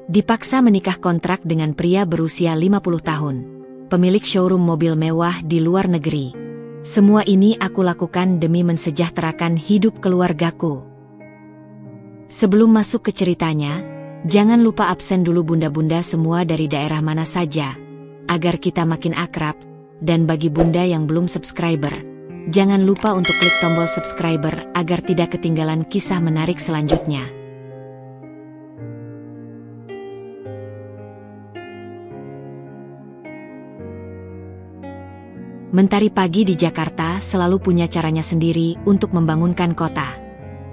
Dipaksa menikah kontrak dengan pria berusia 50 tahun, pemilik showroom mobil mewah di luar negeri. Semua ini aku lakukan demi mensejahterakan hidup keluargaku. Sebelum masuk ke ceritanya, jangan lupa absen dulu bunda-bunda semua dari daerah mana saja, agar kita makin akrab. Dan bagi bunda yang belum subscriber, jangan lupa untuk klik tombol subscriber agar tidak ketinggalan kisah menarik selanjutnya. Mentari pagi di Jakarta selalu punya caranya sendiri untuk membangunkan kota.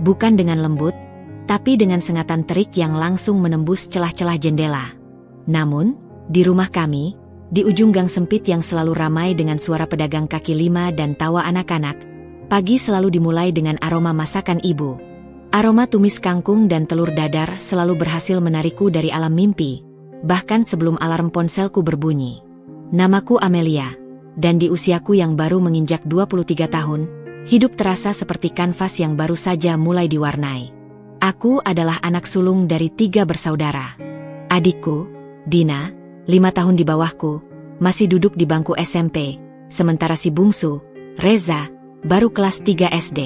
Bukan dengan lembut, tapi dengan sengatan terik yang langsung menembus celah-celah jendela. Namun, di rumah kami, di ujung gang sempit yang selalu ramai dengan suara pedagang kaki lima dan tawa anak-anak, pagi selalu dimulai dengan aroma masakan ibu. Aroma tumis kangkung dan telur dadar selalu berhasil menarikku dari alam mimpi, bahkan sebelum alarm ponselku berbunyi. Namaku Amelia. Dan di usiaku yang baru menginjak 23 tahun, hidup terasa seperti kanvas yang baru saja mulai diwarnai. Aku adalah anak sulung dari 3 bersaudara. Adikku, Dina, 5 tahun di bawahku, masih duduk di bangku SMP, sementara si bungsu, Reza, baru kelas 3 SD.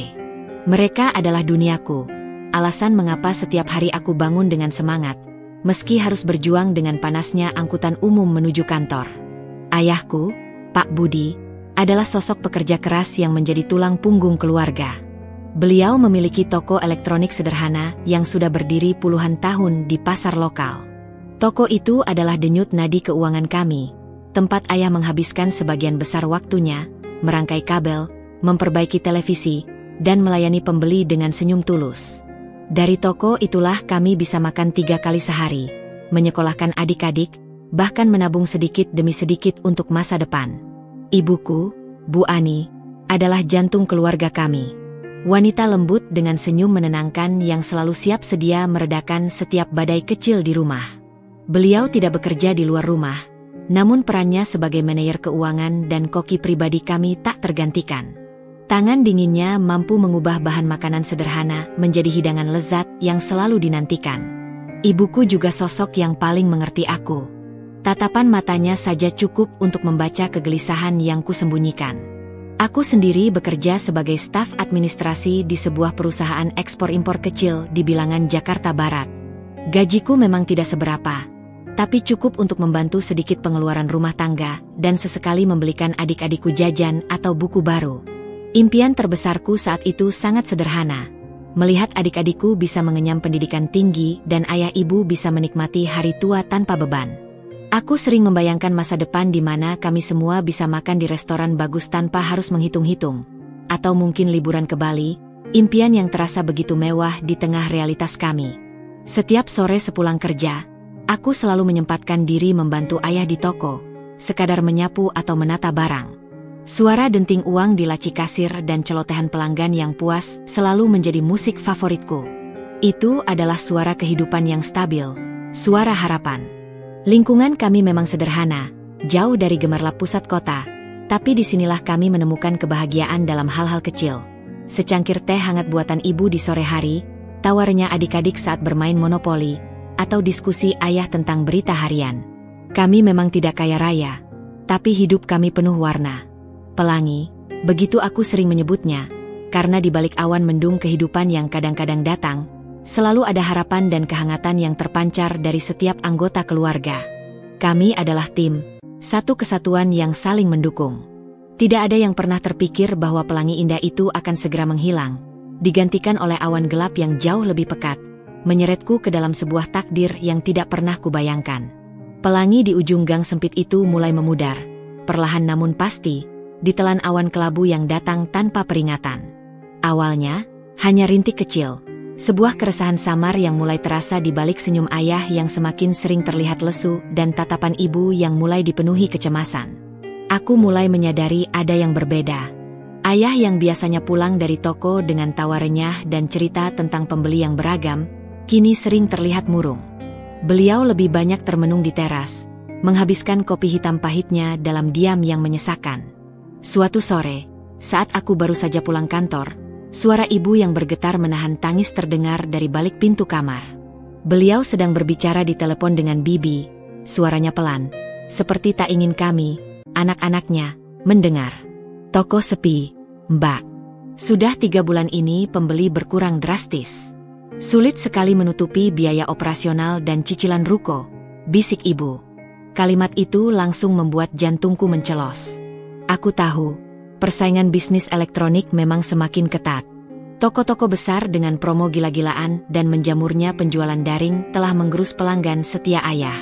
Mereka adalah duniaku, alasan mengapa setiap hari aku bangun dengan semangat, meski harus berjuang dengan panasnya angkutan umum menuju kantor. Ayahku, Pak Budi, adalah sosok pekerja keras yang menjadi tulang punggung keluarga. Beliau memiliki toko elektronik sederhana yang sudah berdiri puluhan tahun di pasar lokal. Toko itu adalah denyut nadi keuangan kami, tempat ayah menghabiskan sebagian besar waktunya, merangkai kabel, memperbaiki televisi, dan melayani pembeli dengan senyum tulus. Dari toko itulah kami bisa makan 3 kali sehari, menyekolahkan adik-adik, bahkan menabung sedikit demi sedikit untuk masa depan. Ibuku, Bu Ani, adalah jantung keluarga kami. Wanita lembut dengan senyum menenangkan yang selalu siap sedia meredakan setiap badai kecil di rumah. Beliau tidak bekerja di luar rumah, namun perannya sebagai manajer keuangan dan koki pribadi kami tak tergantikan. Tangan dinginnya mampu mengubah bahan makanan sederhana menjadi hidangan lezat yang selalu dinantikan. Ibuku juga sosok yang paling mengerti aku. Tatapan matanya saja cukup untuk membaca kegelisahan yang kusembunyikan. Aku sendiri bekerja sebagai staf administrasi di sebuah perusahaan ekspor-impor kecil di bilangan Jakarta Barat. Gajiku memang tidak seberapa, tapi cukup untuk membantu sedikit pengeluaran rumah tangga dan sesekali membelikan adik-adikku jajan atau buku baru. Impian terbesarku saat itu sangat sederhana. Melihat adik-adikku bisa mengenyam pendidikan tinggi dan ayah ibu bisa menikmati hari tua tanpa beban. Aku sering membayangkan masa depan di mana kami semua bisa makan di restoran bagus tanpa harus menghitung-hitung. Atau mungkin liburan ke Bali, impian yang terasa begitu mewah di tengah realitas kami. Setiap sore sepulang kerja, aku selalu menyempatkan diri membantu ayah di toko, sekadar menyapu atau menata barang. Suara denting uang di laci kasir dan celotehan pelanggan yang puas selalu menjadi musik favoritku. Itu adalah suara kehidupan yang stabil, suara harapan. Lingkungan kami memang sederhana, jauh dari gemerlap pusat kota, tapi disinilah kami menemukan kebahagiaan dalam hal-hal kecil. Secangkir teh hangat buatan ibu di sore hari, tawarnya adik-adik saat bermain monopoli, atau diskusi ayah tentang berita harian. Kami memang tidak kaya raya, tapi hidup kami penuh warna. Pelangi, begitu aku sering menyebutnya, karena di balik awan mendung kehidupan yang kadang-kadang datang, selalu ada harapan dan kehangatan yang terpancar dari setiap anggota keluarga. Kami adalah tim, satu kesatuan yang saling mendukung. Tidak ada yang pernah terpikir bahwa pelangi indah itu akan segera menghilang, digantikan oleh awan gelap yang jauh lebih pekat, menyeretku ke dalam sebuah takdir yang tidak pernah kubayangkan. Pelangi di ujung gang sempit itu mulai memudar, perlahan namun pasti, ditelan awan kelabu yang datang tanpa peringatan. Awalnya, hanya rintik kecil. Sebuah keresahan samar yang mulai terasa di balik senyum ayah yang semakin sering terlihat lesu dan tatapan ibu yang mulai dipenuhi kecemasan. Aku mulai menyadari ada yang berbeda. Ayah yang biasanya pulang dari toko dengan tawa renyah dan cerita tentang pembeli yang beragam, kini sering terlihat murung. Beliau lebih banyak termenung di teras, menghabiskan kopi hitam pahitnya dalam diam yang menyesakan. Suatu sore, saat aku baru saja pulang kantor, suara ibu yang bergetar menahan tangis terdengar dari balik pintu kamar. Beliau sedang berbicara di telepon dengan Bibi, suaranya pelan, seperti tak ingin kami, anak-anaknya, mendengar. Toko sepi, Mbak. Sudah 3 bulan ini pembeli berkurang drastis. Sulit sekali menutupi biaya operasional dan cicilan ruko, bisik ibu. Kalimat itu langsung membuat jantungku mencelos. Aku tahu, persaingan bisnis elektronik memang semakin ketat. Toko-toko besar dengan promo gila-gilaan dan menjamurnya penjualan daring telah menggerus pelanggan setia ayah.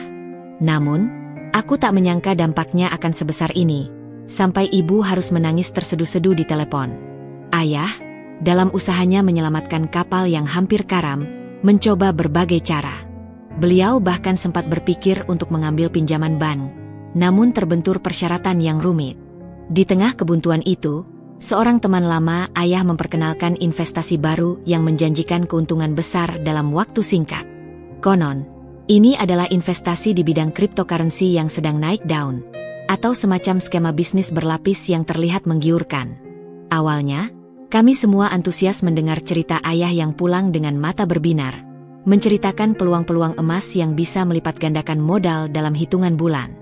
Namun, aku tak menyangka dampaknya akan sebesar ini, sampai ibu harus menangis terseduh-seduh di telepon. Ayah, dalam usahanya menyelamatkan kapal yang hampir karam, mencoba berbagai cara. Beliau bahkan sempat berpikir untuk mengambil pinjaman bank, namun terbentur persyaratan yang rumit. Di tengah kebuntuan itu, seorang teman lama ayah memperkenalkan investasi baru yang menjanjikan keuntungan besar dalam waktu singkat. Konon, ini adalah investasi di bidang cryptocurrency yang sedang naik daun, atau semacam skema bisnis berlapis yang terlihat menggiurkan. Awalnya, kami semua antusias mendengar cerita ayah yang pulang dengan mata berbinar, menceritakan peluang-peluang emas yang bisa melipat gandakan modal dalam hitungan bulan.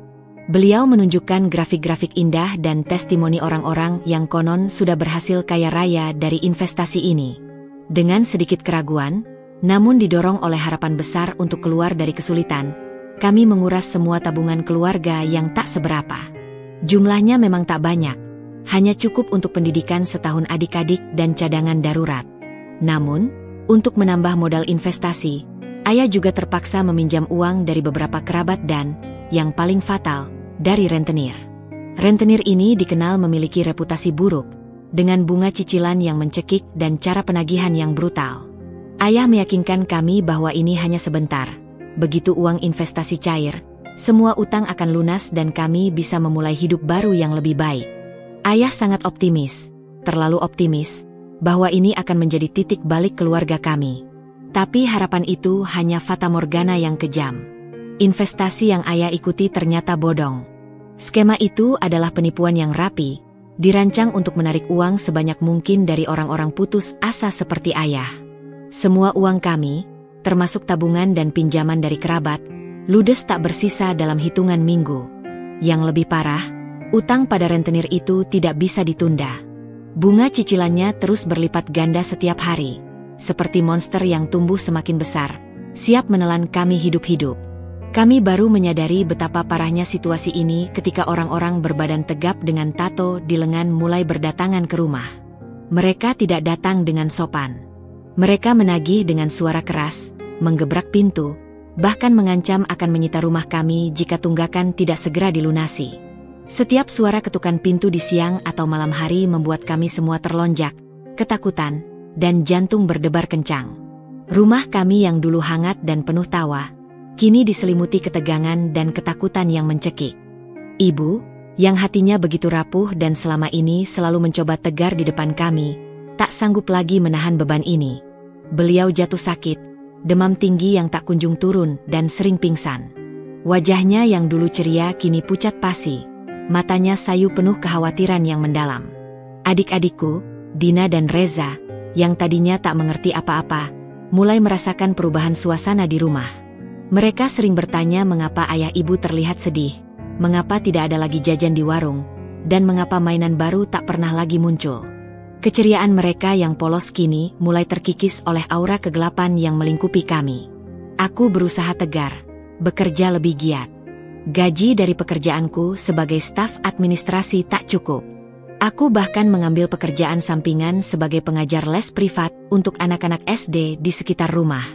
Beliau menunjukkan grafik-grafik indah dan testimoni orang-orang yang konon sudah berhasil kaya raya dari investasi ini. Dengan sedikit keraguan, namun didorong oleh harapan besar untuk keluar dari kesulitan, kami menguras semua tabungan keluarga yang tak seberapa. Jumlahnya memang tak banyak, hanya cukup untuk pendidikan setahun adik-adik dan cadangan darurat. Namun, untuk menambah modal investasi, ayah juga terpaksa meminjam uang dari beberapa kerabat dan, yang paling fatal, dari rentenir. Rentenir ini dikenal memiliki reputasi buruk, dengan bunga cicilan yang mencekik dan cara penagihan yang brutal. Ayah meyakinkan kami bahwa ini hanya sebentar. Begitu uang investasi cair, semua utang akan lunas dan kami bisa memulai hidup baru yang lebih baik. Ayah sangat optimis, terlalu optimis, bahwa ini akan menjadi titik balik keluarga kami. Tapi harapan itu hanya fatamorgana yang kejam. Investasi yang ayah ikuti ternyata bodong. Skema itu adalah penipuan yang rapi, dirancang untuk menarik uang sebanyak mungkin dari orang-orang putus asa seperti ayah. Semua uang kami, termasuk tabungan dan pinjaman dari kerabat, ludes tak bersisa dalam hitungan minggu. Yang lebih parah, utang pada rentenir itu tidak bisa ditunda. Bunga cicilannya terus berlipat ganda setiap hari, seperti monster yang tumbuh semakin besar, siap menelan kami hidup-hidup. Kami baru menyadari betapa parahnya situasi ini ketika orang-orang berbadan tegap dengan tato di lengan mulai berdatangan ke rumah. Mereka tidak datang dengan sopan. Mereka menagih dengan suara keras, menggebrak pintu, bahkan mengancam akan menyita rumah kami jika tunggakan tidak segera dilunasi. Setiap suara ketukan pintu di siang atau malam hari membuat kami semua terlonjak, ketakutan, dan jantung berdebar kencang. Rumah kami yang dulu hangat dan penuh tawa, kini diselimuti ketegangan dan ketakutan yang mencekik. Ibu, yang hatinya begitu rapuh dan selama ini selalu mencoba tegar di depan kami, tak sanggup lagi menahan beban ini. Beliau jatuh sakit, demam tinggi yang tak kunjung turun dan sering pingsan. Wajahnya yang dulu ceria kini pucat pasi. Matanya sayu penuh kekhawatiran yang mendalam. Adik-adikku, Dina dan Reza, yang tadinya tak mengerti apa-apa, mulai merasakan perubahan suasana di rumah. Mereka sering bertanya mengapa ayah ibu terlihat sedih, mengapa tidak ada lagi jajan di warung, dan mengapa mainan baru tak pernah lagi muncul. Keceriaan mereka yang polos kini mulai terkikis oleh aura kegelapan yang melingkupi kami. Aku berusaha tegar, bekerja lebih giat. Gaji dari pekerjaanku sebagai staf administrasi tak cukup. Aku bahkan mengambil pekerjaan sampingan sebagai pengajar les privat untuk anak-anak SD di sekitar rumah.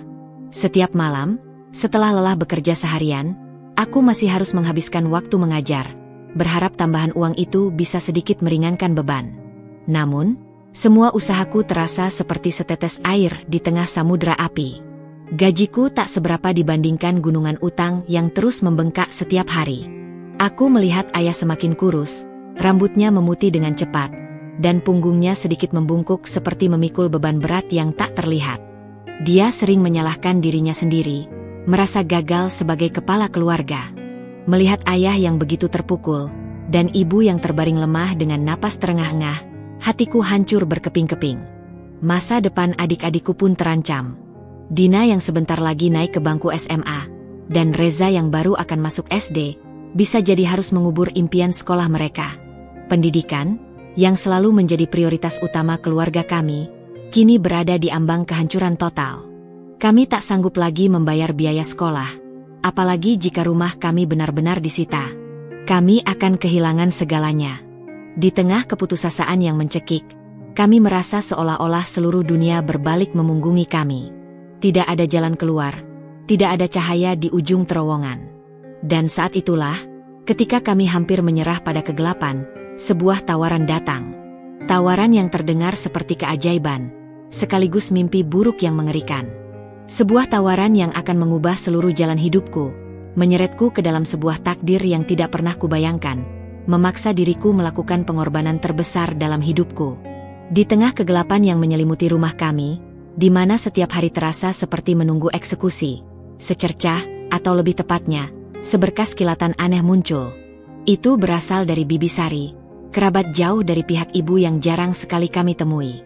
Setiap malam, setelah lelah bekerja seharian, aku masih harus menghabiskan waktu mengajar, berharap tambahan uang itu bisa sedikit meringankan beban. Namun, semua usahaku terasa seperti setetes air di tengah samudera api. Gajiku tak seberapa dibandingkan gunungan utang yang terus membengkak setiap hari. Aku melihat ayah semakin kurus, rambutnya memutih dengan cepat, dan punggungnya sedikit membungkuk seperti memikul beban berat yang tak terlihat. Dia sering menyalahkan dirinya sendiri, merasa gagal sebagai kepala keluarga. Melihat ayah yang begitu terpukul, dan ibu yang terbaring lemah dengan napas terengah-engah, hatiku hancur berkeping-keping. Masa depan adik-adikku pun terancam. Dina yang sebentar lagi naik ke bangku SMA, dan Reza yang baru akan masuk SD, bisa jadi harus mengubur impian sekolah mereka. Pendidikan, yang selalu menjadi prioritas utama keluarga kami, kini berada di ambang kehancuran total. Kami tak sanggup lagi membayar biaya sekolah, apalagi jika rumah kami benar-benar disita. Kami akan kehilangan segalanya. Di tengah keputusasaan yang mencekik, kami merasa seolah-olah seluruh dunia berbalik memunggungi kami. Tidak ada jalan keluar, tidak ada cahaya di ujung terowongan. Dan saat itulah, ketika kami hampir menyerah pada kegelapan, sebuah tawaran datang. Tawaran yang terdengar seperti keajaiban, sekaligus mimpi buruk yang mengerikan. Sebuah tawaran yang akan mengubah seluruh jalan hidupku, menyeretku ke dalam sebuah takdir yang tidak pernah kubayangkan, memaksa diriku melakukan pengorbanan terbesar dalam hidupku. Di tengah kegelapan yang menyelimuti rumah kami, di mana setiap hari terasa seperti menunggu eksekusi, secercah, atau lebih tepatnya, seberkas kilatan aneh muncul. Itu berasal dari Bibi Sari, kerabat jauh dari pihak ibu yang jarang sekali kami temui.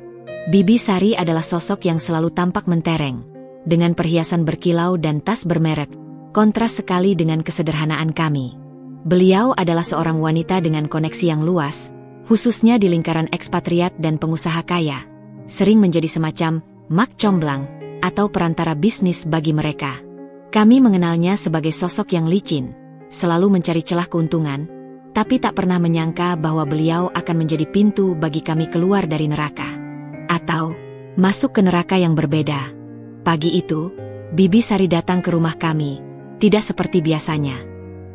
Bibi Sari adalah sosok yang selalu tampak mentereng, dengan perhiasan berkilau dan tas bermerek, kontras sekali dengan kesederhanaan kami. Beliau adalah seorang wanita dengan koneksi yang luas, khususnya di lingkaran ekspatriat dan pengusaha kaya, sering menjadi semacam mak comblang atau perantara bisnis bagi mereka. Kami mengenalnya sebagai sosok yang licin, selalu mencari celah keuntungan, tapi tak pernah menyangka bahwa beliau akan menjadi pintu bagi kami keluar dari neraka, atau masuk ke neraka yang berbeda. Pagi itu, Bibi Sari datang ke rumah kami, tidak seperti biasanya.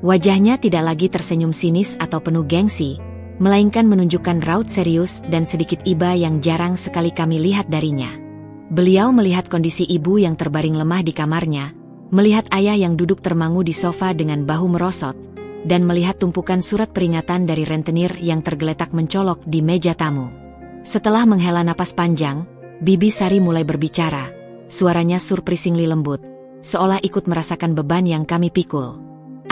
Wajahnya tidak lagi tersenyum sinis atau penuh gengsi, melainkan menunjukkan raut serius dan sedikit iba yang jarang sekali kami lihat darinya. Beliau melihat kondisi ibu yang terbaring lemah di kamarnya, melihat ayah yang duduk termangu di sofa dengan bahu merosot, dan melihat tumpukan surat peringatan dari rentenir yang tergeletak mencolok di meja tamu. Setelah menghela napas panjang, Bibi Sari mulai berbicara, suaranya surprisingly lembut, seolah ikut merasakan beban yang kami pikul.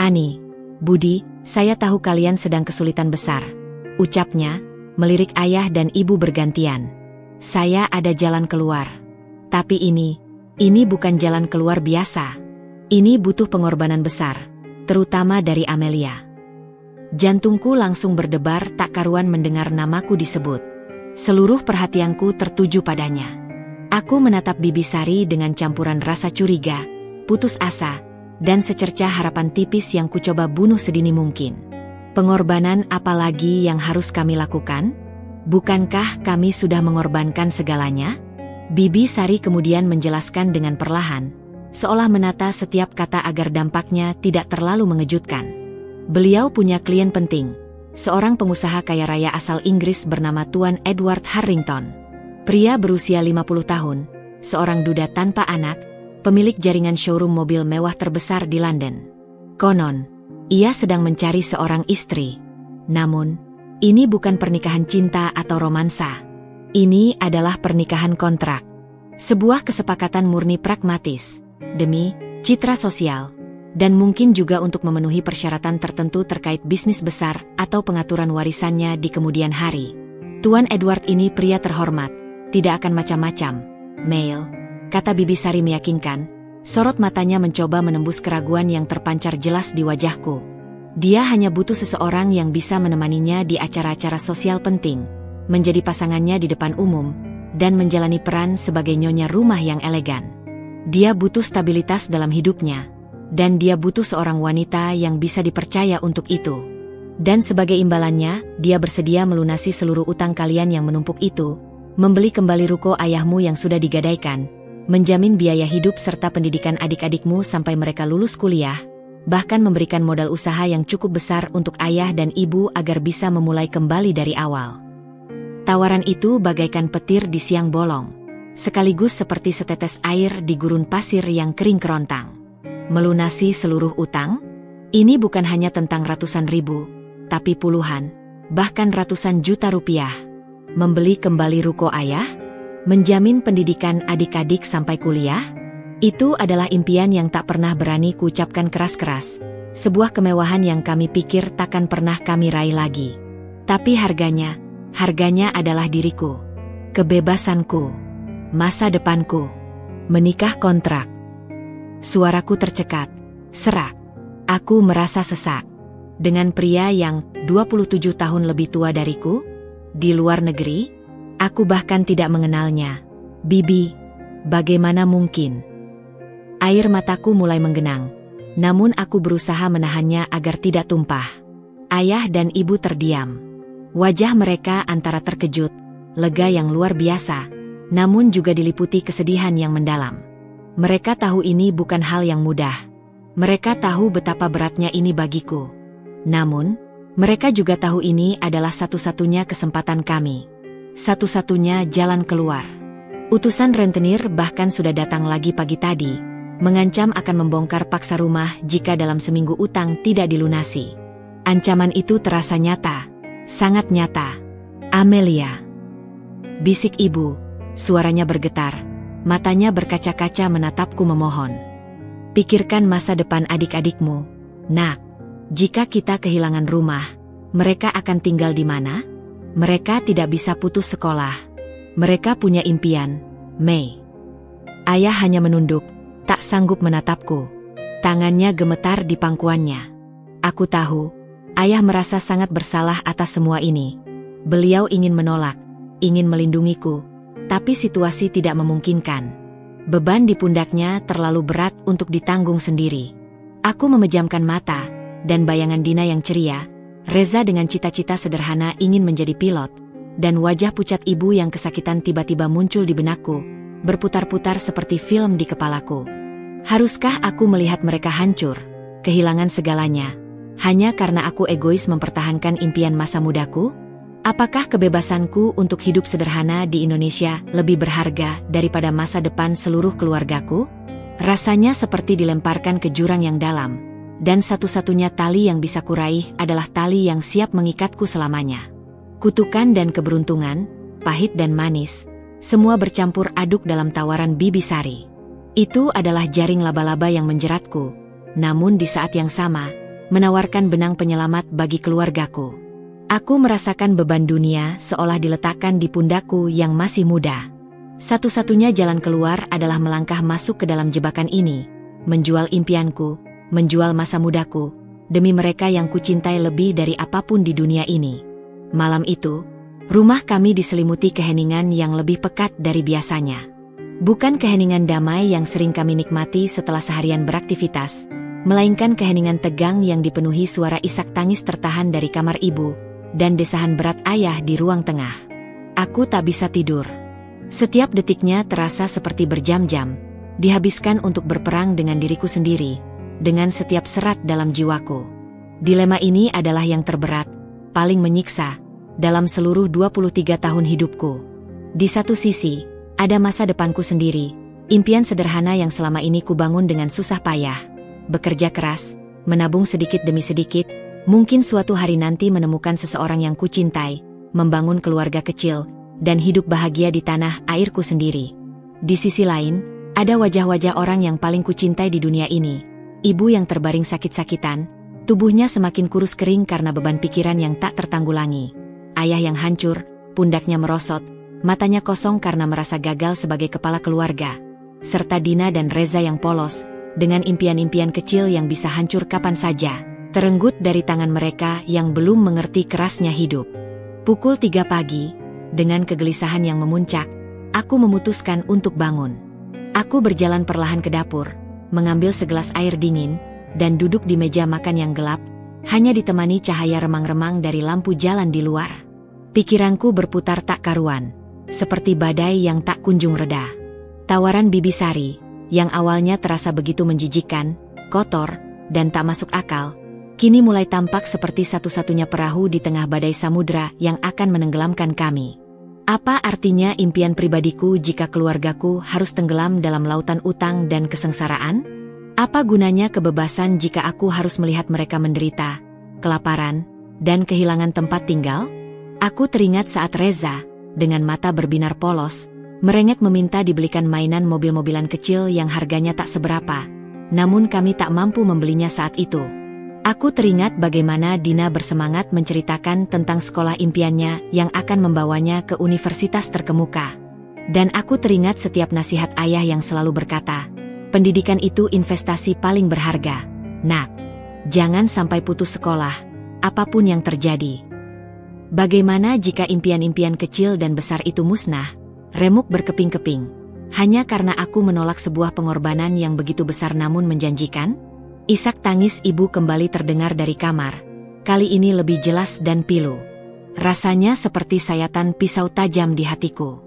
"Ani, Budi, saya tahu kalian sedang kesulitan besar," ucapnya, melirik ayah dan ibu bergantian. "Saya ada jalan keluar. Tapi ini bukan jalan keluar biasa. Ini butuh pengorbanan besar, terutama dari Amelia." Jantungku langsung berdebar tak karuan mendengar namaku disebut. Seluruh perhatianku tertuju padanya. Aku menatap Bibi Sari dengan campuran rasa curiga, putus asa, dan secercah harapan tipis yang kucoba bunuh sedini mungkin. Pengorbanan apa lagi yang harus kami lakukan? Bukankah kami sudah mengorbankan segalanya? Bibi Sari kemudian menjelaskan dengan perlahan, seolah menata setiap kata agar dampaknya tidak terlalu mengejutkan. Beliau punya klien penting, seorang pengusaha kaya raya asal Inggris bernama Tuan Edward Harrington. Pria berusia 50 tahun, seorang duda tanpa anak, pemilik jaringan showroom mobil mewah terbesar di London. Konon, ia sedang mencari seorang istri. Namun, ini bukan pernikahan cinta atau romansa. Ini adalah pernikahan kontrak. Sebuah kesepakatan murni pragmatis, demi citra sosial, dan mungkin juga untuk memenuhi persyaratan tertentu terkait bisnis besar atau pengaturan warisannya di kemudian hari. Tuan Edward ini pria terhormat, tidak akan macam-macam, Mail, kata Bibi Sari meyakinkan, sorot matanya mencoba menembus keraguan yang terpancar jelas di wajahku. Dia hanya butuh seseorang yang bisa menemaninya di acara-acara sosial penting, menjadi pasangannya di depan umum, dan menjalani peran sebagai nyonya rumah yang elegan. Dia butuh stabilitas dalam hidupnya, dan dia butuh seorang wanita yang bisa dipercaya untuk itu. Dan sebagai imbalannya, dia bersedia melunasi seluruh utang kalian yang menumpuk itu, membeli kembali ruko ayahmu yang sudah digadaikan, menjamin biaya hidup serta pendidikan adik-adikmu sampai mereka lulus kuliah, bahkan memberikan modal usaha yang cukup besar untuk ayah dan ibu agar bisa memulai kembali dari awal. Tawaran itu bagaikan petir di siang bolong, sekaligus seperti setetes air di gurun pasir yang kering kerontang. Melunasi seluruh utang? Ini bukan hanya tentang ratusan ribu, tapi puluhan, bahkan ratusan juta rupiah. Membeli kembali ruko ayah? Menjamin pendidikan adik-adik sampai kuliah? Itu adalah impian yang tak pernah berani kuucapkan keras-keras. Sebuah kemewahan yang kami pikir takkan pernah kami raih lagi. Tapi harganya adalah diriku, kebebasanku, masa depanku. Menikah kontrak. Suaraku tercekat. Serak. Aku merasa sesak. Dengan pria yang 27 tahun lebih tua dariku? Di luar negeri? Aku bahkan tidak mengenalnya. Bibi, bagaimana mungkin? Air mataku mulai menggenang. Namun aku berusaha menahannya agar tidak tumpah. Ayah dan ibu terdiam. Wajah mereka antara terkejut, lega yang luar biasa, namun juga diliputi kesedihan yang mendalam. Mereka tahu ini bukan hal yang mudah. Mereka tahu betapa beratnya ini bagiku. Namun, mereka juga tahu ini adalah satu-satunya kesempatan kami. Satu-satunya jalan keluar. Utusan rentenir bahkan sudah datang lagi pagi tadi, mengancam akan membongkar paksa rumah jika dalam seminggu utang tidak dilunasi. Ancaman itu terasa nyata, sangat nyata. Amelia. Bisik ibu, suaranya bergetar, matanya berkaca-kaca menatapku memohon. Pikirkan masa depan adik-adikmu, nak. Jika kita kehilangan rumah, mereka akan tinggal di mana? Mereka tidak bisa putus sekolah. Mereka punya impian, Mei. Ayah hanya menunduk, tak sanggup menatapku. Tangannya gemetar di pangkuannya. Aku tahu, ayah merasa sangat bersalah atas semua ini. Beliau ingin menolak, ingin melindungiku, tapi situasi tidak memungkinkan. Beban di pundaknya terlalu berat untuk ditanggung sendiri. Aku memejamkan mata, dan bayangan Dina yang ceria, Reza dengan cita-cita sederhana ingin menjadi pilot, dan wajah pucat ibu yang kesakitan tiba-tiba muncul di benakku, berputar-putar seperti film di kepalaku. Haruskah aku melihat mereka hancur, kehilangan segalanya, hanya karena aku egois mempertahankan impian masa mudaku? Apakah kebebasanku untuk hidup sederhana di Indonesia lebih berharga daripada masa depan seluruh keluargaku? Rasanya seperti dilemparkan ke jurang yang dalam, dan satu-satunya tali yang bisa kuraih adalah tali yang siap mengikatku selamanya. Kutukan dan keberuntungan, pahit dan manis, semua bercampur aduk dalam tawaran Bibi Sari. Itu adalah jaring laba-laba yang menjeratku, namun di saat yang sama, menawarkan benang penyelamat bagi keluargaku. Aku merasakan beban dunia seolah diletakkan di pundakku yang masih muda. Satu-satunya jalan keluar adalah melangkah masuk ke dalam jebakan ini, menjual impianku, menjual masa mudaku, demi mereka yang kucintai lebih dari apapun di dunia ini. Malam itu, rumah kami diselimuti keheningan yang lebih pekat dari biasanya. Bukan keheningan damai yang sering kami nikmati setelah seharian beraktivitas, melainkan keheningan tegang yang dipenuhi suara isak tangis tertahan dari kamar ibu, dan desahan berat ayah di ruang tengah. Aku tak bisa tidur. Setiap detiknya terasa seperti berjam-jam, dihabiskan untuk berperang dengan diriku sendiri, dengan setiap serat dalam jiwaku. Dilema ini adalah yang terberat, paling menyiksa, dalam seluruh 23 tahun hidupku. Di satu sisi, ada masa depanku sendiri, impian sederhana yang selama ini kubangun dengan susah payah, bekerja keras, menabung sedikit demi sedikit, mungkin suatu hari nanti menemukan seseorang yang kucintai, membangun keluarga kecil, dan hidup bahagia di tanah airku sendiri. Di sisi lain, ada wajah-wajah orang yang paling kucintai di dunia ini. Ibu yang terbaring sakit-sakitan, tubuhnya semakin kurus kering karena beban pikiran yang tak tertanggulangi. Ayah yang hancur, pundaknya merosot, matanya kosong karena merasa gagal sebagai kepala keluarga. Serta Dina dan Reza yang polos, dengan impian-impian kecil yang bisa hancur kapan saja, terenggut dari tangan mereka yang belum mengerti kerasnya hidup. Pukul 3 pagi, dengan kegelisahan yang memuncak, aku memutuskan untuk bangun. Aku berjalan perlahan ke dapur, mengambil segelas air dingin, dan duduk di meja makan yang gelap, hanya ditemani cahaya remang-remang dari lampu jalan di luar. Pikiranku berputar tak karuan, seperti badai yang tak kunjung reda. Tawaran Bibi Sari, yang awalnya terasa begitu menjijikkan, kotor, dan tak masuk akal, kini mulai tampak seperti satu-satunya perahu di tengah badai samudra yang akan menenggelamkan kami. Apa artinya impian pribadiku jika keluargaku harus tenggelam dalam lautan utang dan kesengsaraan? Apa gunanya kebebasan jika aku harus melihat mereka menderita, kelaparan, dan kehilangan tempat tinggal? Aku teringat saat Reza, dengan mata berbinar polos, merengek meminta dibelikan mainan mobil-mobilan kecil yang harganya tak seberapa, namun kami tak mampu membelinya saat itu. Aku teringat bagaimana Dina bersemangat menceritakan tentang sekolah impiannya yang akan membawanya ke universitas terkemuka. Dan aku teringat setiap nasihat ayah yang selalu berkata, pendidikan itu investasi paling berharga. Nak, jangan sampai putus sekolah, apapun yang terjadi. Bagaimana jika impian-impian kecil dan besar itu musnah, remuk berkeping-keping, hanya karena aku menolak sebuah pengorbanan yang begitu besar namun menjanjikan? Isak tangis ibu kembali terdengar dari kamar, kali ini lebih jelas dan pilu. Rasanya seperti sayatan pisau tajam di hatiku.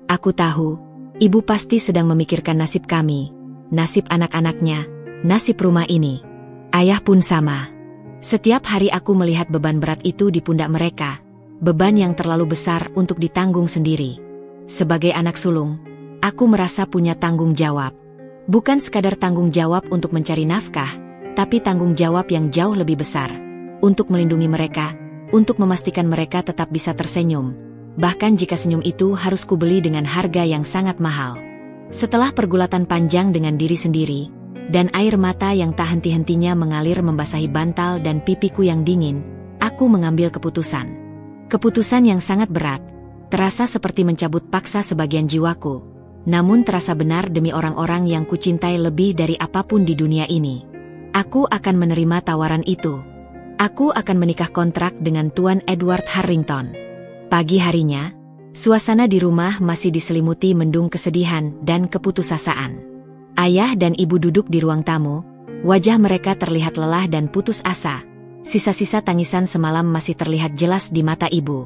Aku tahu, ibu pasti sedang memikirkan nasib kami, nasib anak-anaknya, nasib rumah ini. Ayah pun sama. Setiap hari aku melihat beban berat itu di pundak mereka, beban yang terlalu besar untuk ditanggung sendiri. Sebagai anak sulung, aku merasa punya tanggung jawab. Bukan sekadar tanggung jawab untuk mencari nafkah, tapi tanggung jawab yang jauh lebih besar. Untuk melindungi mereka, untuk memastikan mereka tetap bisa tersenyum. Bahkan jika senyum itu harus kubeli dengan harga yang sangat mahal. Setelah pergulatan panjang dengan diri sendiri, dan air mata yang tak henti-hentinya mengalir membasahi bantal dan pipiku yang dingin, aku mengambil keputusan. Keputusan yang sangat berat, terasa seperti mencabut paksa sebagian jiwaku, namun terasa benar demi orang-orang yang kucintai lebih dari apapun di dunia ini. Aku akan menerima tawaran itu. Aku akan menikah kontrak dengan Tuan Edward Harrington. Pagi harinya, suasana di rumah masih diselimuti mendung kesedihan dan keputusasaan. Ayah dan ibu duduk di ruang tamu, wajah mereka terlihat lelah dan putus asa. Sisa-sisa tangisan semalam masih terlihat jelas di mata ibu.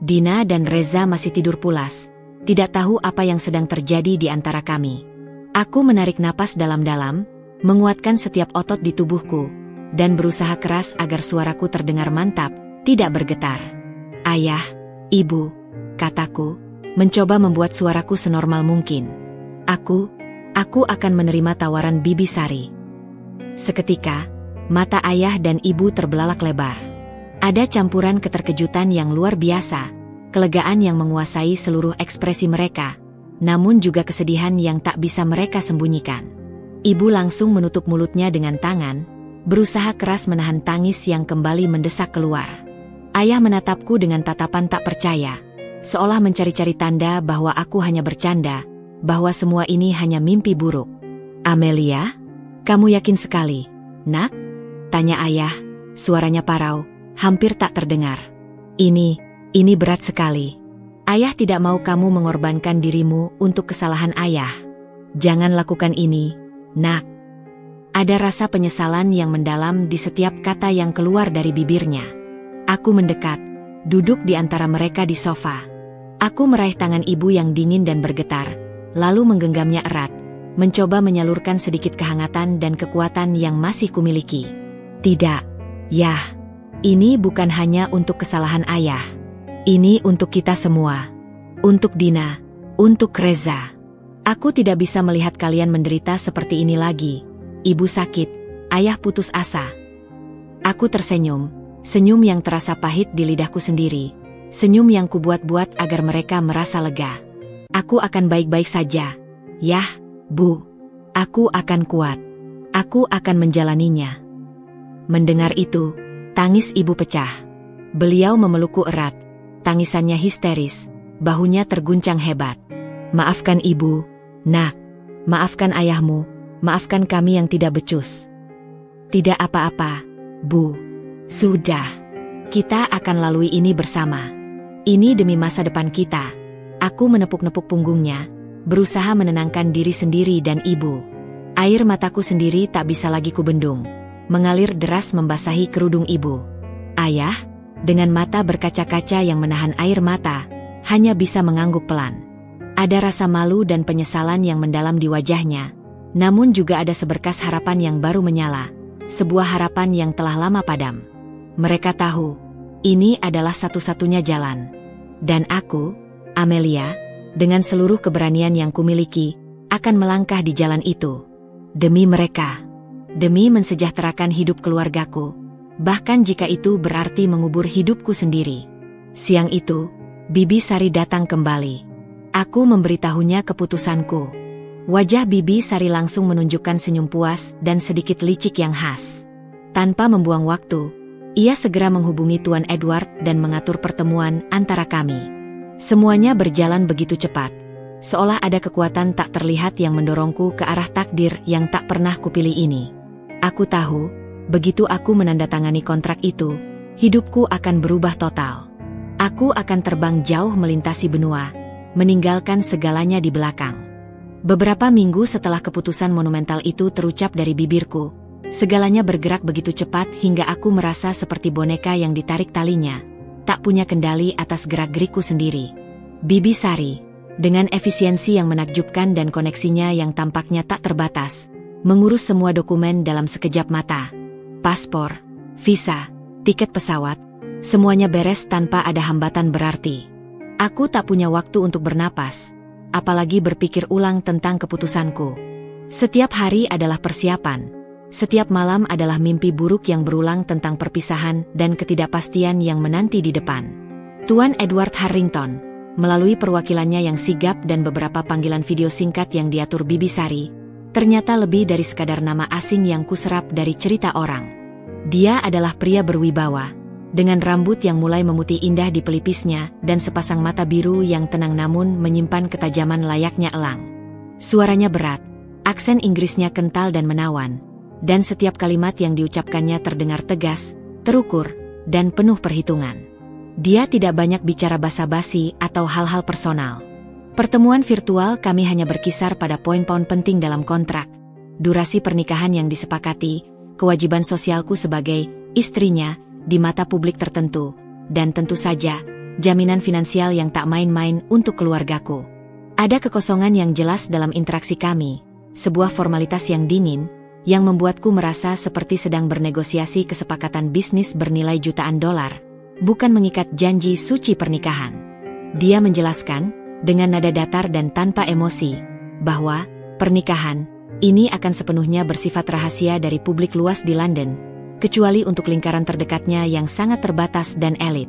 Dina dan Reza masih tidur pulas, tidak tahu apa yang sedang terjadi di antara kami. Aku menarik napas dalam-dalam, menguatkan setiap otot di tubuhku, dan berusaha keras agar suaraku terdengar mantap, tidak bergetar. Ayah, ibu, kataku, mencoba membuat suaraku senormal mungkin. Aku akan menerima tawaran Bibi Sari. Seketika, mata ayah dan ibu terbelalak lebar. Ada campuran keterkejutan yang luar biasa, kelegaan yang menguasai seluruh ekspresi mereka, namun juga kesedihan yang tak bisa mereka sembunyikan. Ibu langsung menutup mulutnya dengan tangan, berusaha keras menahan tangis yang kembali mendesak keluar. Ayah menatapku dengan tatapan tak percaya, seolah mencari-cari tanda bahwa aku hanya bercanda, bahwa semua ini hanya mimpi buruk. Amelia, kamu yakin sekali, nak? Tanya ayah, suaranya parau, hampir tak terdengar. Ini berat sekali. Ayah tidak mau kamu mengorbankan dirimu untuk kesalahan ayah. Jangan lakukan ini, nak. Ada rasa penyesalan yang mendalam di setiap kata yang keluar dari bibirnya. Aku mendekat, duduk di antara mereka di sofa. Aku meraih tangan ibu yang dingin dan bergetar, lalu menggenggamnya erat, mencoba menyalurkan sedikit kehangatan dan kekuatan yang masih kumiliki. Tidak, Yah, ini bukan hanya untuk kesalahan ayah. Ini untuk kita semua. Untuk Dina, untuk Reza. Aku tidak bisa melihat kalian menderita seperti ini lagi. Ibu sakit, ayah putus asa. Aku tersenyum. Senyum yang terasa pahit di lidahku sendiri. Senyum yang kubuat-buat agar mereka merasa lega. Aku akan baik-baik saja. Yah, Bu. Aku akan kuat. Aku akan menjalaninya. Mendengar itu, tangis ibu pecah. Beliau memelukku erat. Tangisannya histeris. Bahunya terguncang hebat. Maafkan ibu, nak. Maafkan ayahmu. Maafkan kami yang tidak becus. Tidak apa-apa, Bu. Sudah, kita akan lalui ini bersama. Ini demi masa depan kita. Aku menepuk-nepuk punggungnya, berusaha menenangkan diri sendiri dan ibu. Air mataku sendiri tak bisa lagi kubendung, mengalir deras membasahi kerudung ibu. Ayah, dengan mata berkaca-kaca yang menahan air mata, hanya bisa mengangguk pelan. Ada rasa malu dan penyesalan yang mendalam di wajahnya, namun juga ada seberkas harapan yang baru menyala, sebuah harapan yang telah lama padam. Mereka tahu, ini adalah satu-satunya jalan. Dan aku, Amelia, dengan seluruh keberanian yang kumiliki, akan melangkah di jalan itu. Demi mereka. Demi mensejahterakan hidup keluargaku. Bahkan jika itu berarti mengubur hidupku sendiri. Siang itu, Bibi Sari datang kembali. Aku memberitahunya keputusanku. Wajah Bibi Sari langsung menunjukkan senyum puas dan sedikit licik yang khas. Tanpa membuang waktu, ia segera menghubungi Tuan Edward dan mengatur pertemuan antara kami. Semuanya berjalan begitu cepat. seolah ada kekuatan tak terlihat yang mendorongku ke arah takdir yang tak pernah kupilih ini. Aku tahu, begitu aku menandatangani kontrak itu, hidupku akan berubah total. Aku akan terbang jauh melintasi benua, meninggalkan segalanya di belakang. Beberapa minggu setelah keputusan monumental itu terucap dari bibirku, segalanya bergerak begitu cepat hingga aku merasa seperti boneka yang ditarik talinya, tak punya kendali atas gerak-gerikku sendiri. Bibi Sari, dengan efisiensi yang menakjubkan dan koneksinya yang tampaknya tak terbatas, mengurus semua dokumen dalam sekejap mata. Paspor, visa, tiket pesawat, semuanya beres tanpa ada hambatan berarti. Aku tak punya waktu untuk bernapas, apalagi berpikir ulang tentang keputusanku. Setiap hari adalah persiapan, setiap malam adalah mimpi buruk yang berulang tentang perpisahan dan ketidakpastian yang menanti di depan. Tuan Edward Harrington, melalui perwakilannya yang sigap dan beberapa panggilan video singkat yang diatur Bibi Sari, ternyata lebih dari sekadar nama asing yang kuserap dari cerita orang. Dia adalah pria berwibawa, dengan rambut yang mulai memutih indah di pelipisnya dan sepasang mata biru yang tenang namun menyimpan ketajaman layaknya elang. Suaranya berat, aksen Inggrisnya kental dan menawan, dan setiap kalimat yang diucapkannya terdengar tegas, terukur, dan penuh perhitungan. Dia tidak banyak bicara basa-basi atau hal-hal personal. Pertemuan virtual kami hanya berkisar pada poin-poin penting dalam kontrak, durasi pernikahan yang disepakati, kewajiban sosialku sebagai istrinya di mata publik tertentu, dan tentu saja, jaminan finansial yang tak main-main untuk keluargaku. Ada kekosongan yang jelas dalam interaksi kami, sebuah formalitas yang dingin, yang membuatku merasa seperti sedang bernegosiasi kesepakatan bisnis bernilai jutaan dolar, bukan mengikat janji suci pernikahan. Dia menjelaskan, dengan nada datar dan tanpa emosi, bahwa pernikahan ini akan sepenuhnya bersifat rahasia dari publik luas di London, kecuali untuk lingkaran terdekatnya yang sangat terbatas dan elit.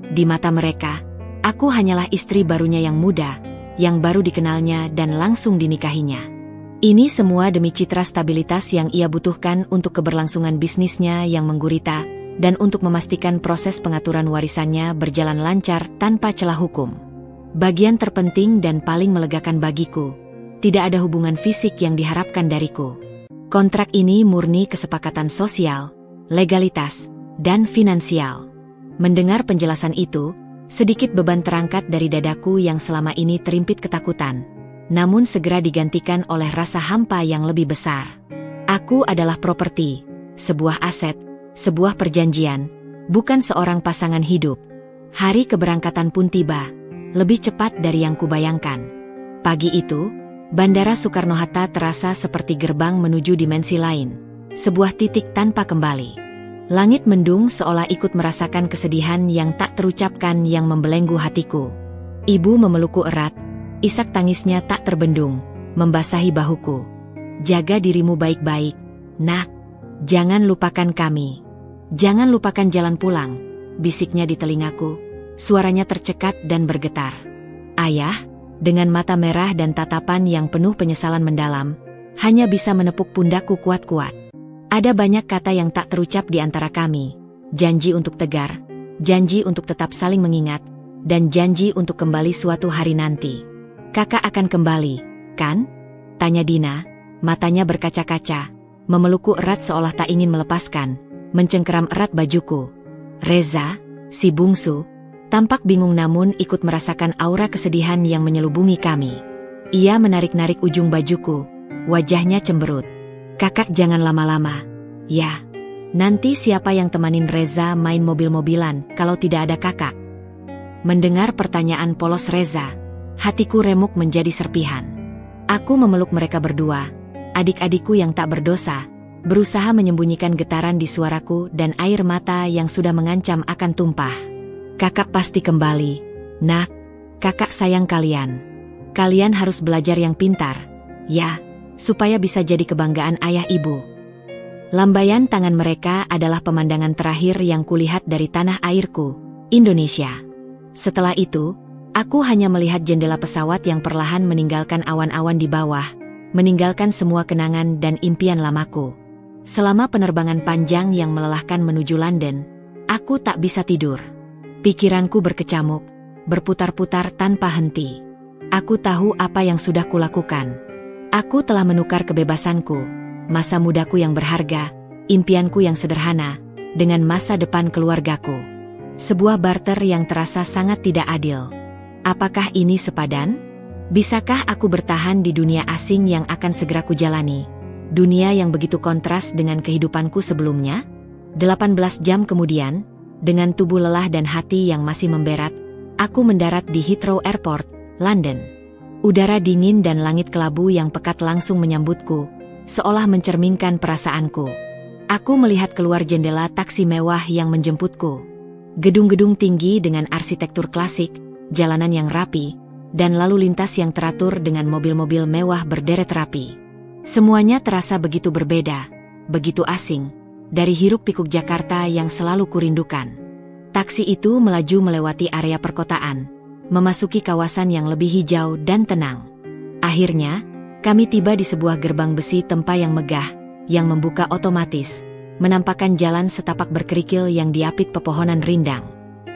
Di mata mereka, aku hanyalah istri barunya yang muda, yang baru dikenalnya dan langsung dinikahinya. Ini semua demi citra stabilitas yang ia butuhkan untuk keberlangsungan bisnisnya yang menggurita, dan untuk memastikan proses pengaturan warisannya berjalan lancar tanpa celah hukum. Bagian terpenting dan paling melegakan bagiku, tidak ada hubungan fisik yang diharapkan dariku. Kontrak ini murni kesepakatan sosial, legalitas, dan finansial. Mendengar penjelasan itu, sedikit beban terangkat dari dadaku yang selama ini terimpit ketakutan, namun segera digantikan oleh rasa hampa yang lebih besar. Aku adalah properti, sebuah aset, sebuah perjanjian, bukan seorang pasangan hidup. Hari keberangkatan pun tiba, lebih cepat dari yang kubayangkan. Pagi itu, Bandara Soekarno-Hatta terasa seperti gerbang menuju dimensi lain. Sebuah titik tanpa kembali. Langit mendung seolah ikut merasakan kesedihan yang tak terucapkan yang membelenggu hatiku. Ibu memelukku erat, isak tangisnya tak terbendung, membasahi bahuku. Jaga dirimu baik-baik, nak. Jangan lupakan kami. Jangan lupakan jalan pulang, bisiknya di telingaku. Suaranya tercekat dan bergetar. Ayah, dengan mata merah dan tatapan yang penuh penyesalan mendalam, hanya bisa menepuk pundakku kuat-kuat. Ada banyak kata yang tak terucap di antara kami, janji untuk tegar, janji untuk tetap saling mengingat, dan janji untuk kembali suatu hari nanti. Kakak akan kembali, kan? Tanya Dina, matanya berkaca-kaca, memelukku erat seolah tak ingin melepaskan, mencengkeram erat bajuku. Reza, si bungsu, tampak bingung namun ikut merasakan aura kesedihan yang menyelubungi kami. Ia menarik-narik ujung bajuku, wajahnya cemberut. Kakak jangan lama-lama, ya. Nanti siapa yang temanin Reza main mobil-mobilan kalau tidak ada kakak? Mendengar pertanyaan polos Reza, hatiku remuk menjadi serpihan. Aku memeluk mereka berdua, adik-adikku yang tak berdosa, berusaha menyembunyikan getaran di suaraku dan air mata yang sudah mengancam akan tumpah. Kakak pasti kembali, nak. Kakak sayang kalian. Kalian harus belajar yang pintar, ya. Supaya bisa jadi kebanggaan ayah ibu. Lambaian tangan mereka adalah pemandangan terakhir yang kulihat dari tanah airku, Indonesia. Setelah itu, aku hanya melihat jendela pesawat yang perlahan meninggalkan awan-awan di bawah, meninggalkan semua kenangan dan impian lamaku. Selama penerbangan panjang yang melelahkan menuju London, aku tak bisa tidur. Pikiranku berkecamuk, berputar-putar tanpa henti. Aku tahu apa yang sudah kulakukan. Aku telah menukar kebebasanku, masa mudaku yang berharga, impianku yang sederhana, dengan masa depan keluargaku. Sebuah barter yang terasa sangat tidak adil. Apakah ini sepadan? Bisakah aku bertahan di dunia asing yang akan segera kujalani? Dunia yang begitu kontras dengan kehidupanku sebelumnya? 18 jam kemudian, dengan tubuh lelah dan hati yang masih memberat, aku mendarat di Heathrow Airport, London. Udara dingin dan langit kelabu yang pekat langsung menyambutku, seolah mencerminkan perasaanku. Aku melihat keluar jendela taksi mewah yang menjemputku. Gedung-gedung tinggi dengan arsitektur klasik, jalanan yang rapi, dan lalu lintas yang teratur dengan mobil-mobil mewah berderet rapi. Semuanya terasa begitu berbeda, begitu asing, dari hiruk-pikuk Jakarta yang selalu kurindukan. Taksi itu melaju melewati area perkotaan, memasuki kawasan yang lebih hijau dan tenang. Akhirnya, kami tiba di sebuah gerbang besi tempa yang megah, yang membuka otomatis, menampakkan jalan setapak berkerikil yang diapit pepohonan rindang.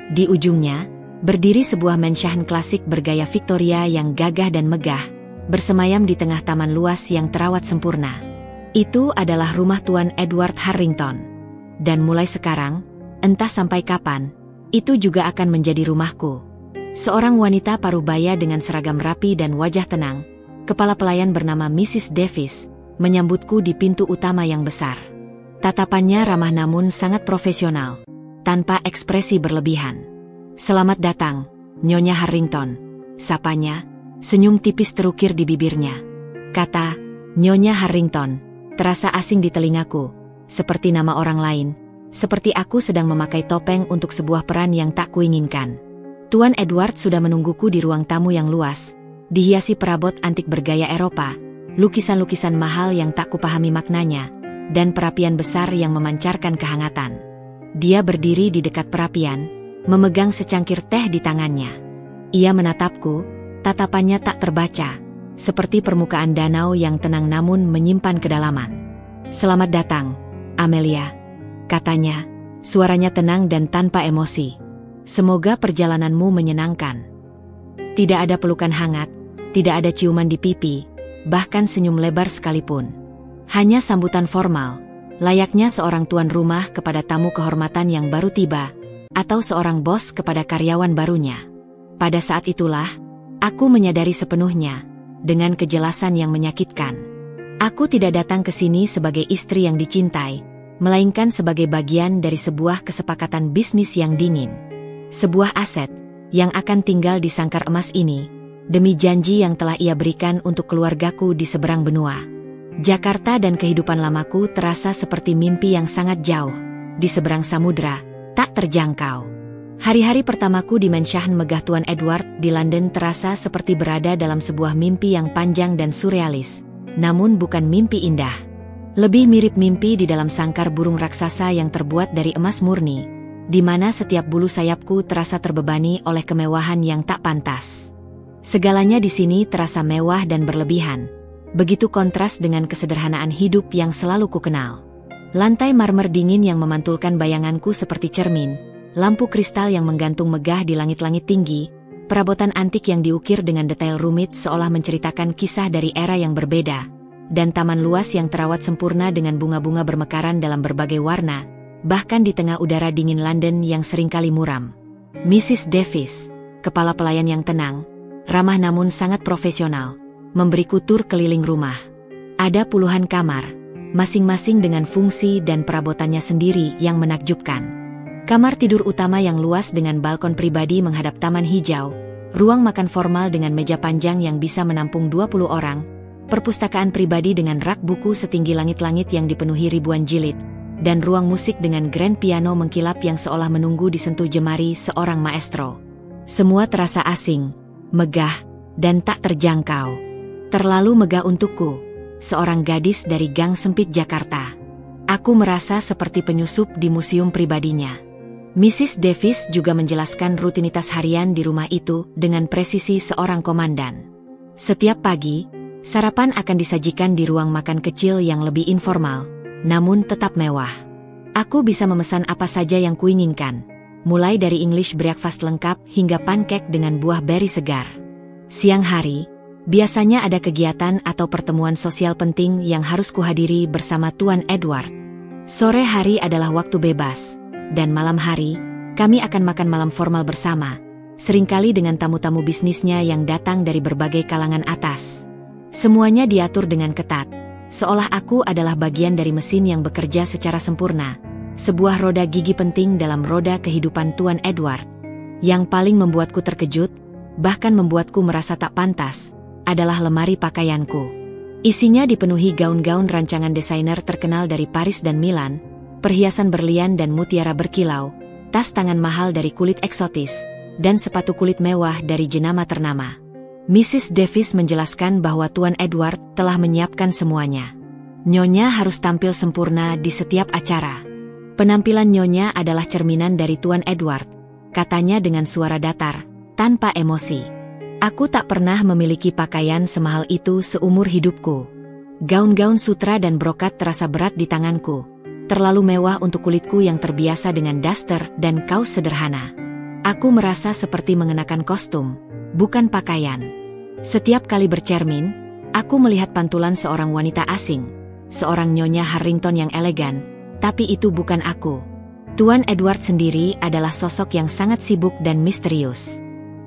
Di ujungnya, berdiri sebuah mansion klasik bergaya Victoria yang gagah dan megah, bersemayam di tengah taman luas yang terawat sempurna. Itu adalah rumah Tuan Edward Harrington. Dan mulai sekarang, entah sampai kapan, itu juga akan menjadi rumahku. Seorang wanita parubaya dengan seragam rapi dan wajah tenang, kepala pelayan bernama Mrs. Davis, menyambutku di pintu utama yang besar. Tatapannya ramah namun sangat profesional, tanpa ekspresi berlebihan. "Selamat datang, Nyonya Harrington," sapanya, senyum tipis terukir di bibirnya. Kata Nyonya Harrington terasa asing di telingaku, seperti nama orang lain, seperti aku sedang memakai topeng untuk sebuah peran yang tak kuinginkan. Tuan Edward sudah menungguku di ruang tamu yang luas, dihiasi perabot antik bergaya Eropa, lukisan-lukisan mahal yang tak kupahami maknanya, dan perapian besar yang memancarkan kehangatan. Dia berdiri di dekat perapian, memegang secangkir teh di tangannya. Ia menatapku, tatapannya tak terbaca, seperti permukaan danau yang tenang namun menyimpan kedalaman. "Selamat datang, Amelia," katanya, suaranya tenang dan tanpa emosi. "Semoga perjalananmu menyenangkan." Tidak ada pelukan hangat, tidak ada ciuman di pipi, bahkan senyum lebar sekalipun. Hanya sambutan formal, layaknya seorang tuan rumah kepada tamu kehormatan yang baru tiba, atau seorang bos kepada karyawan barunya. Pada saat itulah, aku menyadari sepenuhnya, dengan kejelasan yang menyakitkan. Aku tidak datang ke sini sebagai istri yang dicintai, melainkan sebagai bagian dari sebuah kesepakatan bisnis yang dingin. Sebuah aset, yang akan tinggal di sangkar emas ini, demi janji yang telah ia berikan untuk keluargaku di seberang benua. Jakarta dan kehidupan lamaku terasa seperti mimpi yang sangat jauh, di seberang samudra, tak terjangkau. Hari-hari pertamaku di mansion megah Tuan Edward di London terasa seperti berada dalam sebuah mimpi yang panjang dan surrealis, namun bukan mimpi indah. Lebih mirip mimpi di dalam sangkar burung raksasa yang terbuat dari emas murni, di mana setiap bulu sayapku terasa terbebani oleh kemewahan yang tak pantas. Segalanya di sini terasa mewah dan berlebihan, begitu kontras dengan kesederhanaan hidup yang selalu kukenal. Lantai marmer dingin yang memantulkan bayanganku seperti cermin, lampu kristal yang menggantung megah di langit-langit tinggi, perabotan antik yang diukir dengan detail rumit seolah menceritakan kisah dari era yang berbeda, dan taman luas yang terawat sempurna dengan bunga-bunga bermekaran dalam berbagai warna, bahkan di tengah udara dingin London yang seringkali muram. Mrs. Davis, kepala pelayan yang tenang, ramah namun sangat profesional, memberiku tur keliling rumah. Ada puluhan kamar, masing-masing dengan fungsi dan perabotannya sendiri yang menakjubkan. Kamar tidur utama yang luas dengan balkon pribadi menghadap taman hijau, ruang makan formal dengan meja panjang yang bisa menampung 20 orang, perpustakaan pribadi dengan rak buku setinggi langit-langit yang dipenuhi ribuan jilid, dan ruang musik dengan grand piano mengkilap yang seolah menunggu disentuh jemari seorang maestro. Semua terasa asing, megah, dan tak terjangkau. Terlalu megah untukku, seorang gadis dari gang sempit Jakarta. Aku merasa seperti penyusup di museum pribadinya. Mrs. Davis juga menjelaskan rutinitas harian di rumah itu dengan presisi seorang komandan. Setiap pagi, sarapan akan disajikan di ruang makan kecil yang lebih informal, namun tetap mewah. Aku bisa memesan apa saja yang kuinginkan, mulai dari English breakfast lengkap hingga pancake dengan buah beri segar. Siang hari, biasanya ada kegiatan atau pertemuan sosial penting yang harus kuhadiri bersama Tuan Edward. Sore hari adalah waktu bebas, dan malam hari, kami akan makan malam formal bersama, seringkali dengan tamu-tamu bisnisnya yang datang dari berbagai kalangan atas. Semuanya diatur dengan ketat, seolah aku adalah bagian dari mesin yang bekerja secara sempurna, sebuah roda gigi penting dalam roda kehidupan Tuan Edward. Yang paling membuatku terkejut, bahkan membuatku merasa tak pantas, adalah lemari pakaianku. Isinya dipenuhi gaun-gaun rancangan desainer terkenal dari Paris dan Milan, perhiasan berlian dan mutiara berkilau, tas tangan mahal dari kulit eksotis, dan sepatu kulit mewah dari jenama ternama. Mrs. Davis menjelaskan bahwa Tuan Edward telah menyiapkan semuanya. Nyonya harus tampil sempurna di setiap acara. Penampilan Nyonya adalah cerminan dari Tuan Edward, katanya dengan suara datar, tanpa emosi. Aku tak pernah memiliki pakaian semahal itu seumur hidupku. Gaun-gaun sutra dan brokat terasa berat di tanganku, terlalu mewah untuk kulitku yang terbiasa dengan daster dan kaos sederhana. Aku merasa seperti mengenakan kostum, bukan pakaian. Setiap kali bercermin, aku melihat pantulan seorang wanita asing, seorang Nyonya Harrington yang elegan, tapi itu bukan aku. Tuan Edward sendiri adalah sosok yang sangat sibuk dan misterius.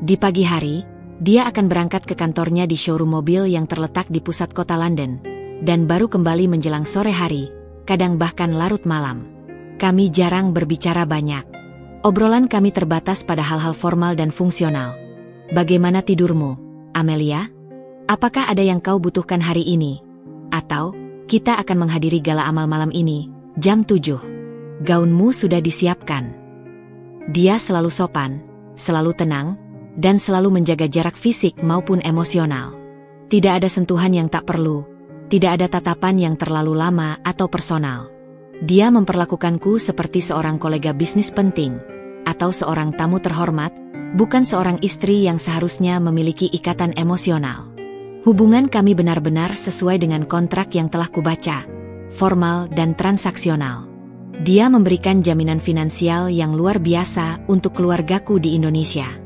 Di pagi hari, dia akan berangkat ke kantornya di showroom mobil yang terletak di pusat kota London, dan baru kembali menjelang sore hari, kadang bahkan larut malam. Kami jarang berbicara banyak. Obrolan kami terbatas pada hal-hal formal dan fungsional. Bagaimana tidurmu, Amelia? Apakah ada yang kau butuhkan hari ini? Atau, kita akan menghadiri gala amal malam ini, jam 7. Gaunmu sudah disiapkan. Dia selalu sopan, selalu tenang, dan selalu menjaga jarak fisik maupun emosional. Tidak ada sentuhan yang tak perlu, tidak ada tatapan yang terlalu lama atau personal. Dia memperlakukanku seperti seorang kolega bisnis penting, atau seorang tamu terhormat, bukan seorang istri yang seharusnya memiliki ikatan emosional. Hubungan kami benar-benar sesuai dengan kontrak yang telah kubaca, formal dan transaksional. Dia memberikan jaminan finansial yang luar biasa untuk keluargaku di Indonesia.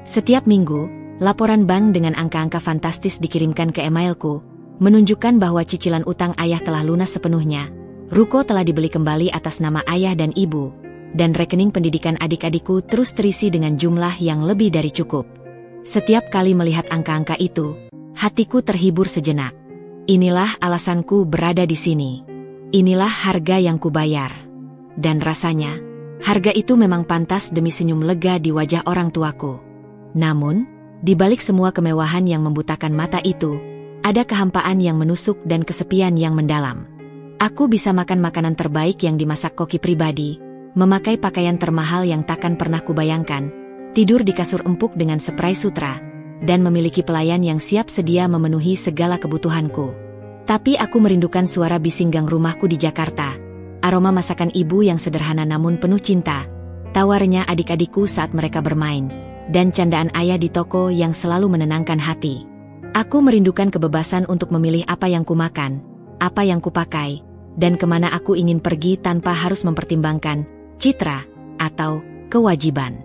Setiap minggu, laporan bank dengan angka-angka fantastis dikirimkan ke emailku, menunjukkan bahwa cicilan utang ayah telah lunas sepenuhnya, ruko telah dibeli kembali atas nama ayah dan ibu, dan rekening pendidikan adik-adikku terus terisi dengan jumlah yang lebih dari cukup. Setiap kali melihat angka-angka itu, hatiku terhibur sejenak. Inilah alasanku berada di sini. Inilah harga yang kubayar. Dan rasanya, harga itu memang pantas demi senyum lega di wajah orang tuaku. Namun, di balik semua kemewahan yang membutakan mata itu, ada kehampaan yang menusuk dan kesepian yang mendalam. Aku bisa makan makanan terbaik yang dimasak koki pribadi, memakai pakaian termahal yang takkan pernah kubayangkan, tidur di kasur empuk dengan spray sutra, dan memiliki pelayan yang siap sedia memenuhi segala kebutuhanku. Tapi aku merindukan suara bising gang rumahku di Jakarta, aroma masakan ibu yang sederhana namun penuh cinta, tawarnya adik-adikku saat mereka bermain, dan candaan ayah di toko yang selalu menenangkan hati. Aku merindukan kebebasan untuk memilih apa yang kumakan, apa yang kupakai, dan kemana aku ingin pergi tanpa harus mempertimbangkan citra atau kewajiban.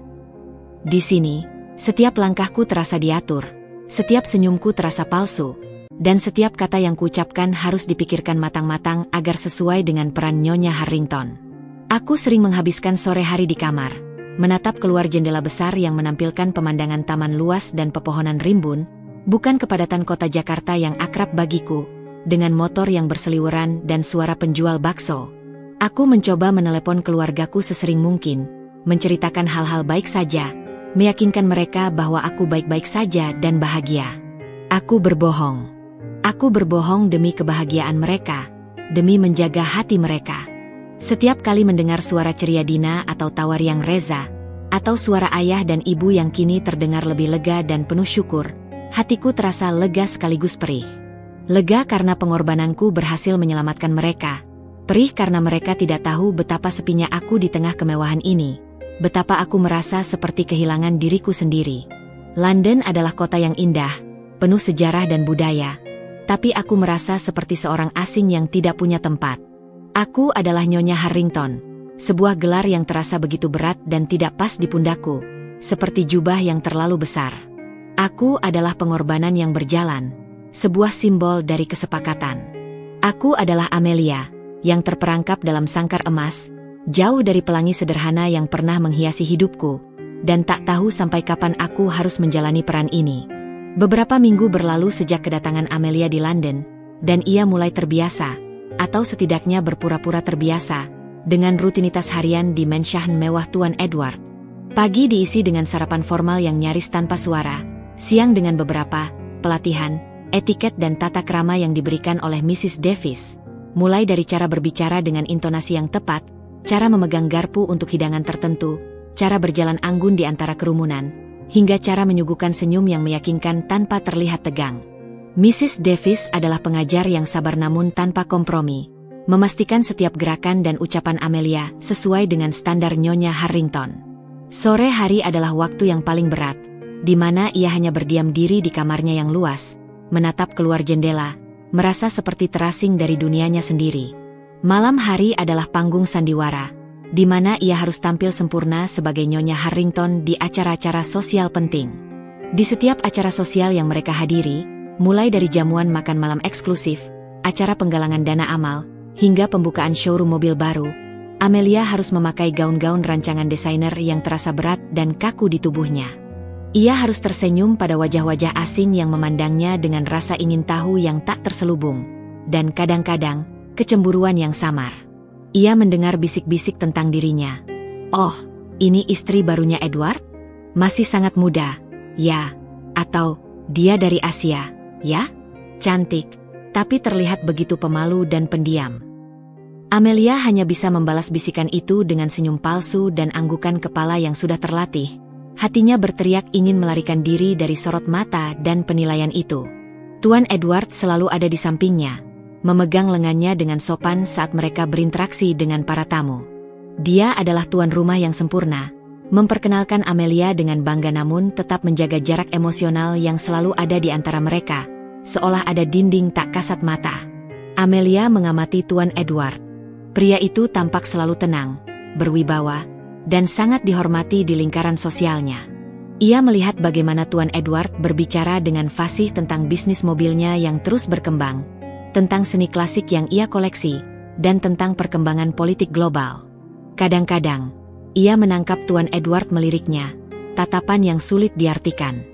Di sini, setiap langkahku terasa diatur, setiap senyumku terasa palsu, dan setiap kata yang kuucapkan harus dipikirkan matang-matang agar sesuai dengan peran Nyonya Harrington. Aku sering menghabiskan sore hari di kamar, menatap keluar jendela besar yang menampilkan pemandangan taman luas dan pepohonan rimbun, bukan kepadatan kota Jakarta yang akrab bagiku, dengan motor yang berseliweran dan suara penjual bakso. Aku mencoba menelepon keluargaku sesering mungkin, menceritakan hal-hal baik saja, meyakinkan mereka bahwa aku baik-baik saja dan bahagia. Aku berbohong. Aku berbohong demi kebahagiaan mereka, demi menjaga hati mereka. Setiap kali mendengar suara ceria Dina atau tawar yang Reza, atau suara ayah dan ibu yang kini terdengar lebih lega dan penuh syukur, hatiku terasa lega sekaligus perih. Lega karena pengorbananku berhasil menyelamatkan mereka, perih karena mereka tidak tahu betapa sepinya aku di tengah kemewahan ini, betapa aku merasa seperti kehilangan diriku sendiri. London adalah kota yang indah, penuh sejarah dan budaya, tapi aku merasa seperti seorang asing yang tidak punya tempat. Aku adalah Nyonya Harrington, sebuah gelar yang terasa begitu berat dan tidak pas di pundakku, seperti jubah yang terlalu besar. Aku adalah pengorbanan yang berjalan, sebuah simbol dari kesepakatan. Aku adalah Amelia, yang terperangkap dalam sangkar emas, jauh dari pelangi sederhana yang pernah menghiasi hidupku, dan tak tahu sampai kapan aku harus menjalani peran ini. Beberapa minggu berlalu sejak kedatangan Amelia di London, dan ia mulai terbiasa, atau setidaknya berpura-pura terbiasa, dengan rutinitas harian di mansion mewah Tuan Edward. Pagi diisi dengan sarapan formal yang nyaris tanpa suara, siang dengan beberapa pelatihan, etiket dan tata krama yang diberikan oleh Mrs. Davis, mulai dari cara berbicara dengan intonasi yang tepat, cara memegang garpu untuk hidangan tertentu, cara berjalan anggun di antara kerumunan, hingga cara menyuguhkan senyum yang meyakinkan tanpa terlihat tegang. Mrs. Davis adalah pengajar yang sabar namun tanpa kompromi, memastikan setiap gerakan dan ucapan Amelia sesuai dengan standar Nyonya Harrington. Sore hari adalah waktu yang paling berat, di mana ia hanya berdiam diri di kamarnya yang luas, menatap keluar jendela, merasa seperti terasing dari dunianya sendiri. Malam hari adalah panggung sandiwara, di mana ia harus tampil sempurna sebagai Nyonya Harrington di acara-acara sosial penting. Di setiap acara sosial yang mereka hadiri, mulai dari jamuan makan malam eksklusif, acara penggalangan dana amal, hingga pembukaan showroom mobil baru, Amelia harus memakai gaun-gaun rancangan desainer yang terasa berat dan kaku di tubuhnya. Ia harus tersenyum pada wajah-wajah asing yang memandangnya dengan rasa ingin tahu yang tak terselubung, dan kadang-kadang, kecemburuan yang samar. Ia mendengar bisik-bisik tentang dirinya. Oh, ini istri barunya Edward? Masih sangat muda, ya? Atau, dia dari Asia, ya? Cantik, tapi terlihat begitu pemalu dan pendiam. Amelia hanya bisa membalas bisikan itu dengan senyum palsu dan anggukan kepala yang sudah terlatih. Hatinya berteriak ingin melarikan diri dari sorot mata dan penilaian itu. Tuan Edward selalu ada di sampingnya, memegang lengannya dengan sopan saat mereka berinteraksi dengan para tamu. Dia adalah tuan rumah yang sempurna, memperkenalkan Amelia dengan bangga namun tetap menjaga jarak emosional yang selalu ada di antara mereka, seolah ada dinding tak kasat mata. Amelia mengamati Tuan Edward. Pria itu tampak selalu tenang, berwibawa, dan sangat dihormati di lingkaran sosialnya. Ia melihat bagaimana Tuan Edward berbicara dengan fasih tentang bisnis mobilnya yang terus berkembang, tentang seni klasik yang ia koleksi, dan tentang perkembangan politik global. Kadang-kadang, ia menangkap Tuan Edward meliriknya, tatapan yang sulit diartikan.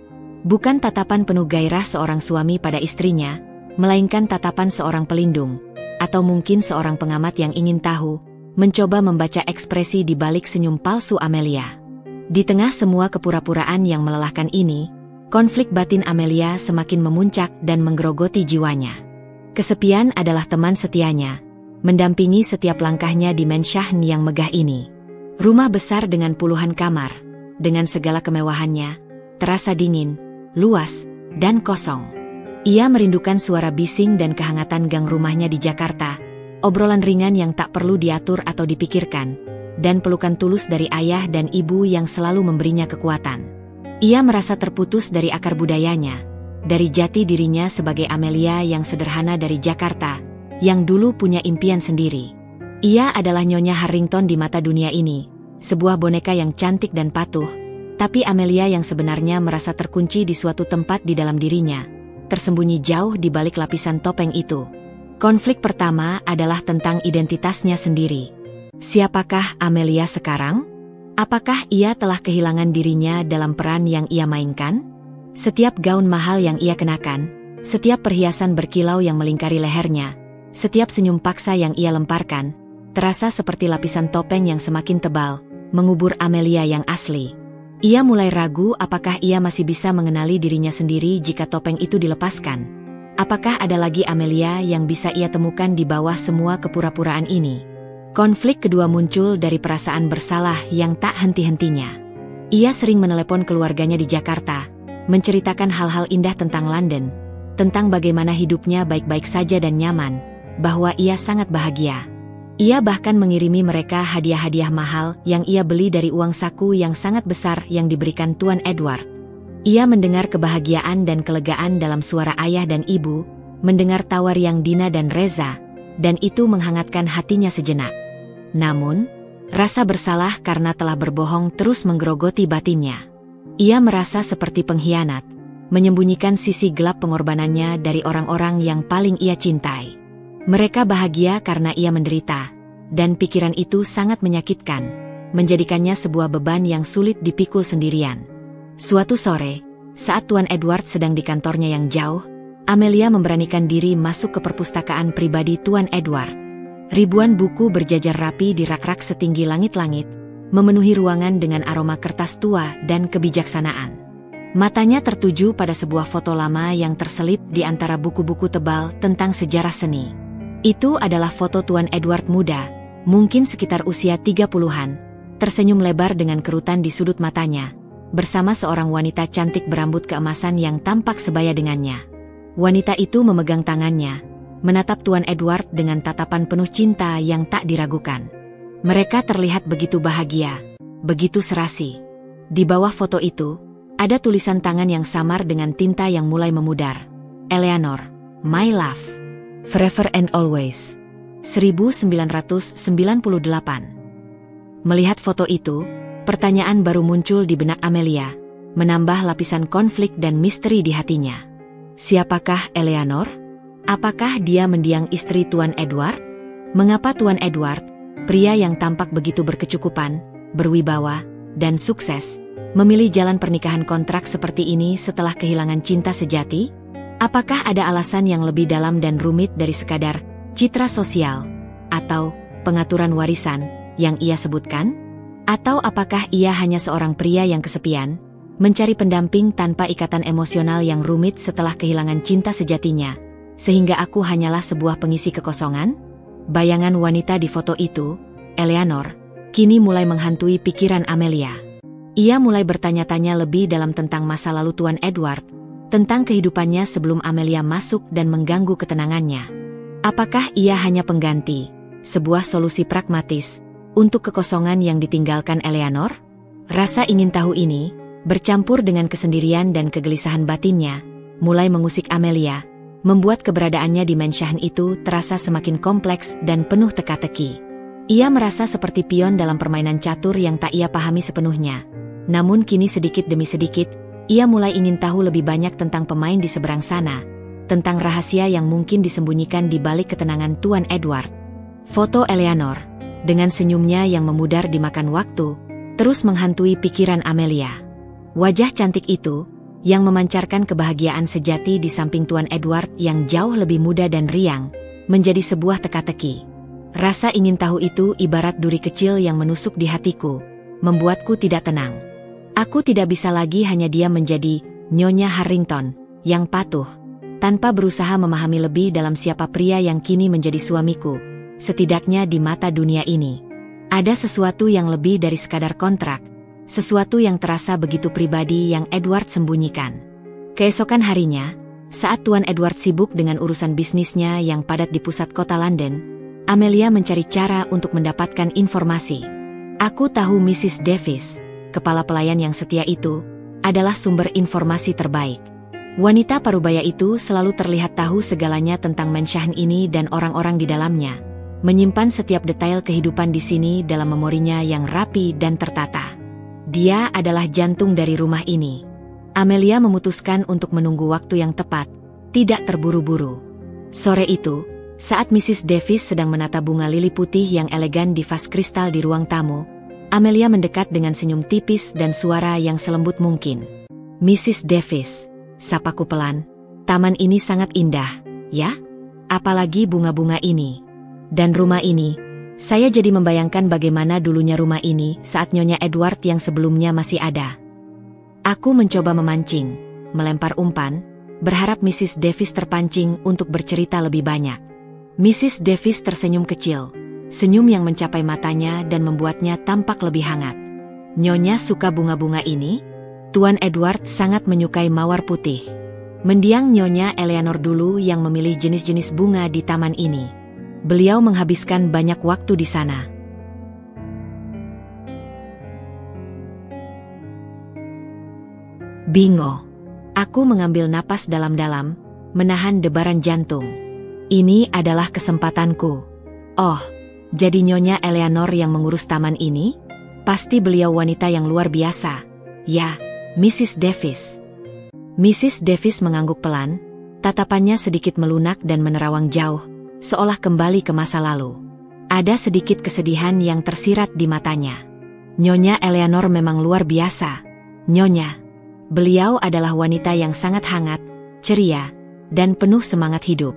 Bukan tatapan penuh gairah seorang suami pada istrinya, melainkan tatapan seorang pelindung, atau mungkin seorang pengamat yang ingin tahu, mencoba membaca ekspresi di balik senyum palsu Amelia. Di tengah semua kepura-puraan yang melelahkan ini, konflik batin Amelia semakin memuncak dan menggerogoti jiwanya. Kesepian adalah teman setianya, mendampingi setiap langkahnya di mansion yang megah ini. Rumah besar dengan puluhan kamar, dengan segala kemewahannya, terasa dingin, luas, dan kosong. Ia merindukan suara bising dan kehangatan gang rumahnya di Jakarta, obrolan ringan yang tak perlu diatur atau dipikirkan, dan pelukan tulus dari ayah dan ibu yang selalu memberinya kekuatan. Ia merasa terputus dari akar budayanya, dari jati dirinya sebagai Amelia yang sederhana dari Jakarta, yang dulu punya impian sendiri. Ia adalah Nyonya Harrington di mata dunia ini, sebuah boneka yang cantik dan patuh, tapi Amelia yang sebenarnya merasa terkunci di suatu tempat di dalam dirinya, tersembunyi jauh di balik lapisan topeng itu. Konflik pertama adalah tentang identitasnya sendiri. Siapakah Amelia sekarang? Apakah ia telah kehilangan dirinya dalam peran yang ia mainkan? Setiap gaun mahal yang ia kenakan, setiap perhiasan berkilau yang melingkari lehernya, setiap senyum paksa yang ia lemparkan, terasa seperti lapisan topeng yang semakin tebal, mengubur Amelia yang asli. Ia mulai ragu apakah ia masih bisa mengenali dirinya sendiri jika topeng itu dilepaskan. Apakah ada lagi Amelia yang bisa ia temukan di bawah semua kepura-puraan ini? Konflik kedua muncul dari perasaan bersalah yang tak henti-hentinya. Ia sering menelepon keluarganya di Jakarta, menceritakan hal-hal indah tentang London, tentang bagaimana hidupnya baik-baik saja dan nyaman, bahwa ia sangat bahagia. Ia bahkan mengirimi mereka hadiah-hadiah mahal yang ia beli dari uang saku yang sangat besar yang diberikan Tuan Edward. Ia mendengar kebahagiaan dan kelegaan dalam suara ayah dan ibu, mendengar tawa riang Dina dan Reza, dan itu menghangatkan hatinya sejenak. Namun, rasa bersalah karena telah berbohong terus menggerogoti batinnya. Ia merasa seperti pengkhianat, menyembunyikan sisi gelap pengorbanannya dari orang-orang yang paling ia cintai. Mereka bahagia karena ia menderita, dan pikiran itu sangat menyakitkan, menjadikannya sebuah beban yang sulit dipikul sendirian. Suatu sore, saat Tuan Edward sedang di kantornya yang jauh, Amelia memberanikan diri masuk ke perpustakaan pribadi Tuan Edward. Ribuan buku berjajar rapi di rak-rak setinggi langit-langit, memenuhi ruangan dengan aroma kertas tua dan kebijaksanaan. Matanya tertuju pada sebuah foto lama yang terselip di antara buku-buku tebal tentang sejarah seni. Itu adalah foto Tuan Edward muda, mungkin sekitar usia 30-an, tersenyum lebar dengan kerutan di sudut matanya, bersama seorang wanita cantik berambut keemasan yang tampak sebaya dengannya. Wanita itu memegang tangannya, menatap Tuan Edward dengan tatapan penuh cinta yang tak diragukan. Mereka terlihat begitu bahagia, begitu serasi. Di bawah foto itu, ada tulisan tangan yang samar dengan tinta yang mulai memudar. Eleanor, my love. Forever and always. 1998. Melihat foto itu, pertanyaan baru muncul di benak Amelia, menambah lapisan konflik dan misteri di hatinya. Siapakah Eleanor? Apakah dia mendiang istri Tuan Edward? Mengapa Tuan Edward, pria yang tampak begitu berkecukupan, berwibawa, dan sukses, memilih jalan pernikahan kontrak seperti ini setelah kehilangan cinta sejati? Apakah ada alasan yang lebih dalam dan rumit dari sekadar citra sosial atau pengaturan warisan yang ia sebutkan? Atau apakah ia hanya seorang pria yang kesepian, mencari pendamping tanpa ikatan emosional yang rumit setelah kehilangan cinta sejatinya, sehingga aku hanyalah sebuah pengisi kekosongan? Bayangan wanita di foto itu, Eleanor, kini mulai menghantui pikiran Amelia. Ia mulai bertanya-tanya lebih dalam tentang masa lalu Tuan Edward, tentang kehidupannya sebelum Amelia masuk dan mengganggu ketenangannya. Apakah ia hanya pengganti, sebuah solusi pragmatis, untuk kekosongan yang ditinggalkan Eleanor? Rasa ingin tahu ini, bercampur dengan kesendirian dan kegelisahan batinnya, mulai mengusik Amelia, membuat keberadaannya di Mansion itu terasa semakin kompleks dan penuh teka-teki. Ia merasa seperti pion dalam permainan catur yang tak ia pahami sepenuhnya. Namun kini sedikit demi sedikit, ia mulai ingin tahu lebih banyak tentang pemain di seberang sana, tentang rahasia yang mungkin disembunyikan di balik ketenangan Tuan Edward. Foto Eleanor, dengan senyumnya yang memudar dimakan waktu, terus menghantui pikiran Amelia. Wajah cantik itu, yang memancarkan kebahagiaan sejati di samping Tuan Edward yang jauh lebih muda dan riang, menjadi sebuah teka-teki. Rasa ingin tahu itu ibarat duri kecil yang menusuk di hatiku, membuatku tidak tenang. Aku tidak bisa lagi hanya diam menjadi Nyonya Harrington, yang patuh, tanpa berusaha memahami lebih dalam siapa pria yang kini menjadi suamiku, setidaknya di mata dunia ini. Ada sesuatu yang lebih dari sekadar kontrak, sesuatu yang terasa begitu pribadi yang Edward sembunyikan. Keesokan harinya, saat Tuan Edward sibuk dengan urusan bisnisnya yang padat di pusat kota London, Amelia mencari cara untuk mendapatkan informasi. Aku tahu Mrs. Davis, kepala pelayan yang setia itu, adalah sumber informasi terbaik. Wanita parubaya itu selalu terlihat tahu segalanya tentang Mansion ini dan orang-orang di dalamnya, menyimpan setiap detail kehidupan di sini dalam memorinya yang rapi dan tertata. Dia adalah jantung dari rumah ini. Amelia memutuskan untuk menunggu waktu yang tepat, tidak terburu-buru. Sore itu, saat Mrs. Davis sedang menata bunga lili putih yang elegan di vas kristal di ruang tamu, Amelia mendekat dengan senyum tipis dan suara yang selembut mungkin. Mrs. Davis, sapaku pelan, taman ini sangat indah, ya? Apalagi bunga-bunga ini. Dan rumah ini, saya jadi membayangkan bagaimana dulunya rumah ini saat Nyonya Edward yang sebelumnya masih ada. Aku mencoba memancing, melempar umpan, berharap Mrs. Davis terpancing untuk bercerita lebih banyak. Mrs. Davis tersenyum kecil, senyum yang mencapai matanya dan membuatnya tampak lebih hangat. Nyonya suka bunga-bunga ini? Tuan Edward sangat menyukai mawar putih. Mendiang Nyonya Eleanor dulu yang memilih jenis-jenis bunga di taman ini. Beliau menghabiskan banyak waktu di sana. Bingo. Aku mengambil napas dalam-dalam, menahan debaran jantung. Ini adalah kesempatanku. Oh, jadi Nyonya Eleanor yang mengurus taman ini? Pasti beliau wanita yang luar biasa. Ya, Mrs. Davis. Mrs. Davis mengangguk pelan, tatapannya sedikit melunak dan menerawang jauh, seolah kembali ke masa lalu. Ada sedikit kesedihan yang tersirat di matanya. Nyonya Eleanor memang luar biasa, Nyonya. Beliau adalah wanita yang sangat hangat, ceria, dan penuh semangat hidup.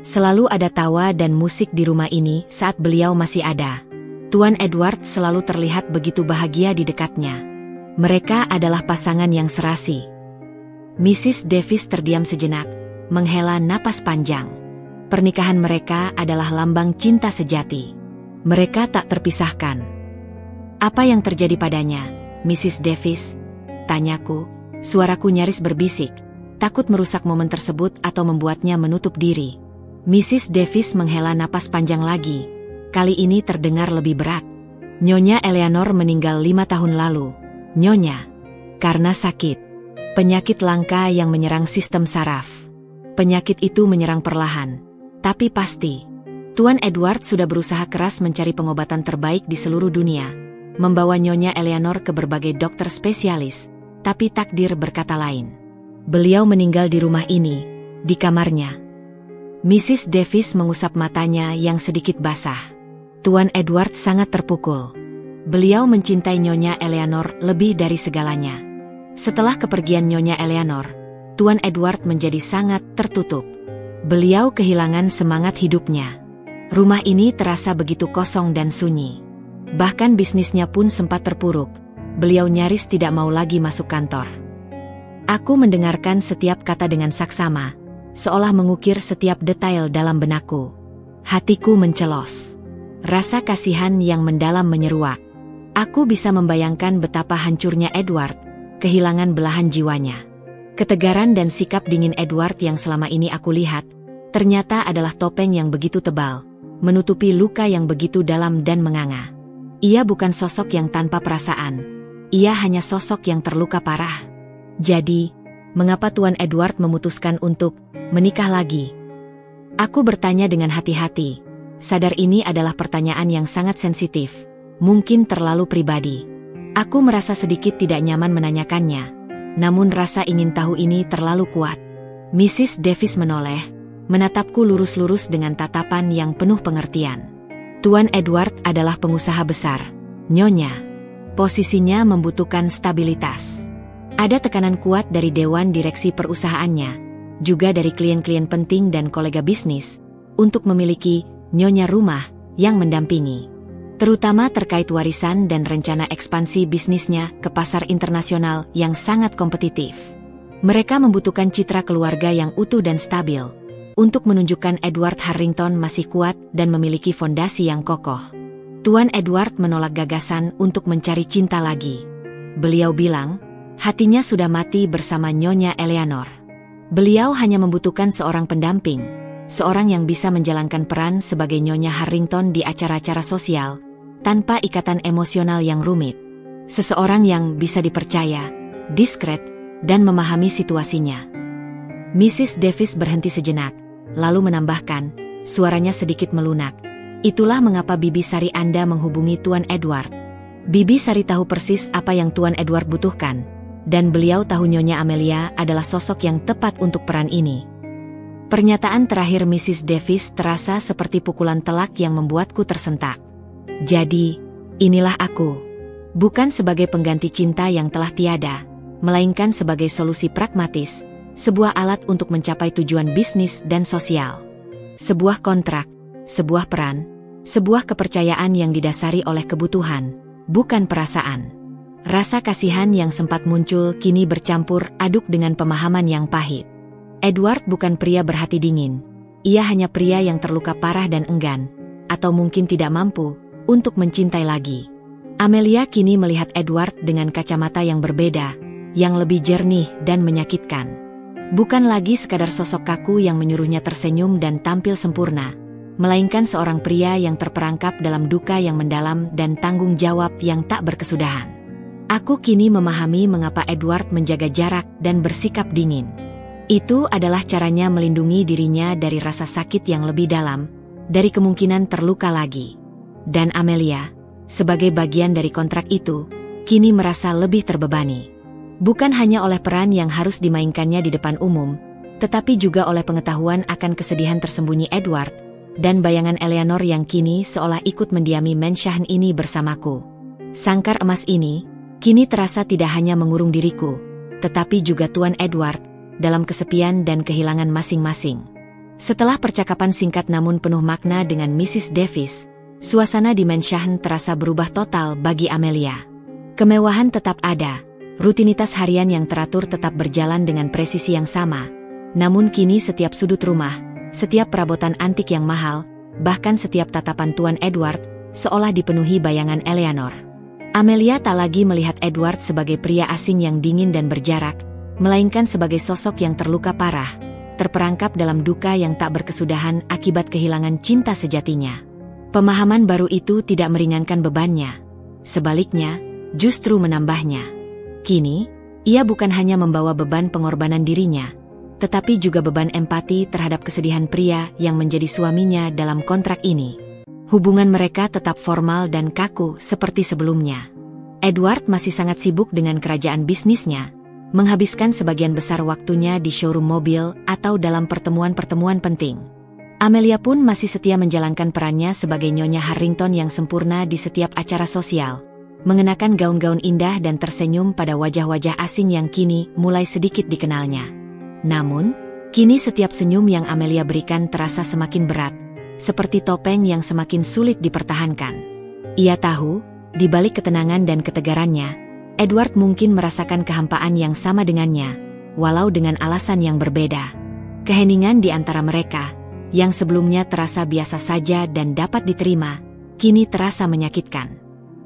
Selalu ada tawa dan musik di rumah ini saat beliau masih ada. Tuan Edward selalu terlihat begitu bahagia di dekatnya. Mereka adalah pasangan yang serasi. Mrs. Davis terdiam sejenak, menghela napas panjang. Pernikahan mereka adalah lambang cinta sejati. Mereka tak terpisahkan. Apa yang terjadi padanya, Mrs. Davis? Tanyaku, suaraku nyaris berbisik, takut merusak momen tersebut atau membuatnya menutup diri. Mrs. Davis menghela napas panjang lagi. Kali ini terdengar lebih berat. Nyonya Eleanor meninggal 5 tahun lalu, Nyonya. Karena sakit. Penyakit langka yang menyerang sistem saraf. Penyakit itu menyerang perlahan, tapi pasti. Tuan Edward sudah berusaha keras mencari pengobatan terbaik di seluruh dunia, membawa Nyonya Eleanor ke berbagai dokter spesialis, tapi takdir berkata lain. Beliau meninggal di rumah ini, di kamarnya. Mrs. Davis mengusap matanya yang sedikit basah. Tuan Edward sangat terpukul. Beliau mencintai Nyonya Eleanor lebih dari segalanya. Setelah kepergian Nyonya Eleanor, Tuan Edward menjadi sangat tertutup. Beliau kehilangan semangat hidupnya. Rumah ini terasa begitu kosong dan sunyi. Bahkan bisnisnya pun sempat terpuruk. Beliau nyaris tidak mau lagi masuk kantor. Aku mendengarkan setiap kata dengan saksama, seolah mengukir setiap detail dalam benakku. Hatiku mencelos. Rasa kasihan yang mendalam menyeruak. Aku bisa membayangkan betapa hancurnya Edward, kehilangan belahan jiwanya. Ketegaran dan sikap dingin Edward yang selama ini aku lihat, ternyata adalah topeng yang begitu tebal, menutupi luka yang begitu dalam dan menganga. Ia bukan sosok yang tanpa perasaan. Ia hanya sosok yang terluka parah. Jadi, mengapa Tuan Edward memutuskan untuk menikah lagi? Aku bertanya dengan hati-hati. Sadar ini adalah pertanyaan yang sangat sensitif, mungkin terlalu pribadi. Aku merasa sedikit tidak nyaman menanyakannya, namun rasa ingin tahu ini terlalu kuat. Mrs. Davis menoleh, menatapku lurus-lurus dengan tatapan yang penuh pengertian. Tuan Edward adalah pengusaha besar, Nyonya. Posisinya membutuhkan stabilitas. Ada tekanan kuat dari dewan direksi perusahaannya, juga dari klien-klien penting dan kolega bisnis, untuk memiliki Nyonya rumah yang mendampingi. Terutama terkait warisan dan rencana ekspansi bisnisnya ke pasar internasional yang sangat kompetitif. Mereka membutuhkan citra keluarga yang utuh dan stabil, untuk menunjukkan Edward Harrington masih kuat dan memiliki fondasi yang kokoh. Tuan Edward menolak gagasan untuk mencari cinta lagi. Beliau bilang, hatinya sudah mati bersama Nyonya Eleanor. Beliau hanya membutuhkan seorang pendamping, seorang yang bisa menjalankan peran sebagai Nyonya Harrington di acara-acara sosial, tanpa ikatan emosional yang rumit. Seseorang yang bisa dipercaya, diskret, dan memahami situasinya. Mrs. Davis berhenti sejenak, lalu menambahkan, suaranya sedikit melunak. Itulah mengapa Bibi Sari Anda menghubungi Tuan Edward. Bibi Sari tahu persis apa yang Tuan Edward butuhkan, dan beliau tahu Nyonya Amelia adalah sosok yang tepat untuk peran ini. Pernyataan terakhir Mrs. Davis terasa seperti pukulan telak yang membuatku tersentak. Jadi, inilah aku. Bukan sebagai pengganti cinta yang telah tiada, melainkan sebagai solusi pragmatis, sebuah alat untuk mencapai tujuan bisnis dan sosial. Sebuah kontrak, sebuah peran, sebuah kepercayaan yang didasari oleh kebutuhan, bukan perasaan. Rasa kasihan yang sempat muncul kini bercampur aduk dengan pemahaman yang pahit. Edward bukan pria berhati dingin. Ia hanya pria yang terluka parah dan enggan, atau mungkin tidak mampu untuk mencintai lagi. Amelia kini melihat Edward dengan kacamata yang berbeda, yang lebih jernih dan menyakitkan. Bukan lagi sekadar sosok kaku yang menyuruhnya tersenyum dan tampil sempurna, melainkan seorang pria yang terperangkap dalam duka yang mendalam dan tanggung jawab yang tak berkesudahan. Aku kini memahami mengapa Edward menjaga jarak dan bersikap dingin. Itu adalah caranya melindungi dirinya dari rasa sakit yang lebih dalam, dari kemungkinan terluka lagi. Dan Amelia, sebagai bagian dari kontrak itu, kini merasa lebih terbebani. Bukan hanya oleh peran yang harus dimainkannya di depan umum, tetapi juga oleh pengetahuan akan kesedihan tersembunyi Edward, dan bayangan Eleanor yang kini seolah ikut mendiami Mansion ini bersamaku. Sangkar emas ini, kini terasa tidak hanya mengurung diriku, tetapi juga Tuan Edward, dalam kesepian dan kehilangan masing-masing. Setelah percakapan singkat namun penuh makna dengan Mrs. Davis, suasana di Mansion terasa berubah total bagi Amelia. Kemewahan tetap ada, rutinitas harian yang teratur tetap berjalan dengan presisi yang sama, namun kini setiap sudut rumah, setiap perabotan antik yang mahal, bahkan setiap tatapan Tuan Edward, seolah dipenuhi bayangan Eleanor. Amelia tak lagi melihat Edward sebagai pria asing yang dingin dan berjarak, melainkan sebagai sosok yang terluka parah, terperangkap dalam duka yang tak berkesudahan akibat kehilangan cinta sejatinya. Pemahaman baru itu tidak meringankan bebannya. Sebaliknya, justru menambahnya. Kini, ia bukan hanya membawa beban pengorbanan dirinya, tetapi juga beban empati terhadap kesedihan pria yang menjadi suaminya dalam kontrak ini. Hubungan mereka tetap formal dan kaku seperti sebelumnya. Edward masih sangat sibuk dengan kerajaan bisnisnya, menghabiskan sebagian besar waktunya di showroom mobil atau dalam pertemuan-pertemuan penting. Amelia pun masih setia menjalankan perannya sebagai Nyonya Harrington yang sempurna di setiap acara sosial, mengenakan gaun-gaun indah dan tersenyum pada wajah-wajah asing yang kini mulai sedikit dikenalnya. Namun, kini setiap senyum yang Amelia berikan terasa semakin berat, seperti topeng yang semakin sulit dipertahankan. Ia tahu, di balik ketenangan dan ketegarannya, Edward mungkin merasakan kehampaan yang sama dengannya, walau dengan alasan yang berbeda. Keheningan di antara mereka, yang sebelumnya terasa biasa saja dan dapat diterima, kini terasa menyakitkan.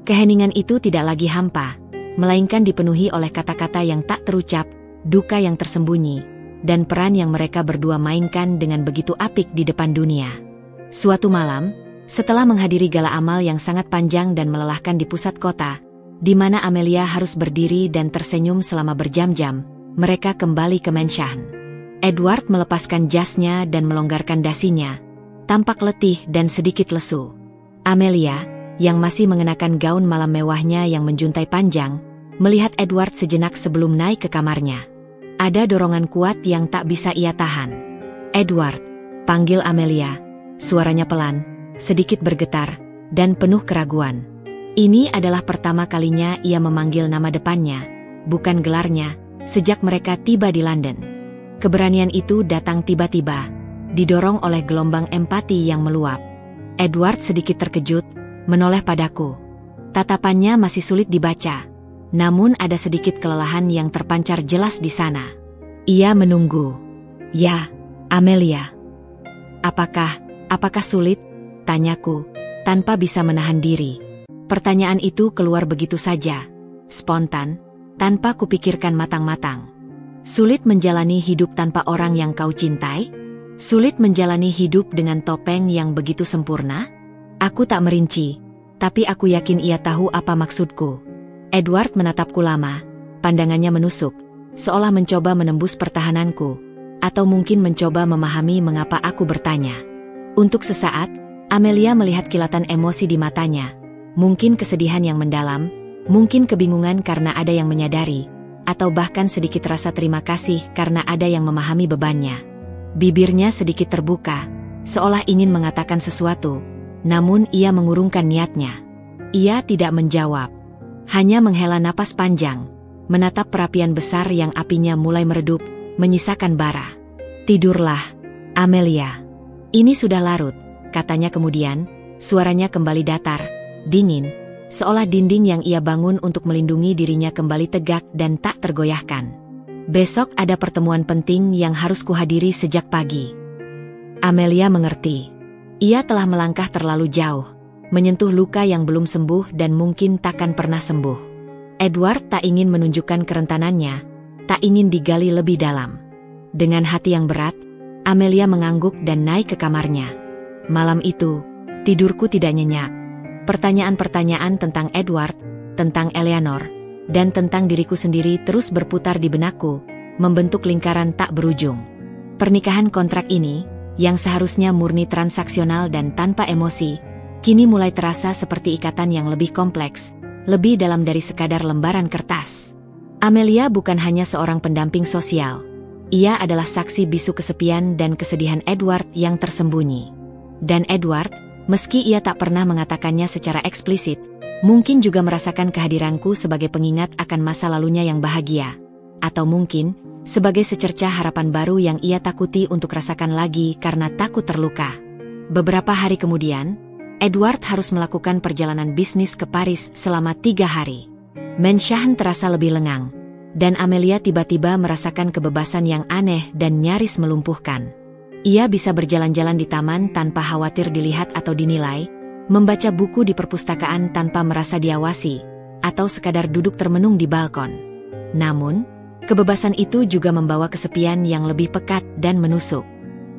Keheningan itu tidak lagi hampa, melainkan dipenuhi oleh kata-kata yang tak terucap, duka yang tersembunyi, dan peran yang mereka berdua mainkan dengan begitu apik di depan dunia. Suatu malam, setelah menghadiri gala amal yang sangat panjang dan melelahkan di pusat kota, di mana Amelia harus berdiri dan tersenyum selama berjam-jam, mereka kembali ke Mansion. Edward melepaskan jasnya dan melonggarkan dasinya, tampak letih dan sedikit lesu. Amelia, yang masih mengenakan gaun malam mewahnya yang menjuntai panjang, melihat Edward sejenak sebelum naik ke kamarnya. Ada dorongan kuat yang tak bisa ia tahan. "Edward," panggil Amelia, suaranya pelan, sedikit bergetar, dan penuh keraguan. Ini adalah pertama kalinya ia memanggil nama depannya, bukan gelarnya, sejak mereka tiba di London. Keberanian itu datang tiba-tiba, didorong oleh gelombang empati yang meluap. Edward sedikit terkejut, menoleh padaku. Tatapannya masih sulit dibaca, namun ada sedikit kelelahan yang terpancar jelas di sana. Ia menunggu. "Ya, Amelia." Apakah sulit?" tanyaku, tanpa bisa menahan diri. Pertanyaan itu keluar begitu saja, spontan, tanpa kupikirkan matang-matang. "Sulit menjalani hidup tanpa orang yang kau cintai? Sulit menjalani hidup dengan topeng yang begitu sempurna?" Aku tak merinci, tapi aku yakin ia tahu apa maksudku. Edward menatapku lama, pandangannya menusuk, seolah mencoba menembus pertahananku, atau mungkin mencoba memahami mengapa aku bertanya. Untuk sesaat, Amelia melihat kilatan emosi di matanya, mungkin kesedihan yang mendalam, mungkin kebingungan karena ada yang menyadari, atau bahkan sedikit rasa terima kasih karena ada yang memahami bebannya. Bibirnya sedikit terbuka, seolah ingin mengatakan sesuatu, namun ia mengurungkan niatnya. Ia tidak menjawab, hanya menghela napas panjang, menatap perapian besar yang apinya mulai meredup, menyisakan bara. "Tidurlah, Amelia. Ini sudah larut," katanya kemudian, suaranya kembali datar, dingin, seolah dinding yang ia bangun untuk melindungi dirinya kembali tegak dan tak tergoyahkan. "Besok ada pertemuan penting yang harus kuhadiri sejak pagi." Amelia mengerti. Ia telah melangkah terlalu jauh, menyentuh luka yang belum sembuh dan mungkin takkan pernah sembuh. Edward tak ingin menunjukkan kerentanannya, tak ingin digali lebih dalam. Dengan hati yang berat, Amelia mengangguk dan naik ke kamarnya. Malam itu, tidurku tidak nyenyak. Pertanyaan-pertanyaan tentang Edward, tentang Eleanor, dan tentang diriku sendiri terus berputar di benakku, membentuk lingkaran tak berujung. Pernikahan kontrak ini, yang seharusnya murni transaksional dan tanpa emosi, kini mulai terasa seperti ikatan yang lebih kompleks, lebih dalam dari sekadar lembaran kertas. Amelia bukan hanya seorang pendamping sosial. Ia adalah saksi bisu kesepian dan kesedihan Edward yang tersembunyi. Dan Edward, meski ia tak pernah mengatakannya secara eksplisit, mungkin juga merasakan kehadiranku sebagai pengingat akan masa lalunya yang bahagia. Atau mungkin, sebagai secercah harapan baru yang ia takuti untuk rasakan lagi karena takut terluka. Beberapa hari kemudian, Edward harus melakukan perjalanan bisnis ke Paris selama 3 hari. Mansion terasa lebih lengang, dan Amelia tiba-tiba merasakan kebebasan yang aneh dan nyaris melumpuhkan. Ia bisa berjalan-jalan di taman tanpa khawatir dilihat atau dinilai, membaca buku di perpustakaan tanpa merasa diawasi, atau sekadar duduk termenung di balkon. Namun, kebebasan itu juga membawa kesepian yang lebih pekat dan menusuk.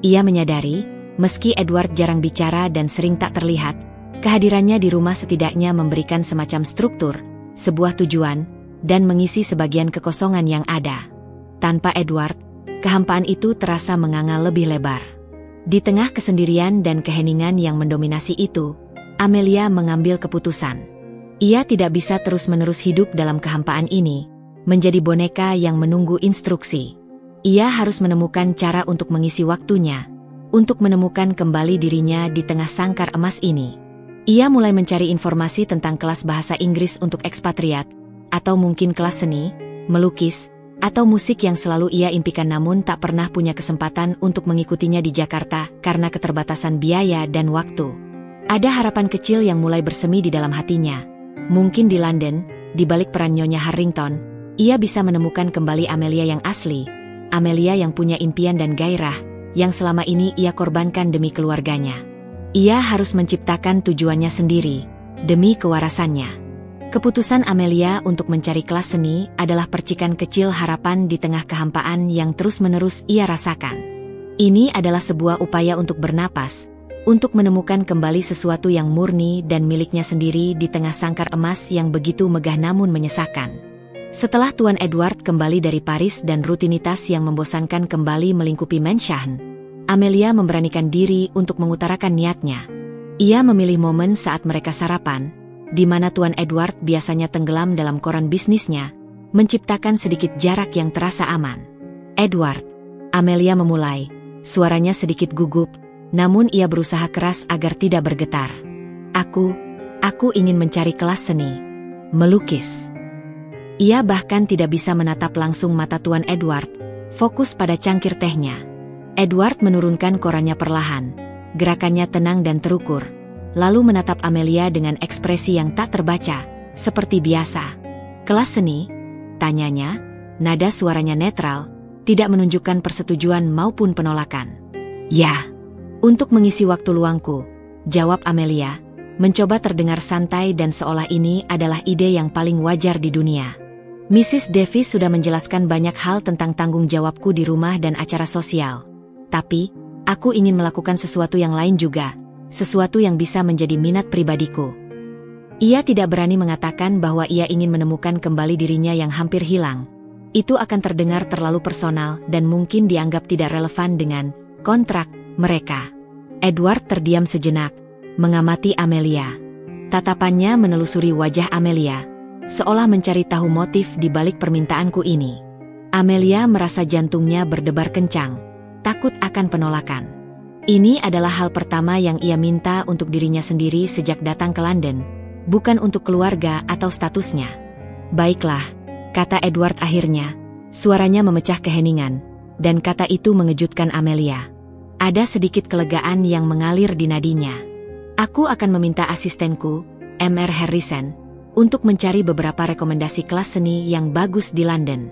Ia menyadari, meski Edward jarang bicara dan sering tak terlihat, kehadirannya di rumah setidaknya memberikan semacam struktur, sebuah tujuan, dan mengisi sebagian kekosongan yang ada. Tanpa Edward, kehampaan itu terasa menganga lebih lebar. Di tengah kesendirian dan keheningan yang mendominasi itu, Amelia mengambil keputusan. Ia tidak bisa terus-menerus hidup dalam kehampaan ini, menjadi boneka yang menunggu instruksi. Ia harus menemukan cara untuk mengisi waktunya, untuk menemukan kembali dirinya di tengah sangkar emas ini. Ia mulai mencari informasi tentang kelas bahasa Inggris untuk ekspatriat, atau mungkin kelas seni, melukis, atau musik yang selalu ia impikan namun tak pernah punya kesempatan untuk mengikutinya di Jakarta karena keterbatasan biaya dan waktu. Ada harapan kecil yang mulai bersemi di dalam hatinya. Mungkin di London, di balik peran Nyonya Harrington, ia bisa menemukan kembali Amelia yang asli, Amelia yang punya impian dan gairah, yang selama ini ia korbankan demi keluarganya. Ia harus menciptakan tujuannya sendiri, demi kewarasannya. Keputusan Amelia untuk mencari kelas seni adalah percikan kecil harapan di tengah kehampaan yang terus-menerus ia rasakan. Ini adalah sebuah upaya untuk bernapas, untuk menemukan kembali sesuatu yang murni dan miliknya sendiri di tengah sangkar emas yang begitu megah namun menyesakan. Setelah Tuan Edward kembali dari Paris dan rutinitas yang membosankan kembali melingkupi Mansion, Amelia memberanikan diri untuk mengutarakan niatnya. Ia memilih momen saat mereka sarapan, di mana Tuan Edward biasanya tenggelam dalam koran bisnisnya, menciptakan sedikit jarak yang terasa aman. "Edward," Amelia memulai, suaranya sedikit gugup, namun ia berusaha keras agar tidak bergetar. Aku ingin mencari kelas seni. Melukis." Ia bahkan tidak bisa menatap langsung mata Tuan Edward, fokus pada cangkir tehnya. Edward menurunkan korannya perlahan, gerakannya tenang dan terukur, lalu menatap Amelia dengan ekspresi yang tak terbaca, seperti biasa. "Kelas seni?" tanyanya, nada suaranya netral, tidak menunjukkan persetujuan maupun penolakan. "Ya, untuk mengisi waktu luangku," jawab Amelia, mencoba terdengar santai dan seolah ini adalah ide yang paling wajar di dunia. "Mrs. Davis sudah menjelaskan banyak hal tentang tanggung jawabku di rumah dan acara sosial. Tapi, aku ingin melakukan sesuatu yang lain juga, sesuatu yang bisa menjadi minat pribadiku." Ia tidak berani mengatakan bahwa ia ingin menemukan kembali dirinya yang hampir hilang. Itu akan terdengar terlalu personal dan mungkin dianggap tidak relevan dengan kontrak mereka. Edward terdiam sejenak, mengamati Amelia. Tatapannya menelusuri wajah Amelia, seolah mencari tahu motif di balik permintaanku ini. Amelia merasa jantungnya berdebar kencang, takut akan penolakan. Ini adalah hal pertama yang ia minta untuk dirinya sendiri sejak datang ke London, bukan untuk keluarga atau statusnya. "Baiklah," kata Edward akhirnya, suaranya memecah keheningan, dan kata itu mengejutkan Amelia. Ada sedikit kelegaan yang mengalir di nadinya. "Aku akan meminta asistenku, Mr. Harrison, untuk mencari beberapa rekomendasi kelas seni yang bagus di London.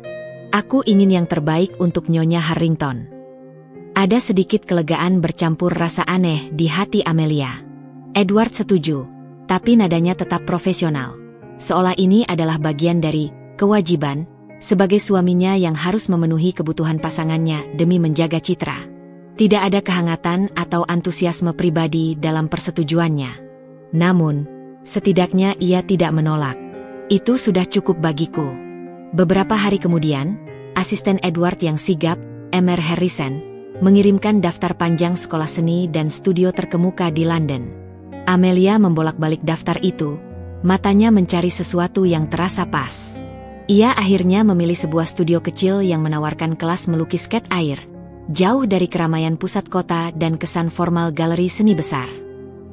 Aku ingin yang terbaik untuk Nyonya Harrington." Ada sedikit kelegaan bercampur rasa aneh di hati Amelia. Edward setuju, tapi nadanya tetap profesional. Seolah ini adalah bagian dari kewajiban sebagai suaminya yang harus memenuhi kebutuhan pasangannya demi menjaga citra. Tidak ada kehangatan atau antusiasme pribadi dalam persetujuannya. Namun, setidaknya ia tidak menolak. Itu sudah cukup bagiku. Beberapa hari kemudian, asisten Edward yang sigap, Mr. Harrison, mengirimkan daftar panjang sekolah seni dan studio terkemuka di London. Amelia membolak-balik daftar itu, matanya mencari sesuatu yang terasa pas. Ia akhirnya memilih sebuah studio kecil yang menawarkan kelas melukis cat air, jauh dari keramaian pusat kota dan kesan formal galeri seni besar.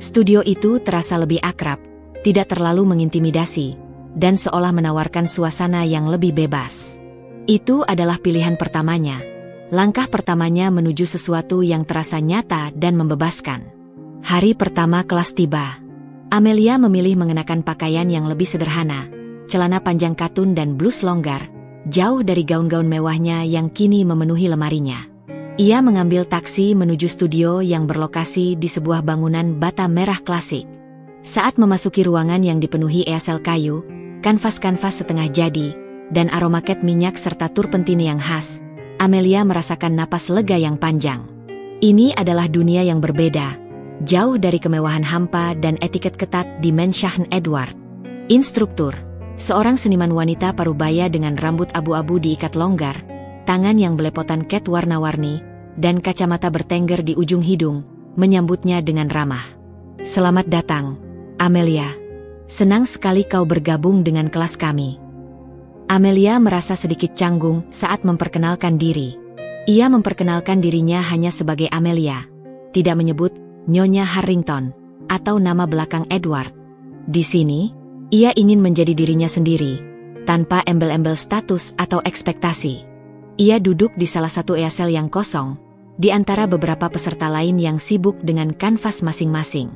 Studio itu terasa lebih akrab, tidak terlalu mengintimidasi, dan seolah menawarkan suasana yang lebih bebas. Itu adalah pilihan pertamanya. Langkah pertamanya menuju sesuatu yang terasa nyata dan membebaskan. Hari pertama kelas tiba. Amelia memilih mengenakan pakaian yang lebih sederhana, celana panjang katun dan blus longgar, jauh dari gaun-gaun mewahnya yang kini memenuhi lemarinya. Ia mengambil taksi menuju studio yang berlokasi di sebuah bangunan bata merah klasik. Saat memasuki ruangan yang dipenuhi easel kayu, kanvas-kanvas setengah jadi, dan aroma cat minyak serta turpentine yang khas, Amelia merasakan napas lega yang panjang. Ini adalah dunia yang berbeda, jauh dari kemewahan hampa dan etiket ketat di Menschachen Edward. Instruktur, seorang seniman wanita parubaya dengan rambut abu-abu diikat longgar, tangan yang belepotan cat warna-warni, dan kacamata bertengger di ujung hidung, menyambutnya dengan ramah. "Selamat datang, Amelia. Senang sekali kau bergabung dengan kelas kami." Amelia merasa sedikit canggung saat memperkenalkan diri. Ia memperkenalkan dirinya hanya sebagai Amelia, tidak menyebut Nyonya Harrington atau nama belakang Edward. Di sini, ia ingin menjadi dirinya sendiri, tanpa embel-embel status atau ekspektasi. Ia duduk di salah satu easel yang kosong, di antara beberapa peserta lain yang sibuk dengan kanvas masing-masing.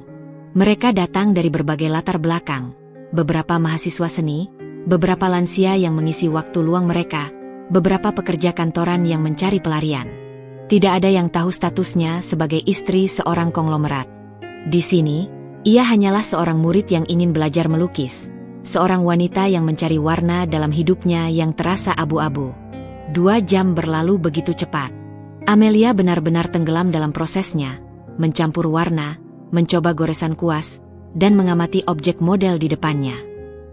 Mereka datang dari berbagai latar belakang, beberapa mahasiswa seni, beberapa lansia yang mengisi waktu luang mereka, beberapa pekerja kantoran yang mencari pelarian. Tidak ada yang tahu statusnya sebagai istri seorang konglomerat. Di sini, ia hanyalah seorang murid yang ingin belajar melukis, seorang wanita yang mencari warna dalam hidupnya yang terasa abu-abu. 2 jam berlalu begitu cepat. Amelia benar-benar tenggelam dalam prosesnya, mencampur warna, mencoba goresan kuas, dan mengamati objek model di depannya.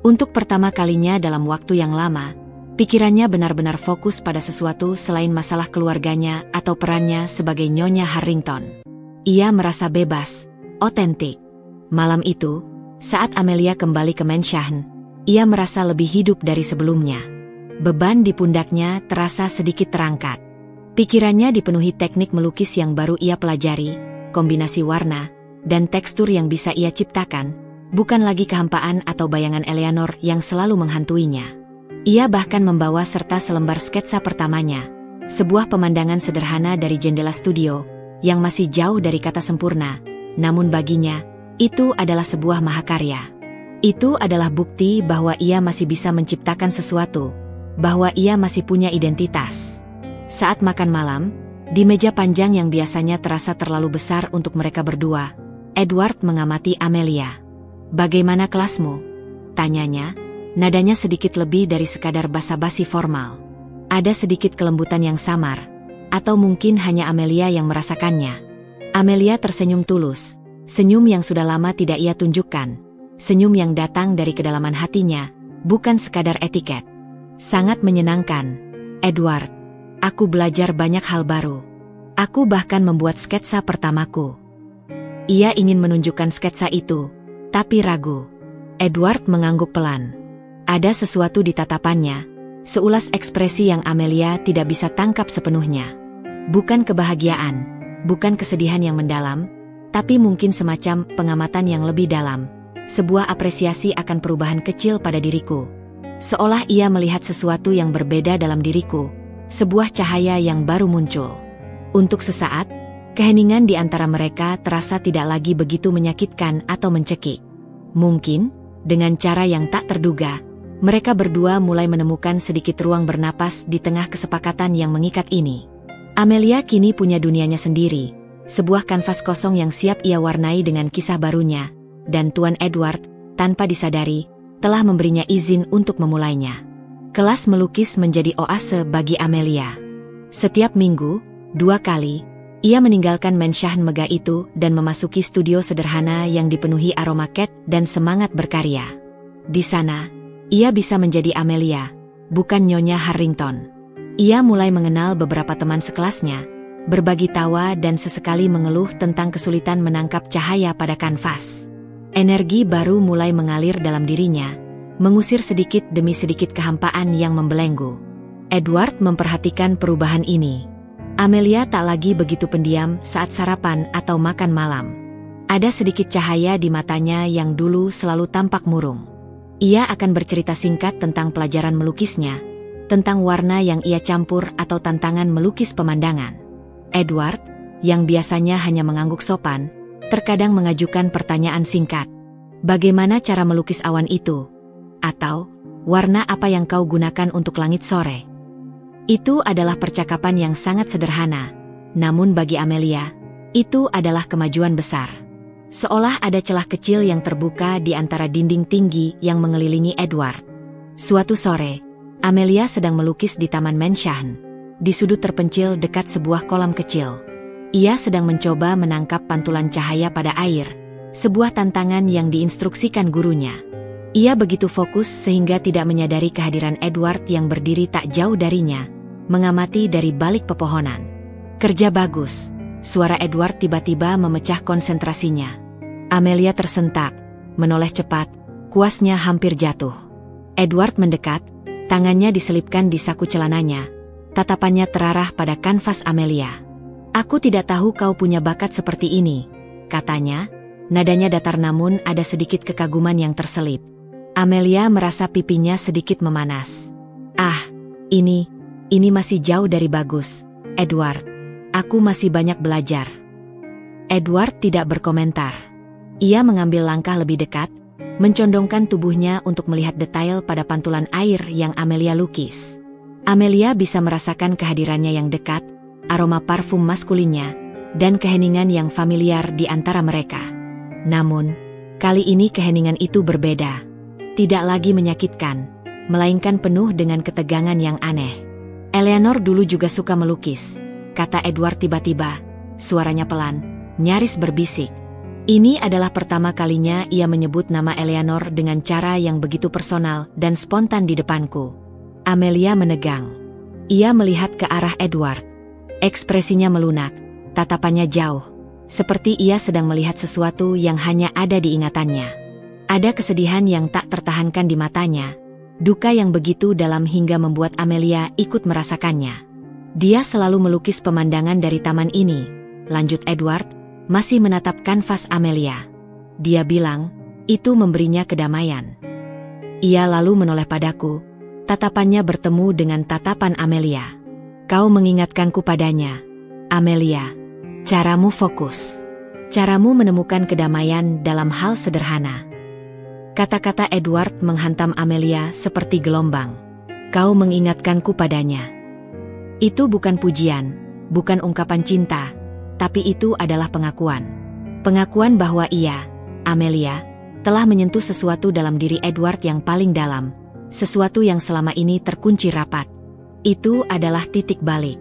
Untuk pertama kalinya dalam waktu yang lama, pikirannya benar-benar fokus pada sesuatu selain masalah keluarganya atau perannya sebagai Nyonya Harrington. Ia merasa bebas, otentik. Malam itu, saat Amelia kembali ke Menschachen, ia merasa lebih hidup dari sebelumnya. Beban di pundaknya terasa sedikit terangkat. Pikirannya dipenuhi teknik melukis yang baru ia pelajari, kombinasi warna, dan tekstur yang bisa ia ciptakan, bukan lagi kehampaan atau bayangan Eleanor yang selalu menghantuinya. Ia bahkan membawa serta selembar sketsa pertamanya, sebuah pemandangan sederhana dari jendela studio, yang masih jauh dari kata sempurna, namun baginya, itu adalah sebuah mahakarya. Itu adalah bukti bahwa ia masih bisa menciptakan sesuatu, bahwa ia masih punya identitas. Saat makan malam, di meja panjang yang biasanya terasa terlalu besar untuk mereka berdua, Edward mengamati Amelia. "Bagaimana kelasmu?" tanyanya, nadanya sedikit lebih dari sekadar basa-basi formal. Ada sedikit kelembutan yang samar, atau mungkin hanya Amelia yang merasakannya. Amelia tersenyum tulus, senyum yang sudah lama tidak ia tunjukkan, senyum yang datang dari kedalaman hatinya, bukan sekadar etiket. "Sangat menyenangkan, Edward. Aku belajar banyak hal baru. Aku bahkan membuat sketsa pertamaku." Ia ingin menunjukkan sketsa itu, tapi ragu. Edward mengangguk pelan. Ada sesuatu di tatapannya, seulas ekspresi yang Amelia tidak bisa tangkap sepenuhnya. Bukan kebahagiaan, bukan kesedihan yang mendalam, tapi mungkin semacam pengamatan yang lebih dalam. Sebuah apresiasi akan perubahan kecil pada diriku. Seolah ia melihat sesuatu yang berbeda dalam diriku, sebuah cahaya yang baru muncul. Untuk sesaat, keheningan di antara mereka terasa tidak lagi begitu menyakitkan atau mencekik. Mungkin, dengan cara yang tak terduga, mereka berdua mulai menemukan sedikit ruang bernapas di tengah kesepakatan yang mengikat ini. Amelia kini punya dunianya sendiri, sebuah kanvas kosong yang siap ia warnai dengan kisah barunya, dan Tuan Edward, tanpa disadari, telah memberinya izin untuk memulainya. Kelas melukis menjadi oase bagi Amelia. Setiap minggu, 2 kali, ia meninggalkan Menschachen megah itu dan memasuki studio sederhana yang dipenuhi aroma cat dan semangat berkarya. Di sana, ia bisa menjadi Amelia, bukan Nyonya Harrington. Ia mulai mengenal beberapa teman sekelasnya, berbagi tawa dan sesekali mengeluh tentang kesulitan menangkap cahaya pada kanvas. Energi baru mulai mengalir dalam dirinya, mengusir sedikit demi sedikit kehampaan yang membelenggu. Edward memperhatikan perubahan ini. Amelia tak lagi begitu pendiam saat sarapan atau makan malam. Ada sedikit cahaya di matanya yang dulu selalu tampak murung. Ia akan bercerita singkat tentang pelajaran melukisnya, tentang warna yang ia campur atau tantangan melukis pemandangan. Edward, yang biasanya hanya mengangguk sopan, terkadang mengajukan pertanyaan singkat. Bagaimana cara melukis awan itu? Atau, warna apa yang kau gunakan untuk langit sore? Itu adalah percakapan yang sangat sederhana, namun bagi Amelia, itu adalah kemajuan besar. Seolah ada celah kecil yang terbuka di antara dinding tinggi yang mengelilingi Edward. Suatu sore, Amelia sedang melukis di Taman Mansion, di sudut terpencil dekat sebuah kolam kecil. Ia sedang mencoba menangkap pantulan cahaya pada air, sebuah tantangan yang diinstruksikan gurunya. Ia begitu fokus sehingga tidak menyadari kehadiran Edward yang berdiri tak jauh darinya, mengamati dari balik pepohonan. Kerja bagus, suara Edward tiba-tiba memecah konsentrasinya. Amelia tersentak, menoleh cepat, kuasnya hampir jatuh. Edward mendekat, tangannya diselipkan di saku celananya, tatapannya terarah pada kanvas Amelia. Aku tidak tahu kau punya bakat seperti ini, katanya, nadanya datar namun ada sedikit kekaguman yang terselip. Amelia merasa pipinya sedikit memanas. Ini masih jauh dari bagus, Edward. Aku masih banyak belajar. Edward tidak berkomentar. Ia mengambil langkah lebih dekat, mencondongkan tubuhnya untuk melihat detail pada pantulan air yang Amelia lukis. Amelia bisa merasakan kehadirannya yang dekat, aroma parfum maskulinnya, dan keheningan yang familiar di antara mereka. Namun, kali ini keheningan itu berbeda. Tidak lagi menyakitkan, melainkan penuh dengan ketegangan yang aneh. Eleanor dulu juga suka melukis, kata Edward tiba-tiba, suaranya pelan, nyaris berbisik. Ini adalah pertama kalinya ia menyebut nama Eleanor dengan cara yang begitu personal dan spontan di depanku. Amelia menegang. Ia melihat ke arah Edward. Ekspresinya melunak, tatapannya jauh, seperti ia sedang melihat sesuatu yang hanya ada di ingatannya. Ada kesedihan yang tak tertahankan di matanya, duka yang begitu dalam hingga membuat Amelia ikut merasakannya. Dia selalu melukis pemandangan dari taman ini, lanjut Edward, masih menatap kanvas Amelia. Dia bilang, itu memberinya kedamaian. Ia lalu menoleh padaku, tatapannya bertemu dengan tatapan Amelia. Kau mengingatkanku padanya, Amelia. Caramu fokus. Caramu menemukan kedamaian dalam hal sederhana. Kata-kata Edward menghantam Amelia seperti gelombang. Kau mengingatkanku padanya. Itu bukan pujian, bukan ungkapan cinta, tapi itu adalah pengakuan. Pengakuan bahwa ia, Amelia, telah menyentuh sesuatu dalam diri Edward yang paling dalam, sesuatu yang selama ini terkunci rapat. Itu adalah titik balik.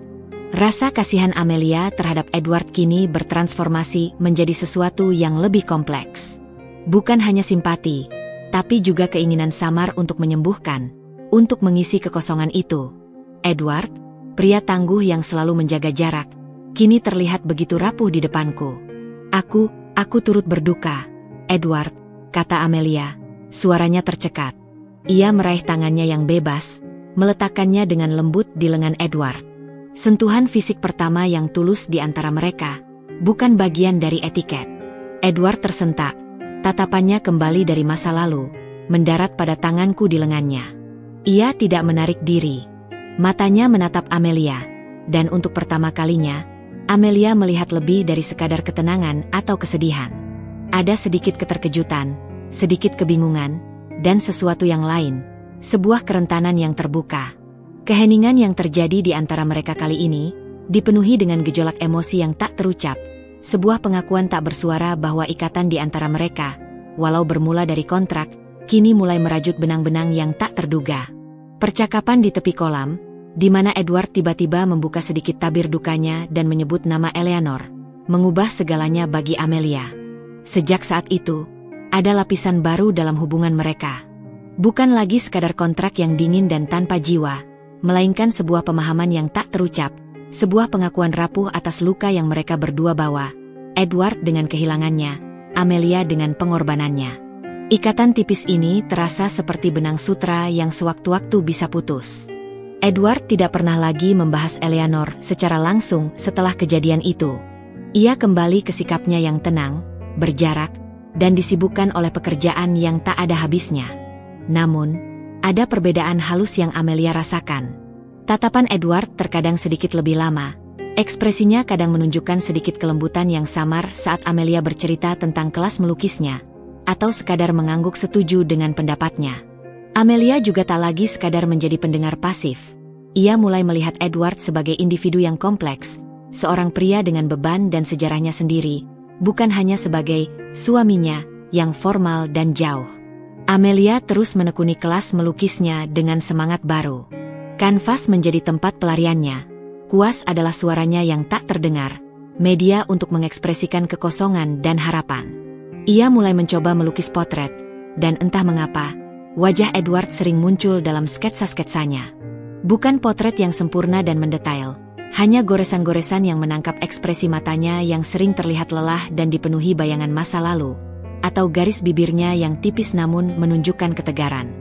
Rasa kasihan Amelia terhadap Edward kini bertransformasi menjadi sesuatu yang lebih kompleks. Bukan hanya simpati, tapi juga keinginan samar untuk menyembuhkan, untuk mengisi kekosongan itu. Edward, pria tangguh yang selalu menjaga jarak, kini terlihat begitu rapuh di depanku. Aku turut berduka, Edward, kata Amelia, suaranya tercekat. Ia meraih tangannya yang bebas, meletakkannya dengan lembut di lengan Edward. Sentuhan fisik pertama yang tulus di antara mereka, bukan bagian dari etiket. Edward tersentak. Tatapannya kembali dari masa lalu, mendarat pada tanganku di lengannya. Ia tidak menarik diri. Matanya menatap Amelia, dan untuk pertama kalinya, Amelia melihat lebih dari sekadar ketenangan atau kesedihan. Ada sedikit keterkejutan, sedikit kebingungan, dan sesuatu yang lain, sebuah kerentanan yang terbuka. Keheningan yang terjadi di antara mereka kali ini, dipenuhi dengan gejolak emosi yang tak terucap. Sebuah pengakuan tak bersuara bahwa ikatan di antara mereka, walau bermula dari kontrak, kini mulai merajut benang-benang yang tak terduga. Percakapan di tepi kolam, di mana Edward tiba-tiba membuka sedikit tabir dukanya dan menyebut nama Eleanor, mengubah segalanya bagi Amelia. Sejak saat itu, ada lapisan baru dalam hubungan mereka. Bukan lagi sekadar kontrak yang dingin dan tanpa jiwa, melainkan sebuah pemahaman yang tak terucap, sebuah pengakuan rapuh atas luka yang mereka berdua bawa, Edward dengan kehilangannya, Amelia dengan pengorbanannya. Ikatan tipis ini terasa seperti benang sutra yang sewaktu-waktu bisa putus. Edward tidak pernah lagi membahas Eleanor secara langsung setelah kejadian itu. Ia kembali ke sikapnya yang tenang, berjarak, dan disibukkan oleh pekerjaan yang tak ada habisnya. Namun, ada perbedaan halus yang Amelia rasakan. Tatapan Edward terkadang sedikit lebih lama. Ekspresinya kadang menunjukkan sedikit kelembutan yang samar saat Amelia bercerita tentang kelas melukisnya, atau sekadar mengangguk setuju dengan pendapatnya. Amelia juga tak lagi sekadar menjadi pendengar pasif. Ia mulai melihat Edward sebagai individu yang kompleks, seorang pria dengan beban dan sejarahnya sendiri, bukan hanya sebagai suaminya yang formal dan jauh. Amelia terus menekuni kelas melukisnya dengan semangat baru. Kanvas menjadi tempat pelariannya. Kuas adalah suaranya yang tak terdengar, media untuk mengekspresikan kekosongan dan harapan. Ia mulai mencoba melukis potret, dan entah mengapa, wajah Edward sering muncul dalam sketsa-sketsanya. Bukan potret yang sempurna dan mendetail, hanya goresan-goresan yang menangkap ekspresi matanya yang sering terlihat lelah dan dipenuhi bayangan masa lalu, atau garis bibirnya yang tipis namun menunjukkan ketegaran.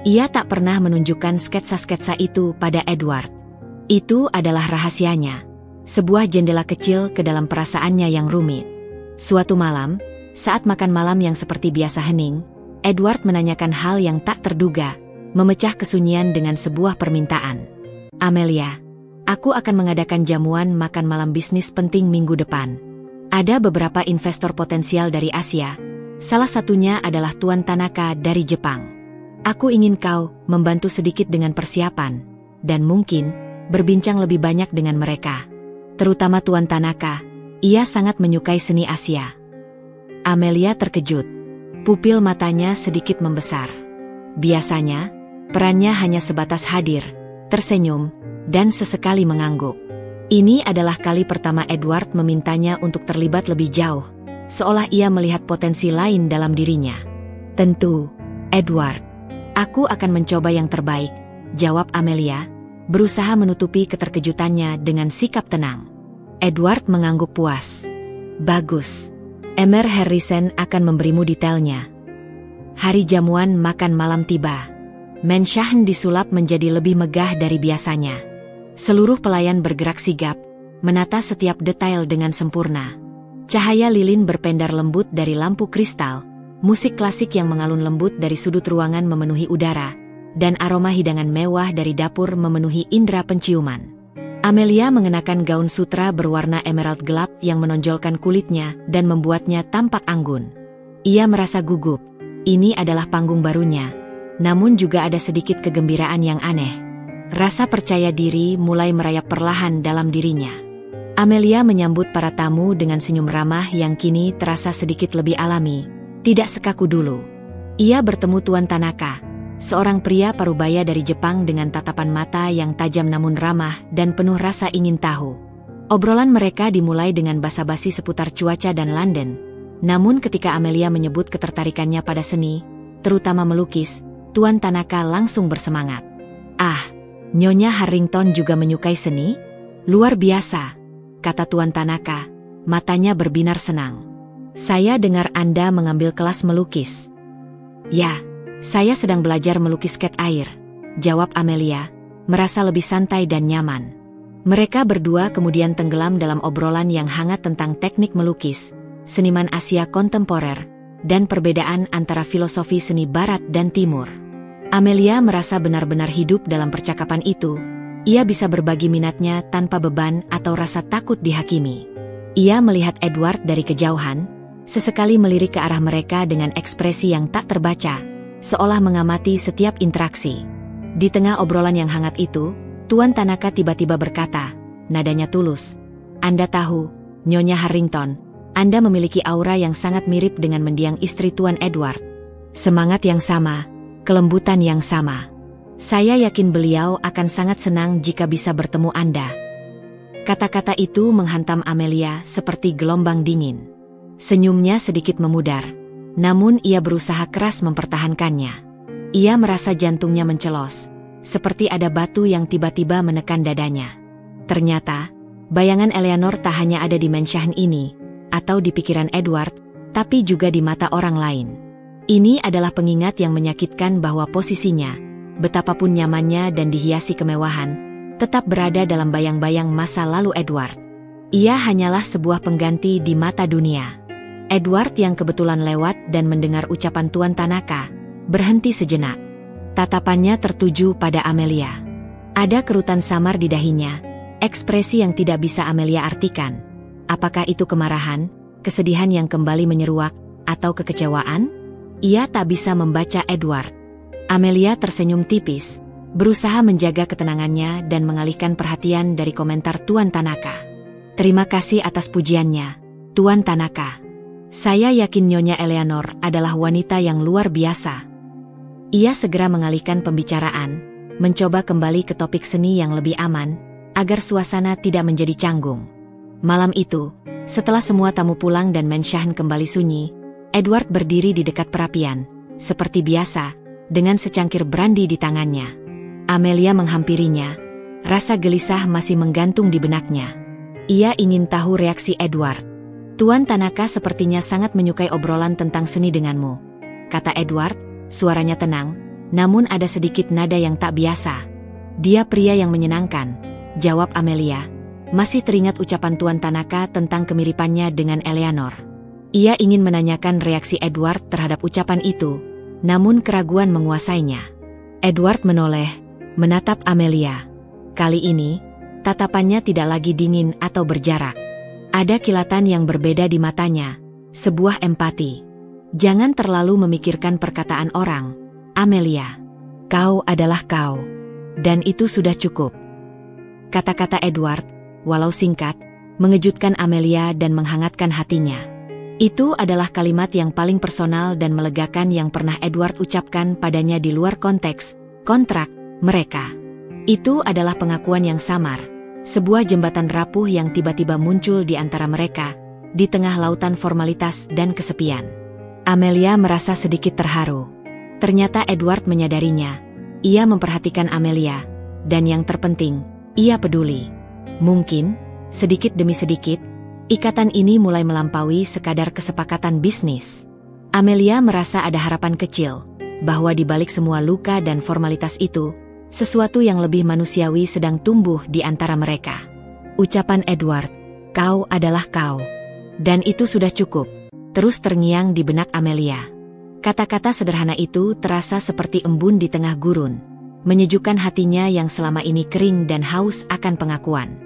Ia tak pernah menunjukkan sketsa-sketsa itu pada Edward. Itu adalah rahasianya, sebuah jendela kecil ke dalam perasaannya yang rumit. Suatu malam, saat makan malam yang seperti biasa hening, Edward menanyakan hal yang tak terduga, memecah kesunyian dengan sebuah permintaan. Amelia, aku akan mengadakan jamuan makan malam bisnis penting minggu depan. Ada beberapa investor potensial dari Asia, salah satunya adalah Tuan Tanaka dari Jepang. Aku ingin kau membantu sedikit dengan persiapan, dan mungkin berbincang lebih banyak dengan mereka. Terutama Tuan Tanaka, ia sangat menyukai seni Asia. Amelia terkejut. Pupil matanya sedikit membesar. Biasanya, perannya hanya sebatas hadir, tersenyum, dan sesekali mengangguk. Ini adalah kali pertama Edward memintanya untuk terlibat lebih jauh, seolah ia melihat potensi lain dalam dirinya. Tentu, Edward. Aku akan mencoba yang terbaik, jawab Amelia, berusaha menutupi keterkejutannya dengan sikap tenang. Edward mengangguk puas. Bagus. Emer Harrison akan memberimu detailnya. Hari jamuan makan malam tiba. Menshahen disulap menjadi lebih megah dari biasanya. Seluruh pelayan bergerak sigap, menata setiap detail dengan sempurna. Cahaya lilin berpendar lembut dari lampu kristal, musik klasik yang mengalun lembut dari sudut ruangan memenuhi udara, dan aroma hidangan mewah dari dapur memenuhi indera penciuman. Amelia mengenakan gaun sutra berwarna emerald gelap yang menonjolkan kulitnya dan membuatnya tampak anggun. Ia merasa gugup. Ini adalah panggung barunya, namun juga ada sedikit kegembiraan yang aneh. Rasa percaya diri mulai merayap perlahan dalam dirinya. Amelia menyambut para tamu dengan senyum ramah yang kini terasa sedikit lebih alami, tidak sekaku dulu. Ia bertemu Tuan Tanaka, seorang pria parubaya dari Jepang dengan tatapan mata yang tajam namun ramah dan penuh rasa ingin tahu. Obrolan mereka dimulai dengan basa-basi seputar cuaca dan London. Namun ketika Amelia menyebut ketertarikannya pada seni, terutama melukis, Tuan Tanaka langsung bersemangat. Ah, Nyonya Harrington juga menyukai seni? Luar biasa, kata Tuan Tanaka, matanya berbinar senang. Saya dengar Anda mengambil kelas melukis. Ya. Saya sedang belajar melukis cat air, jawab Amelia, merasa lebih santai dan nyaman. Mereka berdua kemudian tenggelam dalam obrolan yang hangat tentang teknik melukis, seniman Asia kontemporer, dan perbedaan antara filosofi seni Barat dan Timur. Amelia merasa benar-benar hidup dalam percakapan itu. Ia bisa berbagi minatnya tanpa beban atau rasa takut dihakimi. Ia melihat Edward dari kejauhan, sesekali melirik ke arah mereka dengan ekspresi yang tak terbaca, seolah mengamati setiap interaksi. Di tengah obrolan yang hangat itu, Tuan Tanaka tiba-tiba berkata, nadanya tulus, Anda tahu, Nyonya Harrington, Anda memiliki aura yang sangat mirip dengan mendiang istri Tuan Edward. Semangat yang sama, kelembutan yang sama. Saya yakin beliau akan sangat senang jika bisa bertemu Anda. Kata-kata itu menghantam Amelia seperti gelombang dingin. Senyumnya sedikit memudar. Namun ia berusaha keras mempertahankannya. Ia merasa jantungnya mencelos, seperti ada batu yang tiba-tiba menekan dadanya. Ternyata, bayangan Eleanor tak hanya ada di Menshahen ini, atau di pikiran Edward, tapi juga di mata orang lain. Ini adalah pengingat yang menyakitkan bahwa posisinya, betapapun nyamannya dan dihiasi kemewahan, tetap berada dalam bayang-bayang masa lalu Edward. Ia hanyalah sebuah pengganti di mata dunia. Edward yang kebetulan lewat dan mendengar ucapan Tuan Tanaka, berhenti sejenak. Tatapannya tertuju pada Amelia. Ada kerutan samar di dahinya, ekspresi yang tidak bisa Amelia artikan. Apakah itu kemarahan, kesedihan yang kembali menyeruak, atau kekecewaan? Ia tak bisa membaca Edward. Amelia tersenyum tipis, berusaha menjaga ketenangannya dan mengalihkan perhatian dari komentar Tuan Tanaka. Terima kasih atas pujiannya, Tuan Tanaka. Saya yakin Nyonya Eleanor adalah wanita yang luar biasa. Ia segera mengalihkan pembicaraan, mencoba kembali ke topik seni yang lebih aman, agar suasana tidak menjadi canggung. Malam itu, setelah semua tamu pulang dan Menshahen kembali sunyi, Edward berdiri di dekat perapian, seperti biasa, dengan secangkir brandy di tangannya. Amelia menghampirinya, rasa gelisah masih menggantung di benaknya. Ia ingin tahu reaksi Edward. Tuan Tanaka sepertinya sangat menyukai obrolan tentang seni denganmu, kata Edward, suaranya tenang, namun ada sedikit nada yang tak biasa. Dia pria yang menyenangkan, jawab Amelia, masih teringat ucapan Tuan Tanaka tentang kemiripannya dengan Eleanor. Ia ingin menanyakan reaksi Edward terhadap ucapan itu, namun keraguan menguasainya. Edward menoleh, menatap Amelia. Kali ini, tatapannya tidak lagi dingin atau berjarak. Ada kilatan yang berbeda di matanya, sebuah empati. Jangan terlalu memikirkan perkataan orang, Amelia. Kau adalah kau. Dan itu sudah cukup. Kata-kata Edward, walau singkat, mengejutkan Amelia dan menghangatkan hatinya. Itu adalah kalimat yang paling personal dan melegakan yang pernah Edward ucapkan padanya di luar konteks, kontrak, mereka. Itu adalah pengakuan yang samar, sebuah jembatan rapuh yang tiba-tiba muncul di antara mereka, di tengah lautan formalitas dan kesepian. Amelia merasa sedikit terharu. Ternyata Edward menyadarinya. Ia memperhatikan Amelia, dan yang terpenting, ia peduli. Mungkin, sedikit demi sedikit, ikatan ini mulai melampaui sekadar kesepakatan bisnis. Amelia merasa ada harapan kecil, bahwa di balik semua luka dan formalitas itu, sesuatu yang lebih manusiawi sedang tumbuh di antara mereka. Ucapan Edward, kau adalah kau. Dan itu sudah cukup, terus terngiang di benak Amelia. Kata-kata sederhana itu terasa seperti embun di tengah gurun, menyejukkan hatinya yang selama ini kering dan haus akan pengakuan.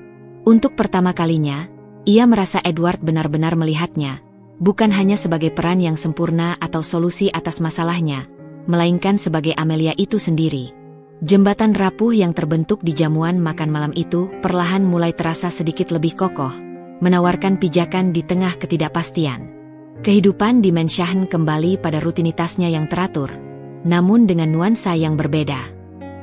Untuk pertama kalinya, ia merasa Edward benar-benar melihatnya, bukan hanya sebagai peran yang sempurna atau solusi atas masalahnya, melainkan sebagai Amelia itu sendiri. Jembatan rapuh yang terbentuk di jamuan makan malam itu perlahan mulai terasa sedikit lebih kokoh, menawarkan pijakan di tengah ketidakpastian. Kehidupan di Menshahen kembali pada rutinitasnya yang teratur, namun dengan nuansa yang berbeda.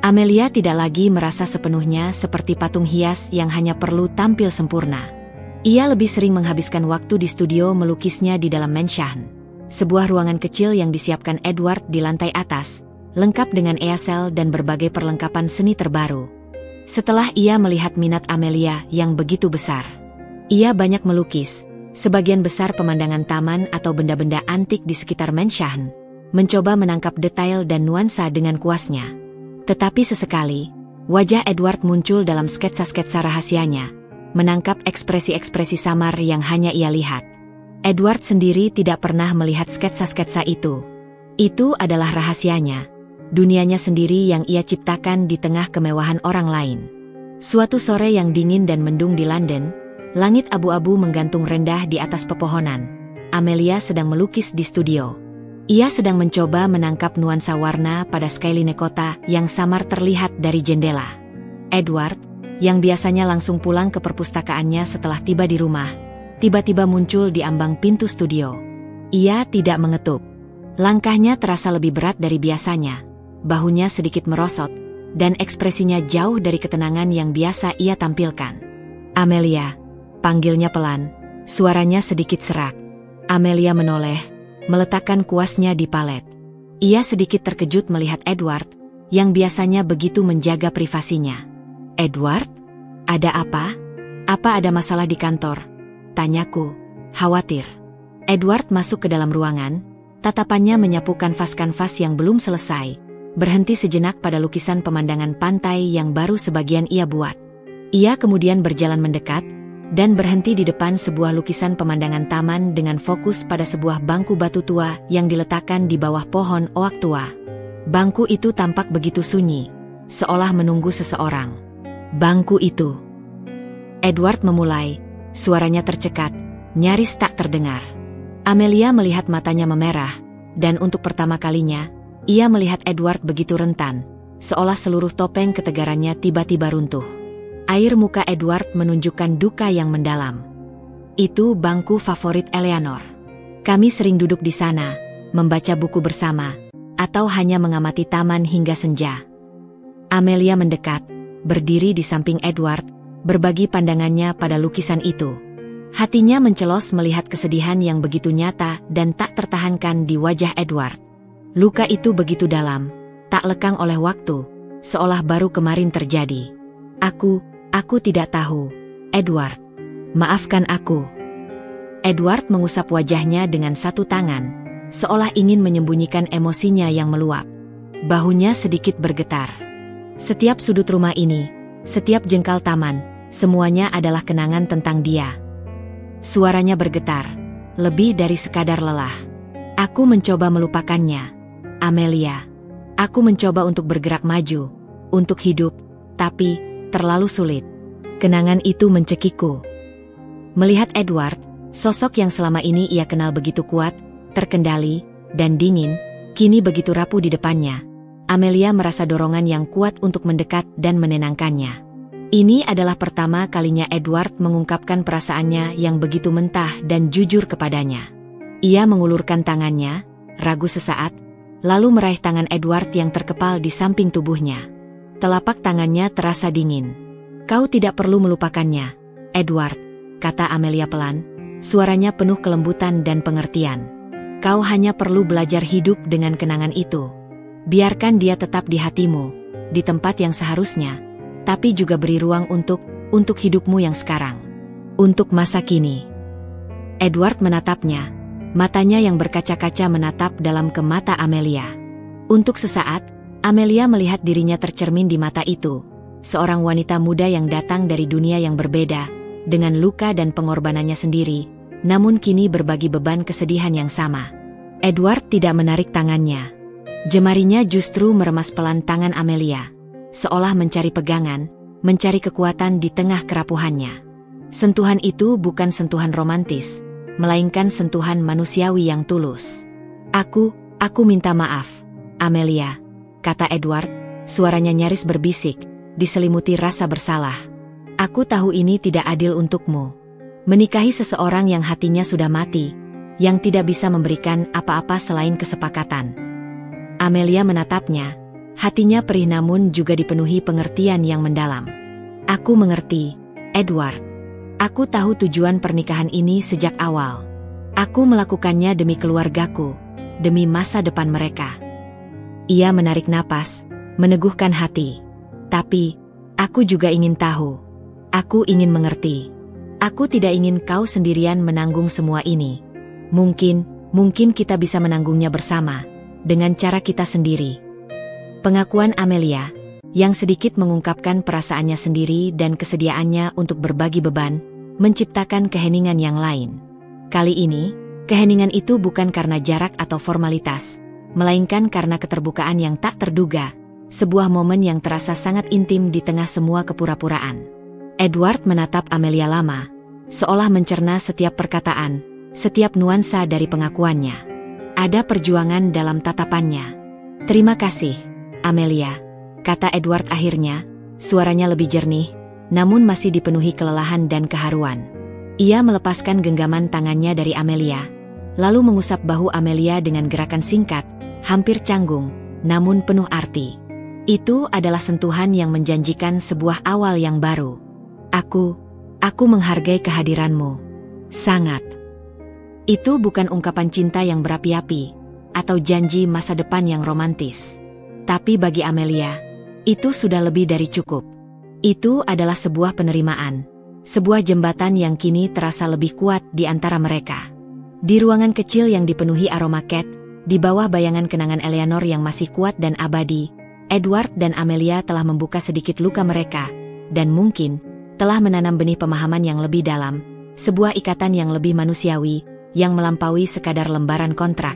Amelia tidak lagi merasa sepenuhnya seperti patung hias yang hanya perlu tampil sempurna. Ia lebih sering menghabiskan waktu di studio melukisnya di dalam Menshahen, sebuah ruangan kecil yang disiapkan Edward di lantai atas, lengkap dengan easel dan berbagai perlengkapan seni terbaru. Setelah ia melihat minat Amelia yang begitu besar, ia banyak melukis, sebagian besar pemandangan taman atau benda-benda antik di sekitar Menshahen, mencoba menangkap detail dan nuansa dengan kuasnya. Tetapi sesekali, wajah Edward muncul dalam sketsa-sketsa rahasianya, menangkap ekspresi-ekspresi samar yang hanya ia lihat. Edward sendiri tidak pernah melihat sketsa-sketsa itu. Itu adalah rahasianya, dunianya sendiri yang ia ciptakan di tengah kemewahan orang lain. Suatu sore yang dingin dan mendung di London, langit abu-abu menggantung rendah di atas pepohonan. Amelia sedang melukis di studio. Ia sedang mencoba menangkap nuansa warna pada skyline kota yang samar terlihat dari jendela. Edward, yang biasanya langsung pulang ke perpustakaannya setelah tiba di rumah, tiba-tiba muncul di ambang pintu studio. Ia tidak mengetuk. Langkahnya terasa lebih berat dari biasanya, bahunya sedikit merosot, dan ekspresinya jauh dari ketenangan yang biasa ia tampilkan. Amelia, panggilnya pelan, suaranya sedikit serak. Amelia menoleh, meletakkan kuasnya di palet. Ia sedikit terkejut melihat Edward, yang biasanya begitu menjaga privasinya. Edward? Ada apa? Apa ada masalah di kantor? Tanyaku, khawatir. Edward masuk ke dalam ruangan, Tatapannya menyapu kanvas-kanvas yang belum selesai, berhenti sejenak pada lukisan pemandangan pantai yang baru sebagian ia buat. Ia kemudian berjalan mendekat, dan berhenti di depan sebuah lukisan pemandangan taman dengan fokus pada sebuah bangku batu tua yang diletakkan di bawah pohon oak tua. Bangku itu tampak begitu sunyi, seolah menunggu seseorang. Bangku itu. Edward memulai, suaranya tercekat, nyaris tak terdengar. Amelia melihat matanya memerah, dan untuk pertama kalinya, ia melihat Edward begitu rentan, seolah seluruh topeng ketegarannya tiba-tiba runtuh. Air muka Edward menunjukkan duka yang mendalam. Itu bangku favorit Eleanor. Kami sering duduk di sana, membaca buku bersama, atau hanya mengamati taman hingga senja. Amelia mendekat, berdiri di samping Edward, berbagi pandangannya pada lukisan itu. Hatinya mencelos melihat kesedihan yang begitu nyata dan tak tertahankan di wajah Edward. Luka itu begitu dalam, tak lekang oleh waktu, seolah baru kemarin terjadi. Aku tidak tahu, Edward. Maafkan aku. Edward mengusap wajahnya dengan satu tangan, seolah ingin menyembunyikan emosinya yang meluap. Bahunya sedikit bergetar. Setiap sudut rumah ini, setiap jengkal taman, semuanya adalah kenangan tentang dia. Suaranya bergetar, lebih dari sekadar lelah. Aku mencoba melupakannya, Amelia. Aku mencoba untuk bergerak maju, untuk hidup, tapi terlalu sulit. Kenangan itu mencekikku. Melihat Edward, sosok yang selama ini ia kenal begitu kuat, terkendali, dan dingin, kini begitu rapuh di depannya. Amelia merasa dorongan yang kuat untuk mendekat dan menenangkannya. Ini adalah pertama kalinya Edward mengungkapkan perasaannya yang begitu mentah dan jujur kepadanya. Ia mengulurkan tangannya, ragu sesaat, lalu meraih tangan Edward yang terkepal di samping tubuhnya. Telapak tangannya terasa dingin. Kau tidak perlu melupakannya, Edward, kata Amelia pelan, suaranya penuh kelembutan dan pengertian. Kau hanya perlu belajar hidup dengan kenangan itu. Biarkan dia tetap di hatimu, di tempat yang seharusnya, tapi juga beri ruang untuk hidupmu yang sekarang. Untuk masa kini. Edward menatapnya, matanya yang berkaca-kaca menatap dalam ke mata Amelia. Untuk sesaat, Amelia melihat dirinya tercermin di mata itu, seorang wanita muda yang datang dari dunia yang berbeda, dengan luka dan pengorbanannya sendiri, namun kini berbagi beban kesedihan yang sama. Edward tidak menarik tangannya. Jemarinya justru meremas pelan tangan Amelia, seolah mencari pegangan, mencari kekuatan di tengah kerapuhannya. Sentuhan itu bukan sentuhan romantis, melainkan sentuhan manusiawi yang tulus. Aku minta maaf, Amelia, kata Edward, suaranya nyaris berbisik, diselimuti rasa bersalah. Aku tahu ini tidak adil untukmu. Menikahi seseorang yang hatinya sudah mati, yang tidak bisa memberikan apa-apa selain kesepakatan. Amelia menatapnya. Hatinya perih namun juga dipenuhi pengertian yang mendalam. Aku mengerti, Edward. Aku tahu tujuan pernikahan ini sejak awal. Aku melakukannya demi keluargaku, demi masa depan mereka. Ia menarik napas, meneguhkan hati. Tapi, aku juga ingin tahu. Aku ingin mengerti. Aku tidak ingin kau sendirian menanggung semua ini. Mungkin kita bisa menanggungnya bersama, dengan cara kita sendiri. Pengakuan Amelia, yang sedikit mengungkapkan perasaannya sendiri dan kesediaannya untuk berbagi beban, menciptakan keheningan yang lain. Kali ini, keheningan itu bukan karena jarak atau formalitas, melainkan karena keterbukaan yang tak terduga, sebuah momen yang terasa sangat intim di tengah semua kepura-puraan. Edward menatap Amelia lama, seolah mencerna setiap perkataan, setiap nuansa dari pengakuannya. Ada perjuangan dalam tatapannya. Terima kasih, Amelia, kata Edward akhirnya, suaranya lebih jernih, namun masih dipenuhi kelelahan dan keharuan. Ia melepaskan genggaman tangannya dari Amelia, lalu mengusap bahu Amelia dengan gerakan singkat, hampir canggung, namun penuh arti. Itu adalah sentuhan yang menjanjikan sebuah awal yang baru. Aku menghargai kehadiranmu. Sangat. Itu bukan ungkapan cinta yang berapi-api, atau janji masa depan yang romantis. Tapi bagi Amelia, itu sudah lebih dari cukup. Itu adalah sebuah penerimaan, sebuah jembatan yang kini terasa lebih kuat di antara mereka. Di ruangan kecil yang dipenuhi aroma cat, Di bawah bayangan kenangan Eleanor yang masih kuat dan abadi, Edward dan Amelia telah membuka sedikit luka mereka, dan mungkin telah menanam benih pemahaman yang lebih dalam, sebuah ikatan yang lebih manusiawi, yang melampaui sekadar lembaran kontrak.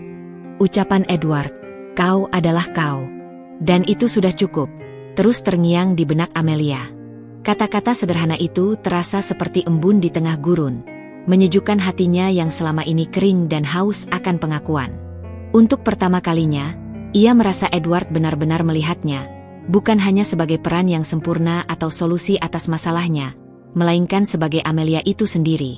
Ucapan Edward, "Kau adalah kau." Dan itu sudah cukup, terus terngiang di benak Amelia. Kata-kata sederhana itu terasa seperti embun di tengah gurun, menyejukkan hatinya yang selama ini kering dan haus akan pengakuan. Untuk pertama kalinya, ia merasa Edward benar-benar melihatnya, bukan hanya sebagai peran yang sempurna atau solusi atas masalahnya, melainkan sebagai Amelia itu sendiri.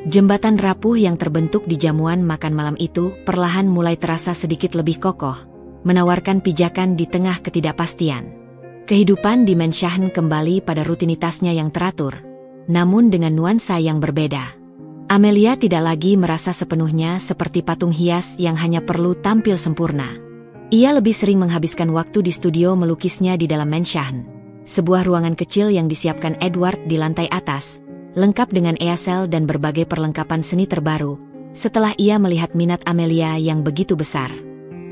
Jembatan rapuh yang terbentuk di jamuan makan malam itu perlahan mulai terasa sedikit lebih kokoh, menawarkan pijakan di tengah ketidakpastian. Kehidupan di Mansion kembali pada rutinitasnya yang teratur, namun dengan nuansa yang berbeda. Amelia tidak lagi merasa sepenuhnya seperti patung hias yang hanya perlu tampil sempurna. Ia lebih sering menghabiskan waktu di studio melukisnya di dalam Mansion, sebuah ruangan kecil yang disiapkan Edward di lantai atas, lengkap dengan easel dan berbagai perlengkapan seni terbaru. Setelah ia melihat minat Amelia yang begitu besar,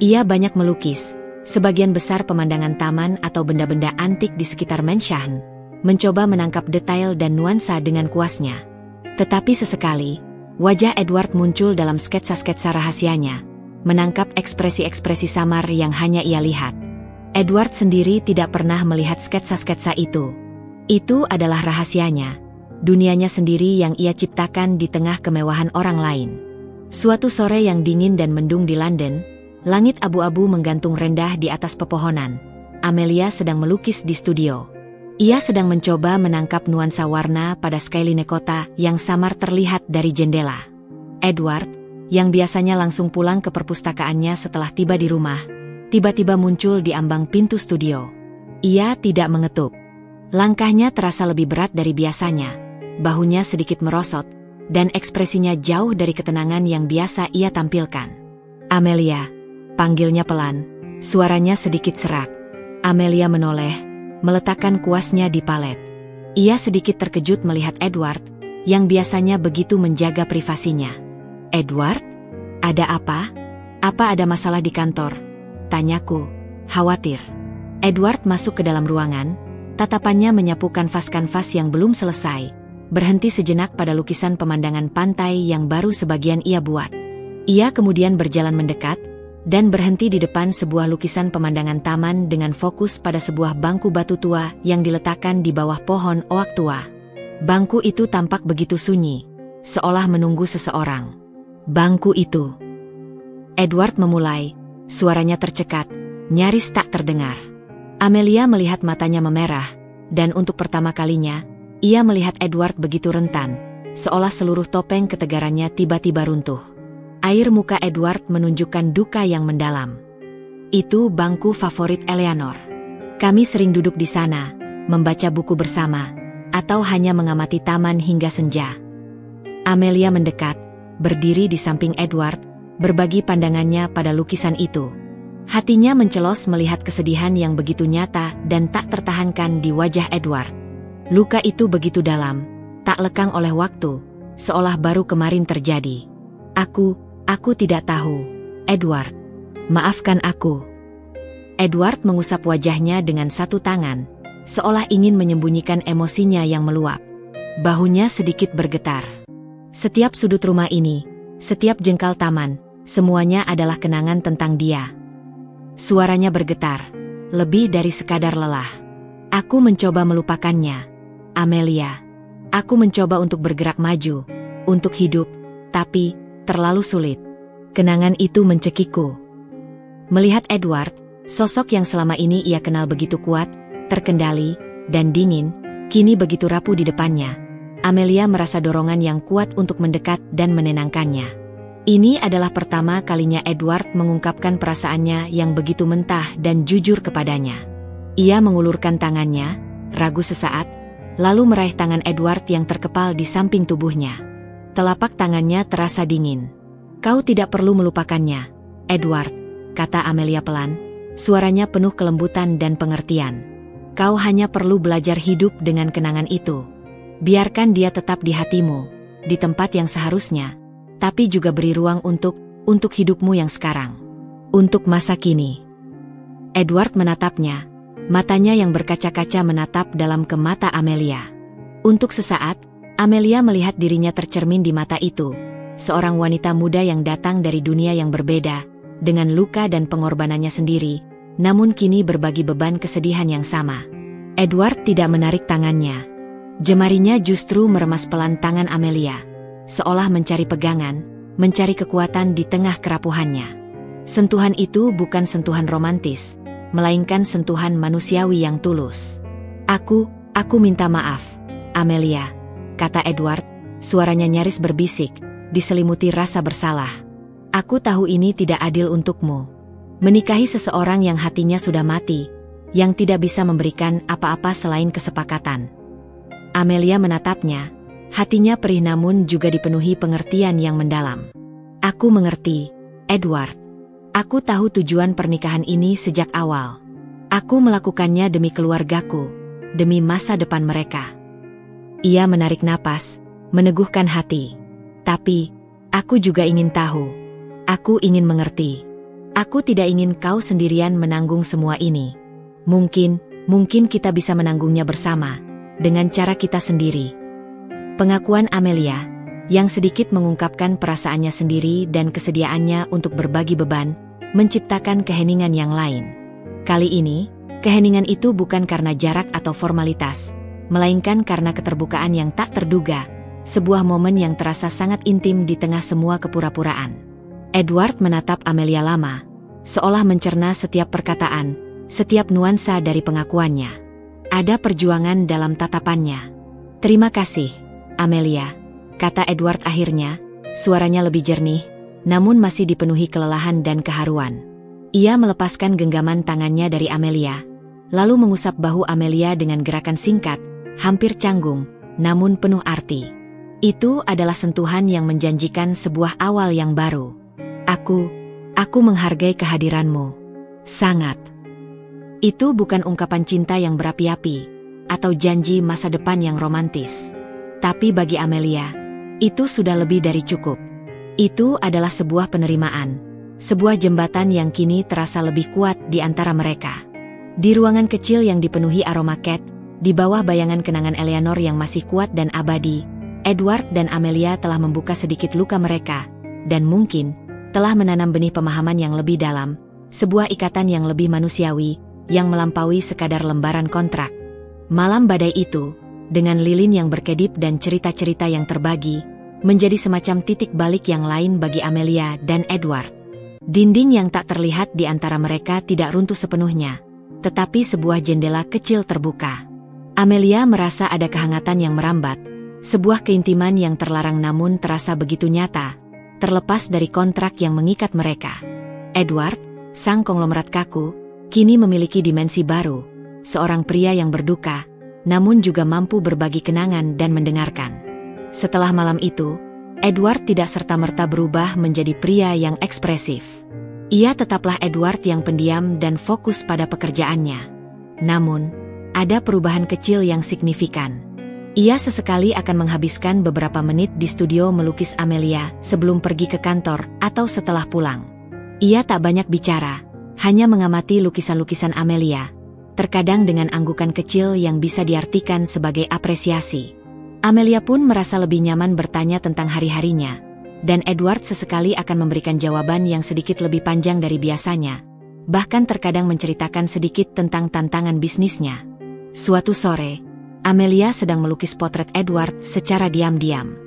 ia banyak melukis, sebagian besar pemandangan taman atau benda-benda antik di sekitar Mansion, mencoba menangkap detail dan nuansa dengan kuasnya. Tetapi sesekali, wajah Edward muncul dalam sketsa-sketsa rahasianya, menangkap ekspresi-ekspresi samar yang hanya ia lihat. Edward sendiri tidak pernah melihat sketsa-sketsa itu. Itu adalah rahasianya, dunianya sendiri yang ia ciptakan di tengah kemewahan orang lain. Suatu sore yang dingin dan mendung di London, langit abu-abu menggantung rendah di atas pepohonan. Amelia sedang melukis di studio. Ia sedang mencoba menangkap nuansa warna pada skyline kota yang samar terlihat dari jendela. Edward, yang biasanya langsung pulang ke perpustakaannya setelah tiba di rumah, tiba-tiba muncul di ambang pintu studio. Ia tidak mengetuk. Langkahnya terasa lebih berat dari biasanya, bahunya sedikit merosot, dan ekspresinya jauh dari ketenangan yang biasa ia tampilkan. "Amelia," panggilnya pelan, suaranya sedikit serak. Amelia menoleh, meletakkan kuasnya di palet. Ia sedikit terkejut melihat Edward, yang biasanya begitu menjaga privasinya. "Edward? Ada apa? Apa ada masalah di kantor?" tanyaku, khawatir. Edward masuk ke dalam ruangan, tatapannya menyapu kanvas-kanvas yang belum selesai, berhenti sejenak pada lukisan pemandangan pantai yang baru sebagian ia buat. Ia kemudian berjalan mendekat, dan berhenti di depan sebuah lukisan pemandangan taman dengan fokus pada sebuah bangku batu tua yang diletakkan di bawah pohon oak tua. Bangku itu tampak begitu sunyi, seolah menunggu seseorang. "Bangku itu." Edward memulai, suaranya tercekat, nyaris tak terdengar. Amelia melihat matanya memerah, dan untuk pertama kalinya, ia melihat Edward begitu rentan, seolah seluruh topeng ketegarannya tiba-tiba runtuh. Air muka Edward menunjukkan duka yang mendalam. "Itu bangku favorit Eleanor. Kami sering duduk di sana, membaca buku bersama, atau hanya mengamati taman hingga senja." Amelia mendekat, berdiri di samping Edward, berbagi pandangannya pada lukisan itu. Hatinya mencelos melihat kesedihan yang begitu nyata dan tak tertahankan di wajah Edward. Luka itu begitu dalam, tak lekang oleh waktu, seolah baru kemarin terjadi. Aku tidak tahu, Edward. Maafkan aku." Edward mengusap wajahnya dengan satu tangan, seolah ingin menyembunyikan emosinya yang meluap. Bahunya sedikit bergetar. Setiap sudut rumah ini, setiap jengkal taman, semuanya adalah kenangan tentang dia. Suaranya bergetar, lebih dari sekadar lelah. "Aku mencoba melupakannya, Amelia. Aku mencoba untuk bergerak maju, untuk hidup, tapi terlalu sulit. Kenangan itu mencekikku." Melihat Edward, sosok yang selama ini ia kenal begitu kuat, terkendali, dan dingin, kini begitu rapuh di depannya. Amelia merasa dorongan yang kuat untuk mendekat dan menenangkannya. Ini adalah pertama kalinya Edward mengungkapkan perasaannya yang begitu mentah dan jujur kepadanya. Ia mengulurkan tangannya, ragu sesaat, lalu meraih tangan Edward yang terkepal di samping tubuhnya. Telapak tangannya terasa dingin. "Kau tidak perlu melupakannya, Edward," kata Amelia pelan, suaranya penuh kelembutan dan pengertian. "Kau hanya perlu belajar hidup dengan kenangan itu. Biarkan dia tetap di hatimu, di tempat yang seharusnya, tapi juga beri ruang untuk hidupmu yang sekarang." Untuk masa kini. Edward menatapnya, matanya yang berkaca-kaca menatap dalam ke mata Amelia. Untuk sesaat, Amelia melihat dirinya tercermin di mata itu, seorang wanita muda yang datang dari dunia yang berbeda, dengan luka dan pengorbanannya sendiri, namun kini berbagi beban kesedihan yang sama. Edward tidak menarik tangannya. Jemarinya justru meremas pelan tangan Amelia, seolah mencari pegangan, mencari kekuatan di tengah kerapuhannya. Sentuhan itu bukan sentuhan romantis, melainkan sentuhan manusiawi yang tulus. Aku minta maaf, Amelia, kata Edward, suaranya nyaris berbisik, diselimuti rasa bersalah. Aku tahu ini tidak adil untukmu. Menikahi seseorang yang hatinya sudah mati, yang tidak bisa memberikan apa-apa selain kesepakatan. Amelia menatapnya, hatinya perih namun juga dipenuhi pengertian yang mendalam. Aku mengerti, Edward. Aku tahu tujuan pernikahan ini sejak awal. Aku melakukannya demi keluargaku, demi masa depan mereka. Ia menarik napas, meneguhkan hati. Tapi, aku juga ingin tahu. Aku ingin mengerti. Aku tidak ingin kau sendirian menanggung semua ini. Mungkin kita bisa menanggungnya bersama, dengan cara kita sendiri. Pengakuan Amelia, yang sedikit mengungkapkan perasaannya sendiri dan kesediaannya untuk berbagi beban, menciptakan keheningan yang lain. Kali ini, keheningan itu bukan karena jarak atau formalitas, melainkan karena keterbukaan yang tak terduga, sebuah momen yang terasa sangat intim di tengah semua kepura-puraan. Edward menatap Amelia lama, seolah mencerna setiap perkataan, setiap nuansa dari pengakuannya. Ada perjuangan dalam tatapannya. Terima kasih, Amelia, kata Edward akhirnya, suaranya lebih jernih, namun masih dipenuhi kelelahan dan keharuan. Ia melepaskan genggaman tangannya dari Amelia, lalu mengusap bahu Amelia dengan gerakan singkat, hampir canggung, namun penuh arti. Itu adalah sentuhan yang menjanjikan sebuah awal yang baru. Aku menghargai kehadiranmu. Sangat. Itu bukan ungkapan cinta yang berapi-api, atau janji masa depan yang romantis. Tapi bagi Amelia, itu sudah lebih dari cukup. Itu adalah sebuah penerimaan, sebuah jembatan yang kini terasa lebih kuat di antara mereka. Di ruangan kecil yang dipenuhi aroma cat, di bawah bayangan kenangan Eleanor yang masih kuat dan abadi, Edward dan Amelia telah membuka sedikit luka mereka, dan mungkin telah menanam benih pemahaman yang lebih dalam, sebuah ikatan yang lebih manusiawi, yang melampaui sekadar lembaran kontrak. Malam badai itu, dengan lilin yang berkedip dan cerita-cerita yang terbagi, menjadi semacam titik balik yang lain bagi Amelia dan Edward. Dinding yang tak terlihat di antara mereka tidak runtuh sepenuhnya, tetapi sebuah jendela kecil terbuka. Amelia merasa ada kehangatan yang merambat, sebuah keintiman yang terlarang namun terasa begitu nyata, terlepas dari kontrak yang mengikat mereka. Edward, sang konglomerat kaku, kini memiliki dimensi baru, seorang pria yang berduka, namun juga mampu berbagi kenangan dan mendengarkan. Setelah malam itu, Edward tidak serta-merta berubah menjadi pria yang ekspresif. Ia tetaplah Edward yang pendiam dan fokus pada pekerjaannya. Namun, ada perubahan kecil yang signifikan. Ia sesekali akan menghabiskan beberapa menit di studio melukis Amelia sebelum pergi ke kantor atau setelah pulang. Ia tak banyak bicara, hanya mengamati lukisan-lukisan Amelia, terkadang dengan anggukan kecil yang bisa diartikan sebagai apresiasi. Amelia pun merasa lebih nyaman bertanya tentang hari-harinya, dan Edward sesekali akan memberikan jawaban yang sedikit lebih panjang dari biasanya, bahkan terkadang menceritakan sedikit tentang tantangan bisnisnya. Suatu sore, Amelia sedang melukis potret Edward secara diam-diam.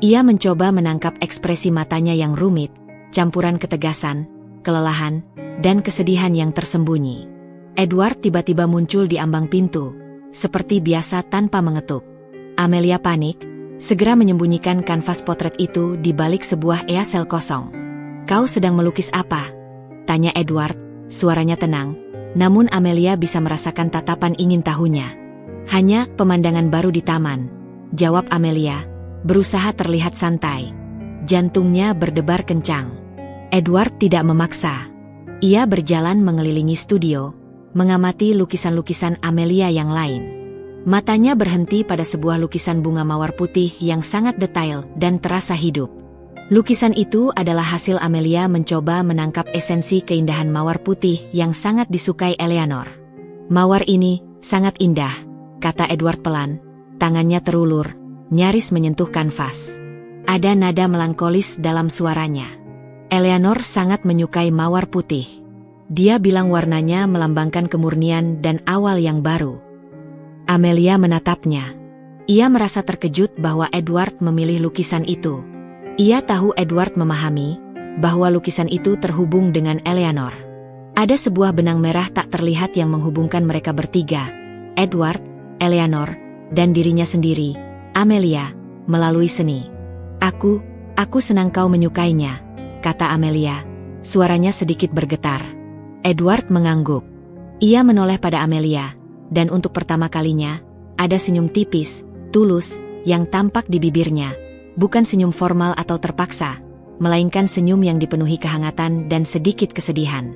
Ia mencoba menangkap ekspresi matanya yang rumit, campuran ketegasan, kelelahan, dan kesedihan yang tersembunyi. Edward tiba-tiba muncul di ambang pintu, seperti biasa tanpa mengetuk. Amelia panik, segera menyembunyikan kanvas potret itu di balik sebuah easel kosong. "Kau sedang melukis apa?" tanya Edward, suaranya tenang, namun Amelia bisa merasakan tatapan ingin tahunya. "Hanya pemandangan baru di taman," jawab Amelia, berusaha terlihat santai. Jantungnya berdebar kencang. Edward tidak memaksa. Ia berjalan mengelilingi studio, mengamati lukisan-lukisan Amelia yang lain. Matanya berhenti pada sebuah lukisan bunga mawar putih yang sangat detail dan terasa hidup. Lukisan itu adalah hasil Amelia mencoba menangkap esensi keindahan mawar putih yang sangat disukai Eleanor. "Mawar ini sangat indah," kata Edward pelan. Tangannya terulur, nyaris menyentuh kanvas. Ada nada melankolis dalam suaranya. Eleanor sangat menyukai mawar putih. Dia bilang warnanya melambangkan kemurnian dan awal yang baru. Amelia menatapnya. Ia merasa terkejut bahwa Edward memilih lukisan itu. Ia tahu Edward memahami bahwa lukisan itu terhubung dengan Eleanor. Ada sebuah benang merah tak terlihat yang menghubungkan mereka bertiga, Edward, Eleanor, dan dirinya sendiri, Amelia, melalui seni. Aku senang kau menyukainya," kata Amelia. Suaranya sedikit bergetar. Edward mengangguk. Ia menoleh pada Amelia, dan untuk pertama kalinya, ada senyum tipis, tulus, yang tampak di bibirnya. Bukan senyum formal atau terpaksa, melainkan senyum yang dipenuhi kehangatan dan sedikit kesedihan.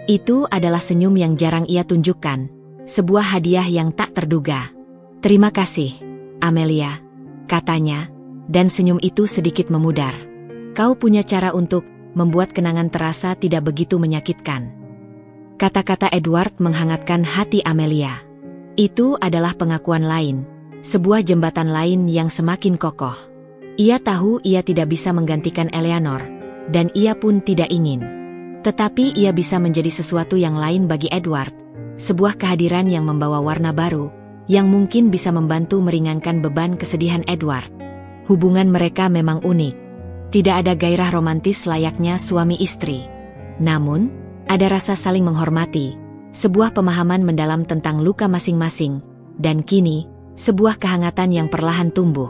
Itu adalah senyum yang jarang ia tunjukkan, sebuah hadiah yang tak terduga. "Terima kasih, Amelia," katanya, dan senyum itu sedikit memudar. "Kau punya cara untuk membuat kenangan terasa tidak begitu menyakitkan." Kata-kata Edward menghangatkan hati Amelia. Itu adalah pengakuan lain, sebuah jembatan lain yang semakin kokoh. Ia tahu ia tidak bisa menggantikan Eleanor, dan ia pun tidak ingin. Tetapi ia bisa menjadi sesuatu yang lain bagi Edward, sebuah kehadiran yang membawa warna baru, yang mungkin bisa membantu meringankan beban kesedihan Edward. Hubungan mereka memang unik. Tidak ada gairah romantis layaknya suami istri. Namun, ada rasa saling menghormati, sebuah pemahaman mendalam tentang luka masing-masing, dan kini, sebuah kehangatan yang perlahan tumbuh.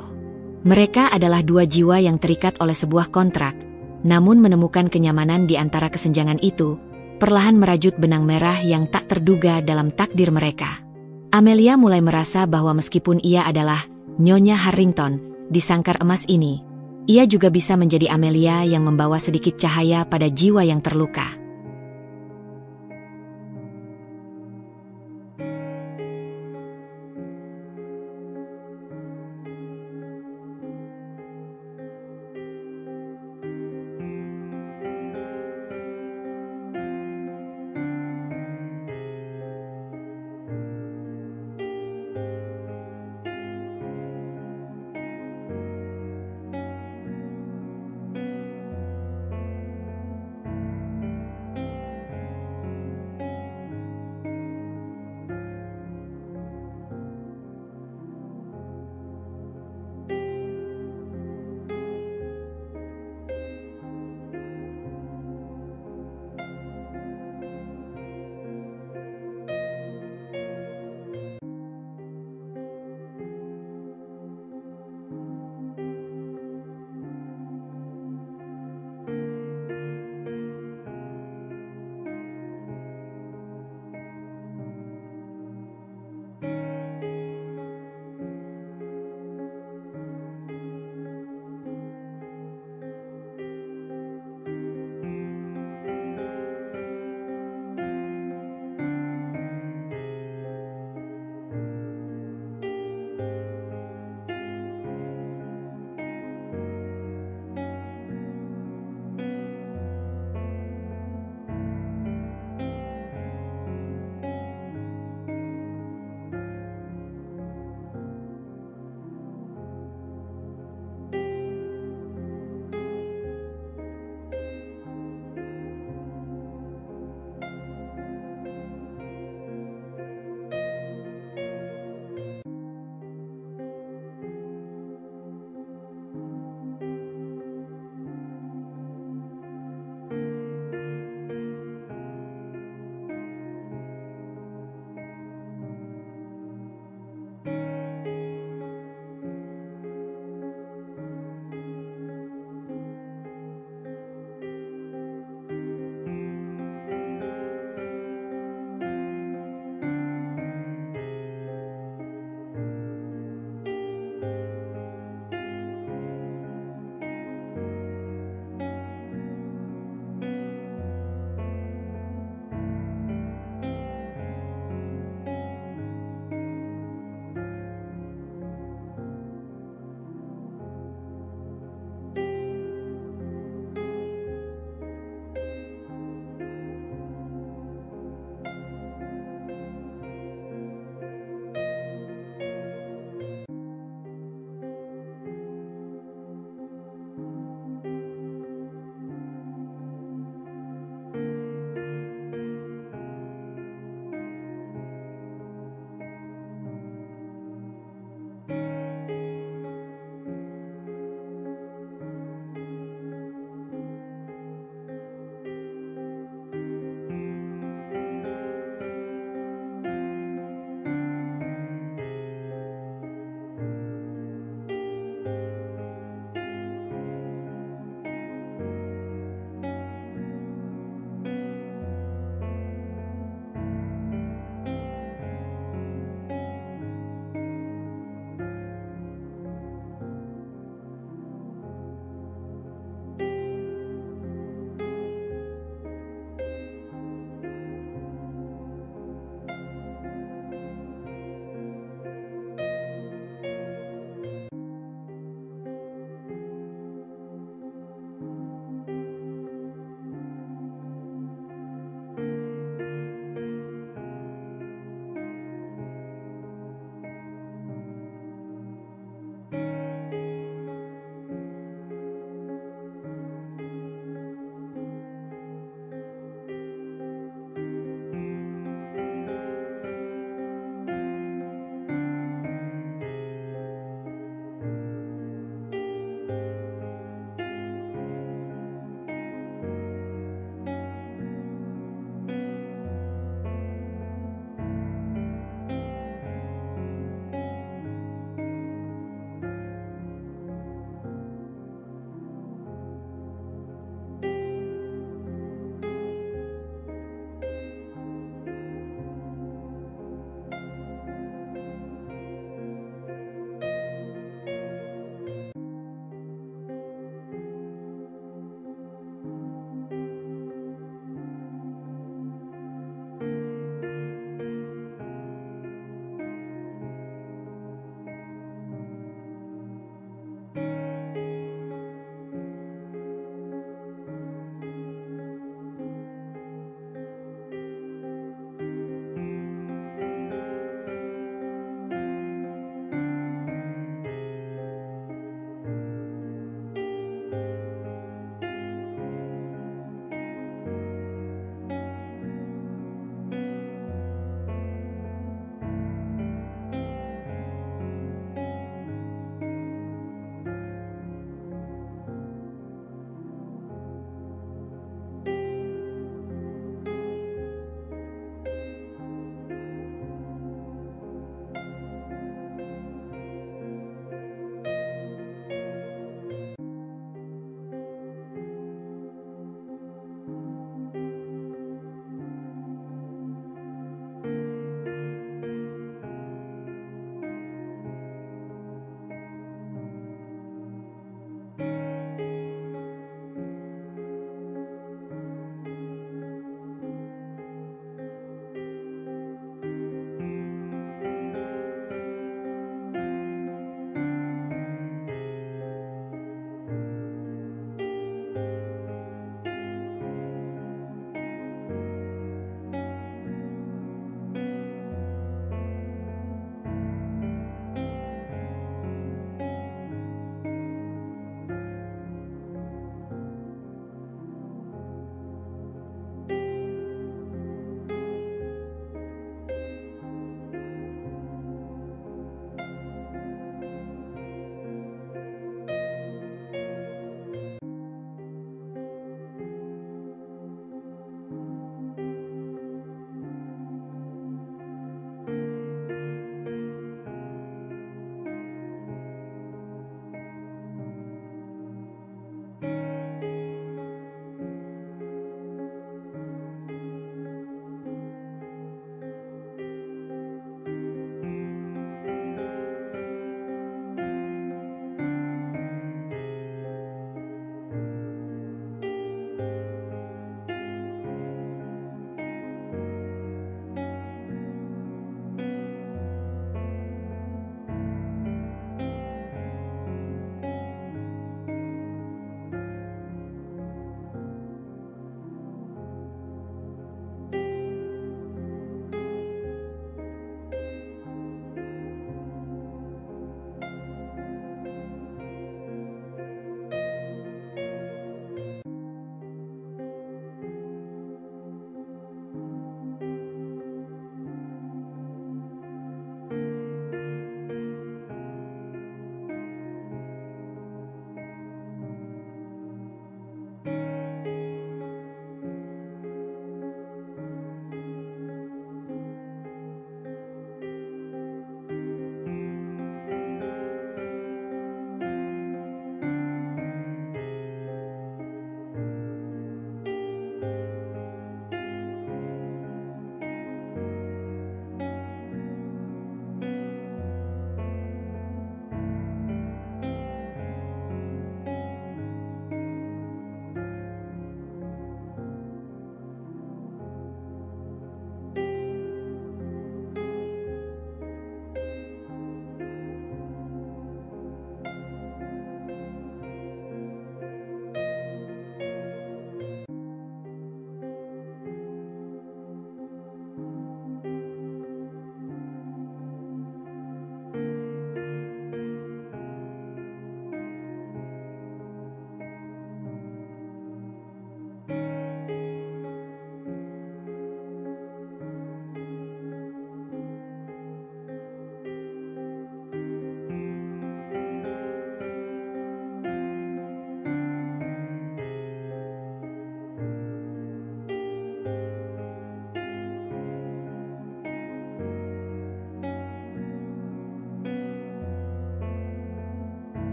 Mereka adalah dua jiwa yang terikat oleh sebuah kontrak, namun menemukan kenyamanan di antara kesenjangan itu, perlahan merajut benang merah yang tak terduga dalam takdir mereka. Amelia mulai merasa bahwa meskipun ia adalah Nyonya Harrington di sangkar emas ini, ia juga bisa menjadi Amelia yang membawa sedikit cahaya pada jiwa yang terluka.